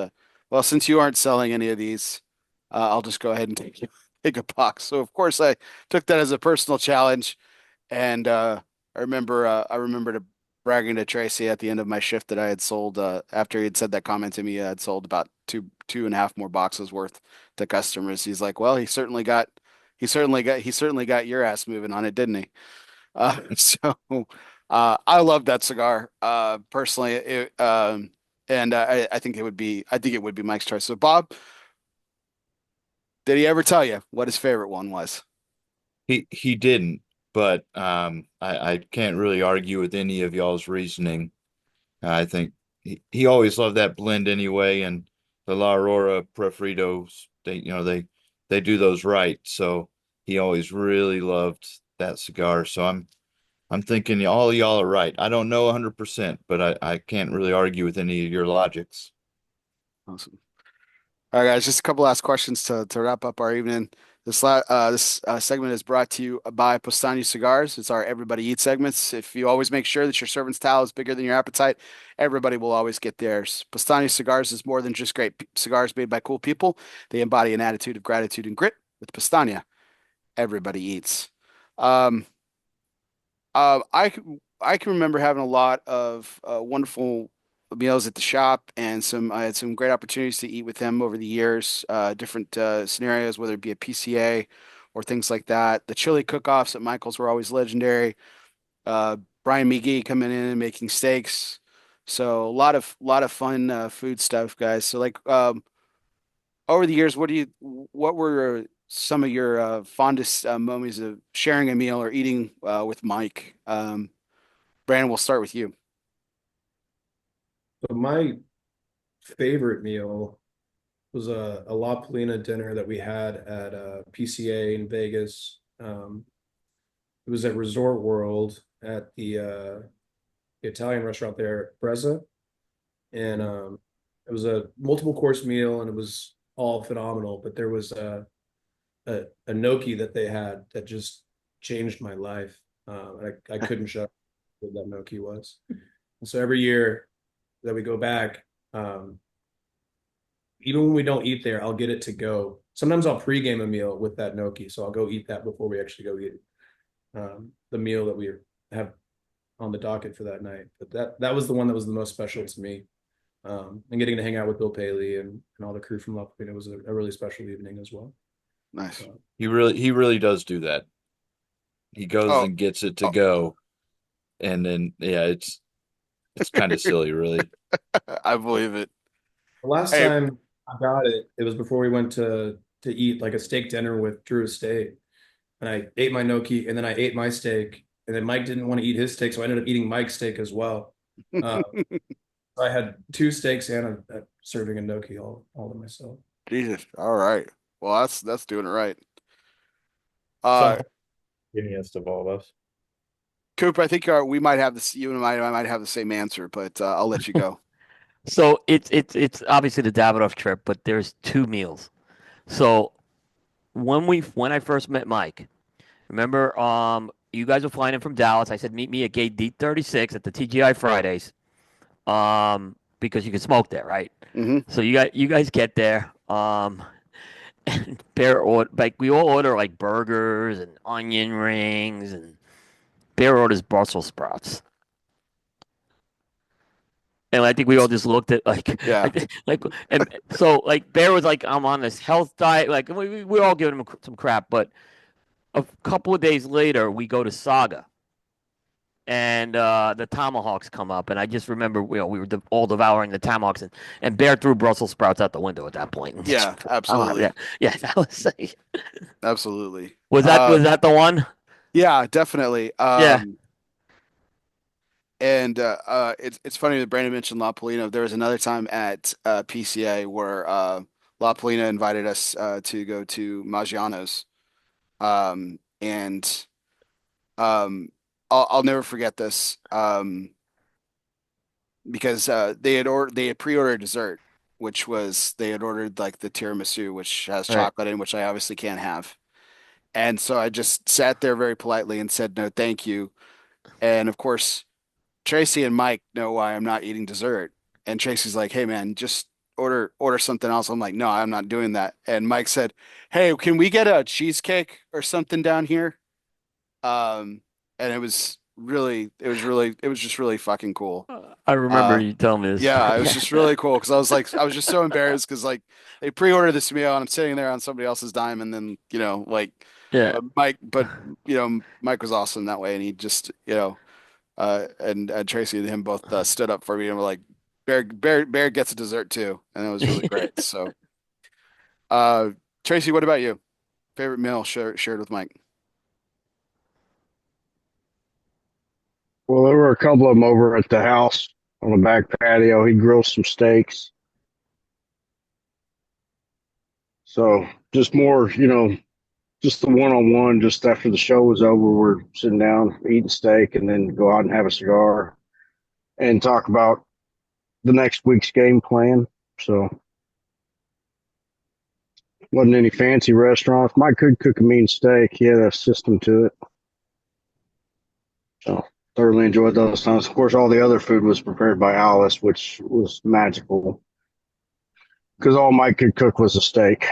well, since you aren't selling any of these, I'll just go ahead and take a box. So of course I took that as a personal challenge, and I remember bragging to Tracy at the end of my shift that I had sold after he had said that comment to me, I had sold about two and a half more boxes worth to customers. He's like, well, he certainly got your ass moving on it, didn't he? So I love that cigar personally. And I think it would be Mike's choice. So Bob, did he ever tell you what his favorite one was? He didn't, but I can't really argue with any of y'all's reasoning. I think he always loved that blend anyway, and the La Aurora Preferitos, they do those right. So he always really loved that cigar. So I'm thinking all y'all are right. I don't know 100%, but I can't really argue with any of your logics. Awesome. All right, guys, just a couple last questions to wrap up our evening. This segment is brought to you by Postano Cigars. It's our Everybody Eats segments. If you always make sure that your servant's towel is bigger than your appetite, everybody will always get theirs. Postano Cigars is more than just great cigars made by cool people. They embody an attitude of gratitude and grit. With Pastania, everybody eats. Um, I can remember having a lot of wonderful meals at the shop, and I had some great opportunities to eat with him over the years, different scenarios, whether it be a PCA or things like that. The chili cook-offs at Michael's were always legendary. Uh, Brian McGee coming in and making steaks. So a lot of fun food stuff, guys. So like over the years, what were some of your fondest moments of sharing a meal or eating with Mike? Brandon, we'll start with you. So my favorite meal was a La Polina dinner that we had at PCA in Vegas. It was at Resort World at the Italian restaurant there, Brezza, and it was a multiple course meal, and it was all phenomenal. But there was a gnocchi that they had that just changed my life. I couldn't shut up what that gnocchi was. And so every year that we go back, even when we don't eat there, I'll get it to go. Sometimes I'll pregame a meal with that gnocchi, so I'll go eat that before we actually go eat the meal that we have on the docket for that night. But that was the one that was the most special to me. And getting to hang out with Bill Paley and all the crew from La Polina was a really special evening as well. Nice. He really does do that. He goes Oh, and gets it to oh, go, and then yeah, it's kind of silly, really. I believe it. The last Hey, time I got it, it was before we went to eat like a steak dinner with Drew Estate. And I ate my gnocchi and then I ate my steak. And then Mike didn't want to eat his steak, so I ended up eating Mike's steak as well. Uh, so I had two steaks and a serving of gnocchi all to myself. Jesus. All right. Well, that's doing it right. Uh, Somehow skinniest of all of us. Cooper, I think we might have this. You and I might have the same answer, but I'll let you go. So it's obviously the Davidoff trip, but there's two meals. So when I first met Mike, remember you guys were flying in from Dallas. I said meet me at gate D36 at the TGI Fridays. because you can smoke there, right? Hmm. So you guys get there, and Bear order like we all order like burgers and onion rings, and Bear orders Brussels sprouts. And I think we all just looked at like, Yeah. like, and so like Bear was like, I'm on this health diet. Like we're all giving him some crap. But a couple of days later, we go to Saga, and the tomahawks come up, and I just remember, we were all devouring the tomahawks, and Bear threw Brussels sprouts out the window at that point. And Yeah, I don't have, absolutely. yeah, yeah, that was Absolutely. was that the one? Yeah, definitely. Yeah, And it's funny that Brandon mentioned La Polina. There was another time at PCA where La Polina invited us to go to Maggiano's. And I'll never forget this because they had pre-ordered dessert, which was they had ordered like the tiramisu, which has right. chocolate in, which I obviously can't have. And so I just sat there very politely and said no, thank you. And of course, Tracy and Mike know why I'm not eating dessert. And Tracy's like, "Hey man, just order something else." I'm like, "No, I'm not doing that." And Mike said, "Hey, can we get a cheesecake or something down here?" And it was just really fucking cool. I remember Uh, you telling me this yeah, story. it was Yeah, just really cool because I was just so embarrassed because like they pre-ordered this meal and I'm sitting there on somebody else's dime and then yeah. but Mike was awesome that way and he just and Tracy and him both stood up for me and were like, Bear gets a dessert too, and it was really great. So, uh, Tracy, what about you? Favorite meal shared with Mike? Well, there were a couple of them over at the house on the back patio. He grilled some steaks. So just more, just the one on one, just after the show was over, we're sitting down, eating steak, and then go out and have a cigar and talk about the next week's game plan. So wasn't any fancy restaurants. Mike could cook a mean steak. He had a system to it. So thoroughly enjoyed those times. Of course, all the other food was prepared by Alice, which was magical because all Mike could cook was a steak.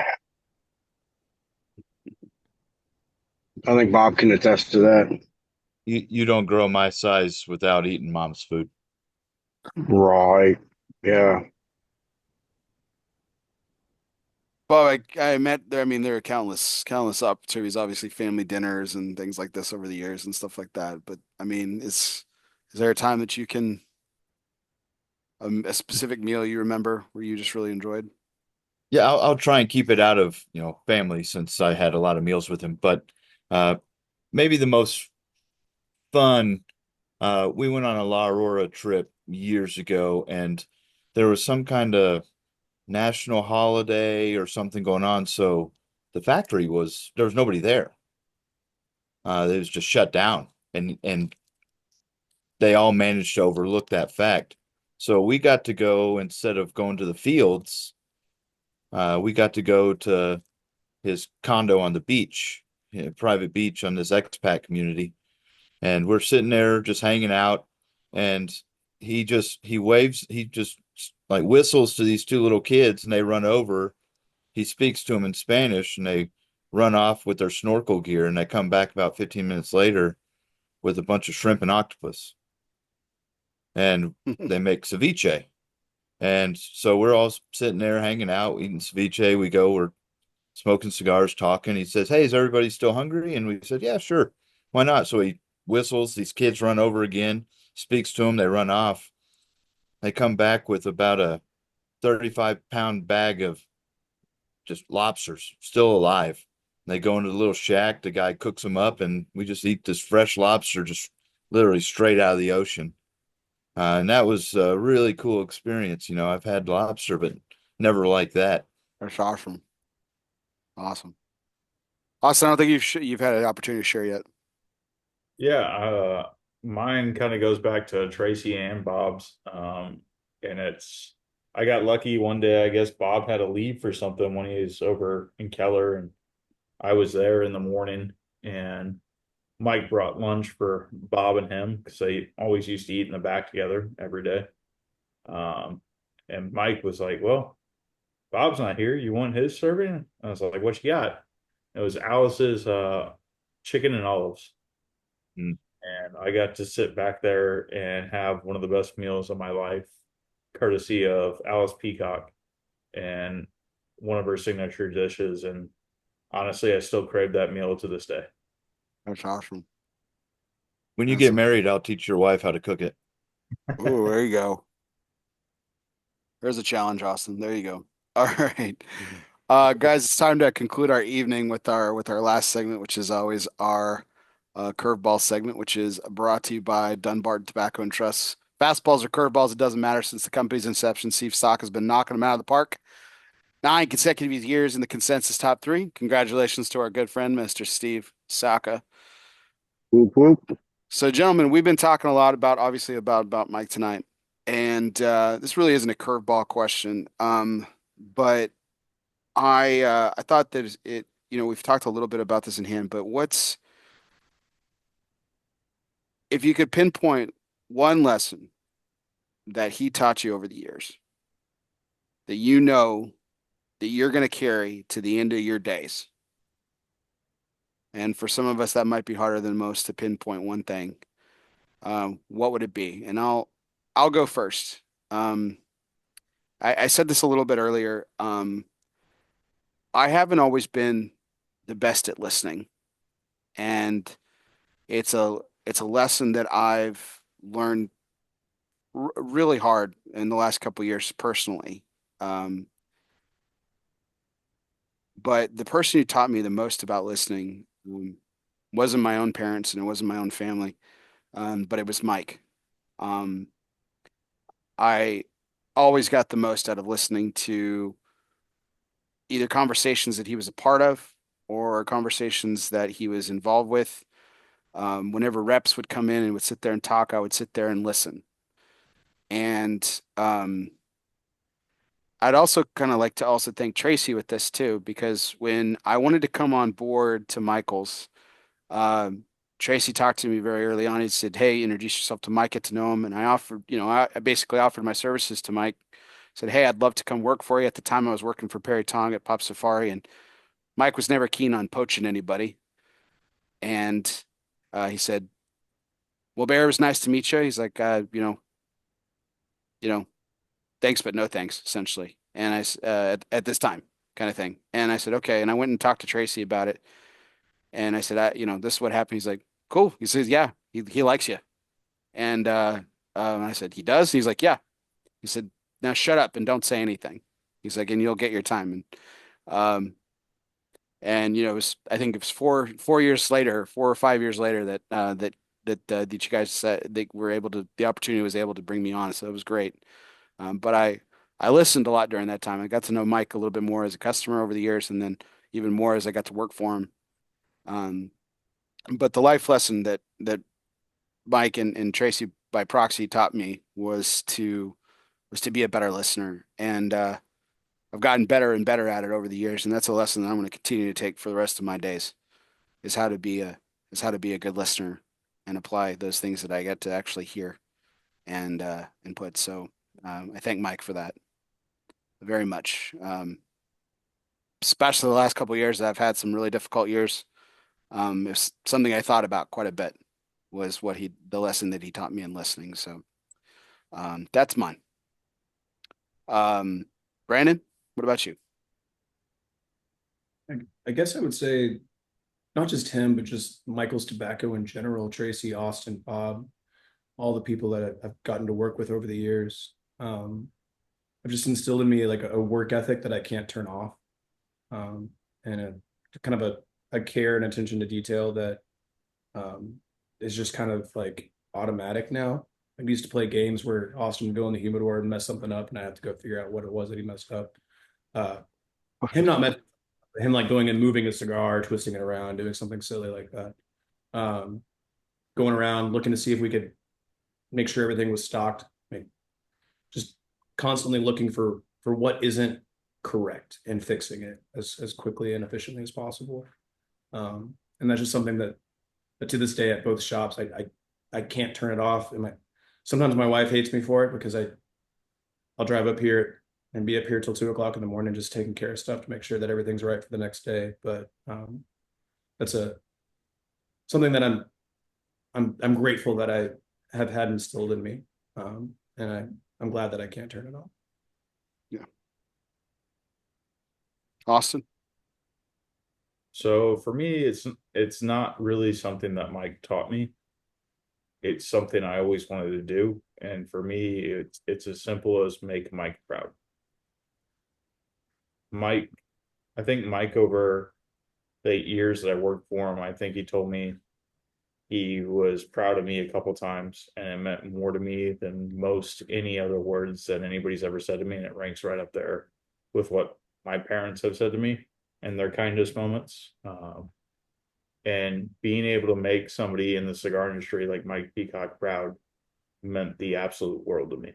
I think Bob can attest to that. You don't grow my size without eating mom's food. Right. Yeah. Well, I met there. I mean, there are countless opportunities. Obviously, family dinners and things like this over the years and stuff like that. But I mean, is there a time that you can a specific meal you remember where you just really enjoyed? Yeah, I'll try and keep it out of, family since I had a lot of meals with him. But uh, maybe the most fun, we went on a La Aurora trip years ago, and there was some kind of national holiday or something going on. So the factory there was nobody there. It was just shut down, and they all managed to overlook that fact. So we got to go instead of going to the fields, we got to go to his condo on the beach, private beach on this expat community. And we're sitting there just hanging out. And he just like whistles to these two little kids and they run over. He speaks to them in Spanish and they run off with their snorkel gear and they come back about 15 minutes later with a bunch of shrimp and octopus. And they make ceviche. And so we're all sitting there hanging out, eating ceviche. We're smoking cigars, talking. He says, "Hey, is everybody still hungry?" And we said, "Yeah, sure. Why not?" So he whistles. These kids run over again, speaks to them. They run off. They come back with about a 35-pound bag of just lobsters, still alive. They go into the little shack. The guy cooks them up, and we just eat this fresh lobster, just literally straight out of the ocean. And that was a really cool experience. I've had lobster, but never like that. That's awesome. Awesome. Austin, I don't think you've had an opportunity to share yet. Yeah, mine kind of goes back to Tracy and Bob's. And I got lucky one day. I guess Bob had to leave for something when he was over in Keller, and I was there in the morning. And Mike brought lunch for Bob and him because they always used to eat in the back together every day. And Mike was like, well, Bob's not here. You want his serving? I was like, what you got? It was Alice's chicken and olives. Mm. And I got to sit back there and have one of the best meals of my life, courtesy of Alice Peacock and one of her signature dishes. And honestly, I still crave that meal to this day. That's awesome. When you That's get married, I'll teach your wife how to cook it. Oh, there you go. There's a challenge, Austin. There you go. All right. Guys, it's time to conclude our evening with our last segment, which is always our curveball segment, which is brought to you by Dunbar Tobacco and Trust. Fastballs or curveballs, it doesn't matter. Since the company's inception, Steve Stock has been knocking them out of the park. 9 consecutive years in the consensus top three. Congratulations to our good friend, Mr. Steve Saka. Whoop, whoop. So, gentlemen, we've been talking a lot about obviously about Mike tonight, and this really isn't a curveball question, but I thought that we've talked a little bit about this in hand, but what's if you could pinpoint one lesson that he taught you over the years that you know that you're going to carry to the end of your days, and for some of us that might be harder than most to pinpoint one thing. What would it be? And I'll go first. Um, I said this a little bit earlier. I haven't always been the best at listening, and it's a lesson that I've learned r really hard in the last couple of years personally. Um, but the person who taught me the most about listening wasn't my own parents and it wasn't my own family, but it was Mike. Um, I always got the most out of listening to either conversations that he was a part of or conversations that he was involved with. Whenever reps would come in and would sit there and talk, I would sit there and listen. And I'd also kind of like to also thank Tracy with this too, because when I wanted to come on board to Michael's, um, Tracy talked to me very early on. He said, "Hey, introduce yourself to Mike, get to know him." And I offered, I basically offered my services to Mike. Said, "Hey, I'd love to come work for you." At the time, I was working for Perry Tong at Pop Safari, and Mike was never keen on poaching anybody. And he said, "Well, Bear, it was nice to meet you." He's like, you know, thanks, but no thanks, essentially. And at this time, kind of thing. And I said, okay. And I went and talked to Tracy about it. And I said, this is what happened. He's like, cool. He says, yeah, he likes you. And I said, he does? He's like, yeah. He said, now shut up and don't say anything. He's like, and you'll get your time. Um, it was, I think it was 4 years later, 4 or 5 years later that you guys said they were able to, the opportunity was able to bring me on. So it was great. But I listened a lot during that time. I got to know Mike a little bit more as a customer over the years, and then even more as I got to work for him. Um, but the life lesson that Mike and Tracy by proxy taught me was to be a better listener, and I've gotten better and better at it over the years, and that's a lesson that I'm going to continue to take for the rest of my days. Is how to be a is how to be a good listener and apply those things that I get to actually hear and input. So I thank Mike for that very much. Especially the last couple of years that I've had some really difficult years. It's something I thought about quite a bit was the lesson that he taught me in listening. So that's mine. Um, Brandon, what about you? I guess I would say not just him, but just Michael's Tobacco in general, Tracy, Austin, Bob, all the people that I've gotten to work with over the years. Have just instilled in me like a work ethic that I can't turn off, and a kind of a care and attention to detail that is just kind of like automatic now. I used to play games where Austin would go in the humidor and mess something up, and I have to go figure out what it was that he messed up. Uh, him not mess, him like going and moving a cigar, twisting it around, doing something silly like that. Um, Going around looking to see if we could make sure everything was stocked. I mean, just constantly looking for what isn't correct and fixing it as quickly and efficiently as possible. And that's just something that to this day at both shops I can't turn it off. And sometimes my wife hates me for it because I'll drive up here and be up here till 2 o'clock in the morning, just taking care of stuff to make sure that everything's right for the next day. But that's something that I'm grateful that I have had instilled in me, and I'm glad that I can't turn it off. Yeah. Austin. So for me, it's not really something that Mike taught me. It's something I always wanted to do, and for me, it's as simple as make Mike proud. Mike, I think Mike over the 8 years that I worked for him, I think he told me he was proud of me a couple times, and it meant more to me than most any other words that anybody's ever said to me, and it ranks right up there with what my parents have said to me in their kindest moments. And being able to make somebody in the cigar industry like Mike Peacock proud meant the absolute world to me.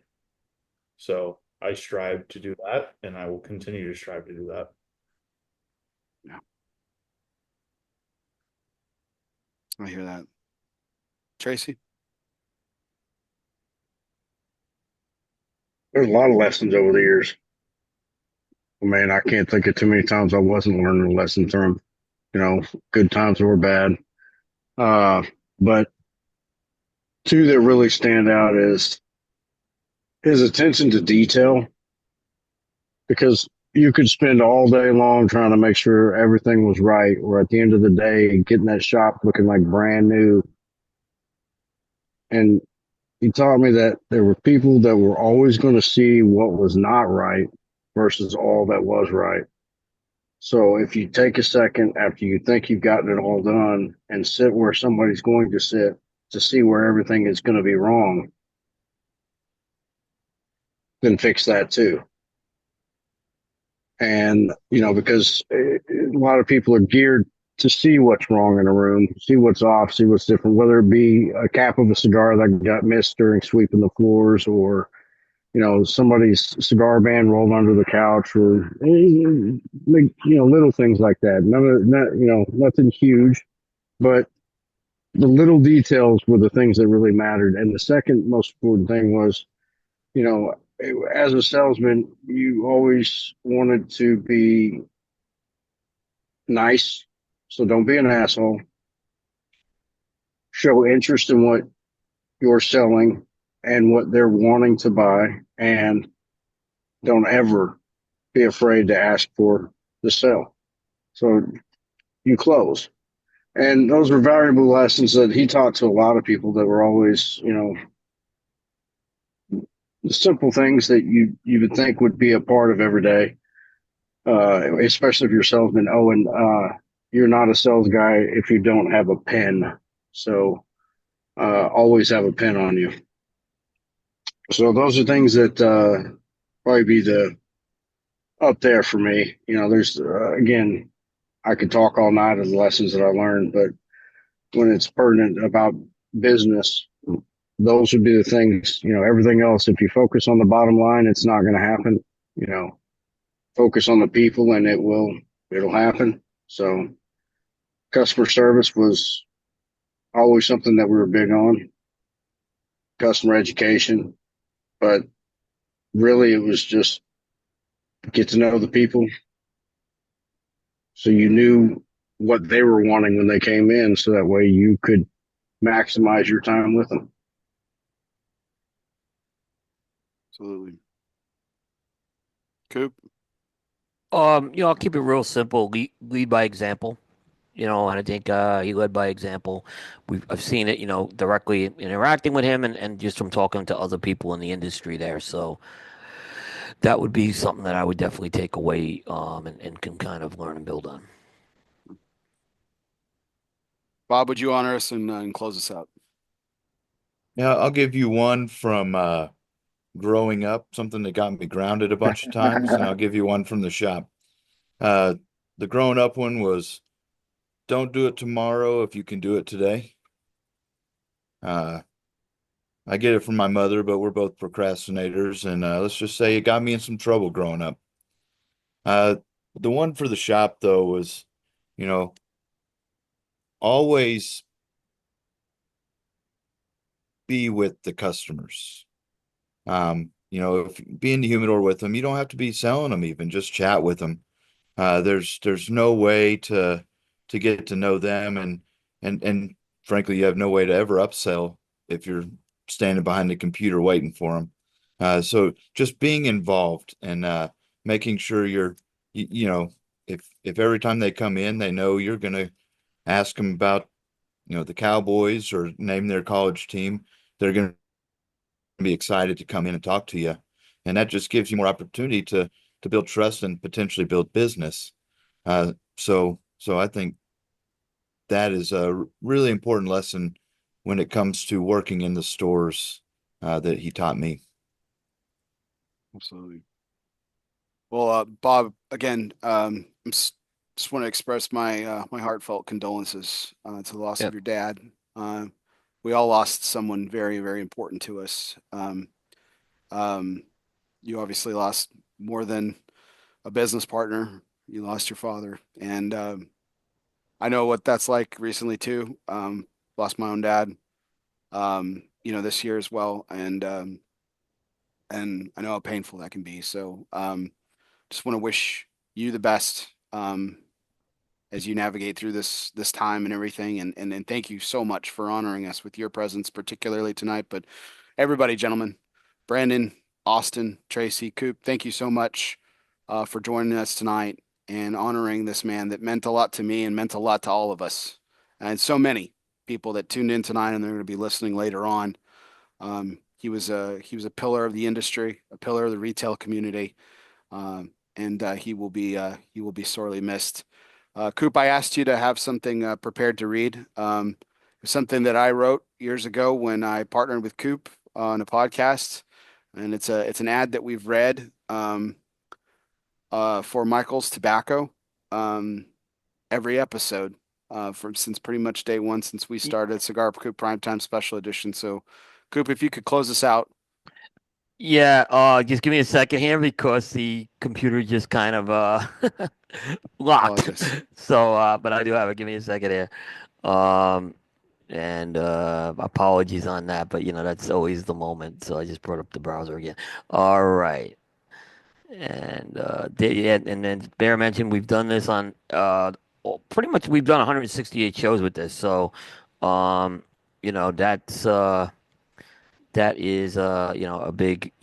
So I strive to do that, and I will continue to strive to do that. Yeah. I hear that. Tracy? There's a lot of lessons over the years. Man, I can't think of too many times I wasn't learning a lesson from him. You know, good times or bad. But two that really stand out is his attention to detail, because you could spend all day long trying to make sure everything was right, or at the end of the day, getting that shop looking like brand new. And he taught me that there were people that were always going to see what was not right versus all that was right. So if you take a second after you think you've gotten it all done and sit where somebody's going to sit to see where everything is going to be wrong, then fix that too. And, you know, because a lot of people are geared to see what's wrong in a room, see what's off, see what's different, whether it be a cap of a cigar that got missed during sweeping the floors, or, you know, somebody's cigar band rolled under the couch, or, you know, little things like that. Nothing huge, but the little details were the things that really mattered. And the second most important thing was, you know, as a salesman, you always wanted to be nice. So don't be an asshole. Show interest in what you're selling and what they're wanting to buy. And don't ever be afraid to ask for the sale. So you close. And those were valuable lessons that he taught to a lot of people that were always, you know, the simple things that you would think would be a part of every day, especially if you're a salesman. Oh, and you're not a sales guy if you don't have a pen. So always have a pen on you. So those are things that probably be the up there for me. You know, there's again, I could talk all night of the lessons that I learned, but when it's pertinent about business, those would be the things. You know, everything else, if you focus on the bottom line, it's not going to happen. You know, focus on the people and it'll happen. So customer service was always something that we were big on, customer education, but really it was just get to know the people so you knew what they were wanting when they came in, so that way you could maximize your time with them. Absolutely. Coop? You know, I'll keep it real simple. Lead by example. You know, and I think he led by example. I've seen it, you know, directly interacting with him, and just from talking to other people in the industry there. So that would be something that I would definitely take away, and can kind of learn and build on. Bob, would you honor us and close us out? Yeah, I'll give you one from growing up, something that got me grounded a bunch of times, and I'll give you one from the shop. The growing up one was, don't do it tomorrow if you can do it today. I get it from my mother, but we're both procrastinators, and let's just say it got me in some trouble growing up. The one for the shop, though, was, you know, always be with the customers. if be in the humidor with them, you don't have to be selling them even, just chat with them. There's no way to get to know them, and frankly, you have no way to ever upsell if you're standing behind the computer waiting for them. So just being involved and making sure if every time they come in, they know you're going to ask them about, the Cowboys or name their college team, they're going to be excited to come in and talk to you. And that just gives you more opportunity to build trust and potentially build business. So I think that is a really important lesson when it comes to working in the stores that he taught me. Absolutely. Well, Bob, again, just want to express my heartfelt condolences to the loss of Yep. your dad. We all lost someone very, very important to us. Um, you obviously lost more than a business partner. You lost your father, and I know what that's like recently too. Lost my own dad, this year as well, and I know how painful that can be. So, just want to wish you the best as you navigate through this time and everything. And thank you so much for honoring us with your presence, particularly tonight. But everybody, gentlemen, Brandon, Austin, Tracy, Coop, thank you so much for joining us tonight and honoring this man that meant a lot to me and meant a lot to all of us, and so many people that tuned in tonight and they're going to be listening later on. He was a pillar of the industry, a pillar of the retail community, and he will be sorely missed. Coop, I asked you to have something prepared to read. Something that I wrote years ago when I partnered with Coop on a podcast, and it's an ad that we've read for Michael's Tobacco every episode since pretty much day one since we started Cigar Coop Primetime Special Edition. So, Coop, if you could close us out. Yeah, just give me a second here because the computer just kind of locked. Apologies. So, but I do have it. Give me a second here. Um, and apologies on that, but that's always the moment. So I just brought up the browser again. All right. And yeah, and then Bear mentioned we've done this on pretty much we've done 168 shows with this. So, um, that is a big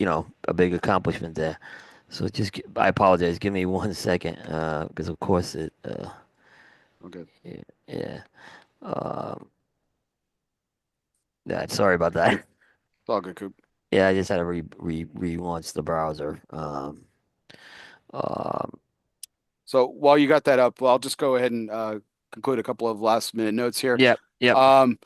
accomplishment there. So I apologize. Give me 1 second, because of course it Okay. yeah, yeah. Um, yeah, sorry about that. It's all good, Coop. Yeah, I just had to relaunch the browser. Um, So while you got that up, well, I'll just go ahead and conclude a couple of last minute notes here. yep, yep, Um,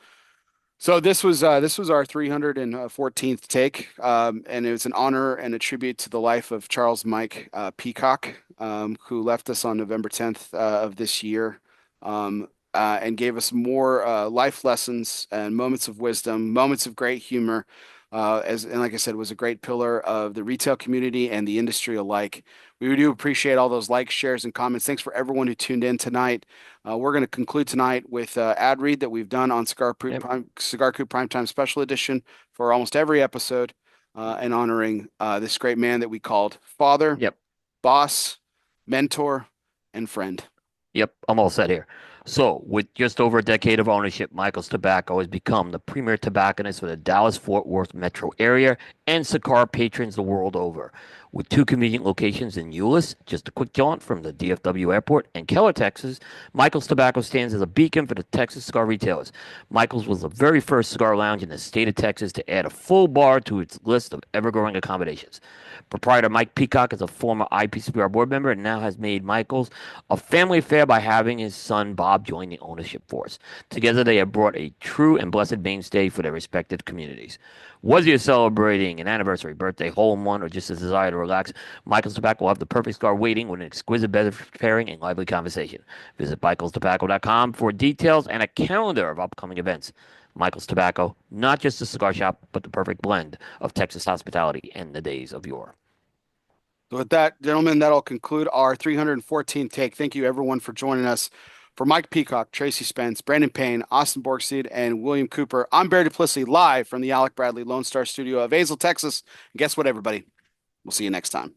So this was our 314th take, and it was an honor and a tribute to the life of Charles Mike Peacock, who left us on November 10th of this year, and gave us more life lessons and moments of wisdom, moments of great humor, and like I said, was a great pillar of the retail community and the industry alike. We do appreciate all those likes, shares, and comments. Thanks for everyone who tuned in tonight. We're going to conclude tonight with ad read that we've done on yep, Cigar Coop Primetime Special Edition for almost every episode, and honoring this great man that we called father, yep. boss, mentor, and friend. Yep, I'm all set here. So, with just over a decade of ownership, Michael's Tobacco has become the premier tobacconist for the Dallas-Fort Worth metro area and cigar patrons the world over. With two convenient locations in Euless, just a quick jaunt from the DFW airport, and Keller, Texas, Michael's Tobacco stands as a beacon for the Texas cigar retailers. Michael's was the very first cigar lounge in the state of Texas to add a full bar to its list of ever-growing accommodations. Proprietor Mike Peacock is a former IPCPR board member and now has made Michael's a family affair by having his son Bob join the ownership force. Together, they have brought a true and blessed mainstay for their respective communities. Was you celebrating an anniversary, birthday, hole in one, or just a desire to relax? Michael's Tobacco will have the perfect cigar waiting with an exquisite beverage pairing and lively conversation. Visit michaelstobacco.com for details and a calendar of upcoming events. Michael's Tobacco, not just a cigar shop, but the perfect blend of Texas hospitality and the days of yore. So with that, gentlemen, that'll conclude our 314th take. Thank you, everyone, for joining us. For Mike Peacock, Tracy Spence, Brandon Payne, Austin Borgstede, and William Cooper, I'm Barry Duplessis, live from the Alec Bradley Lone Star Studio of Azle, Texas. And guess what, everybody? We'll see you next time.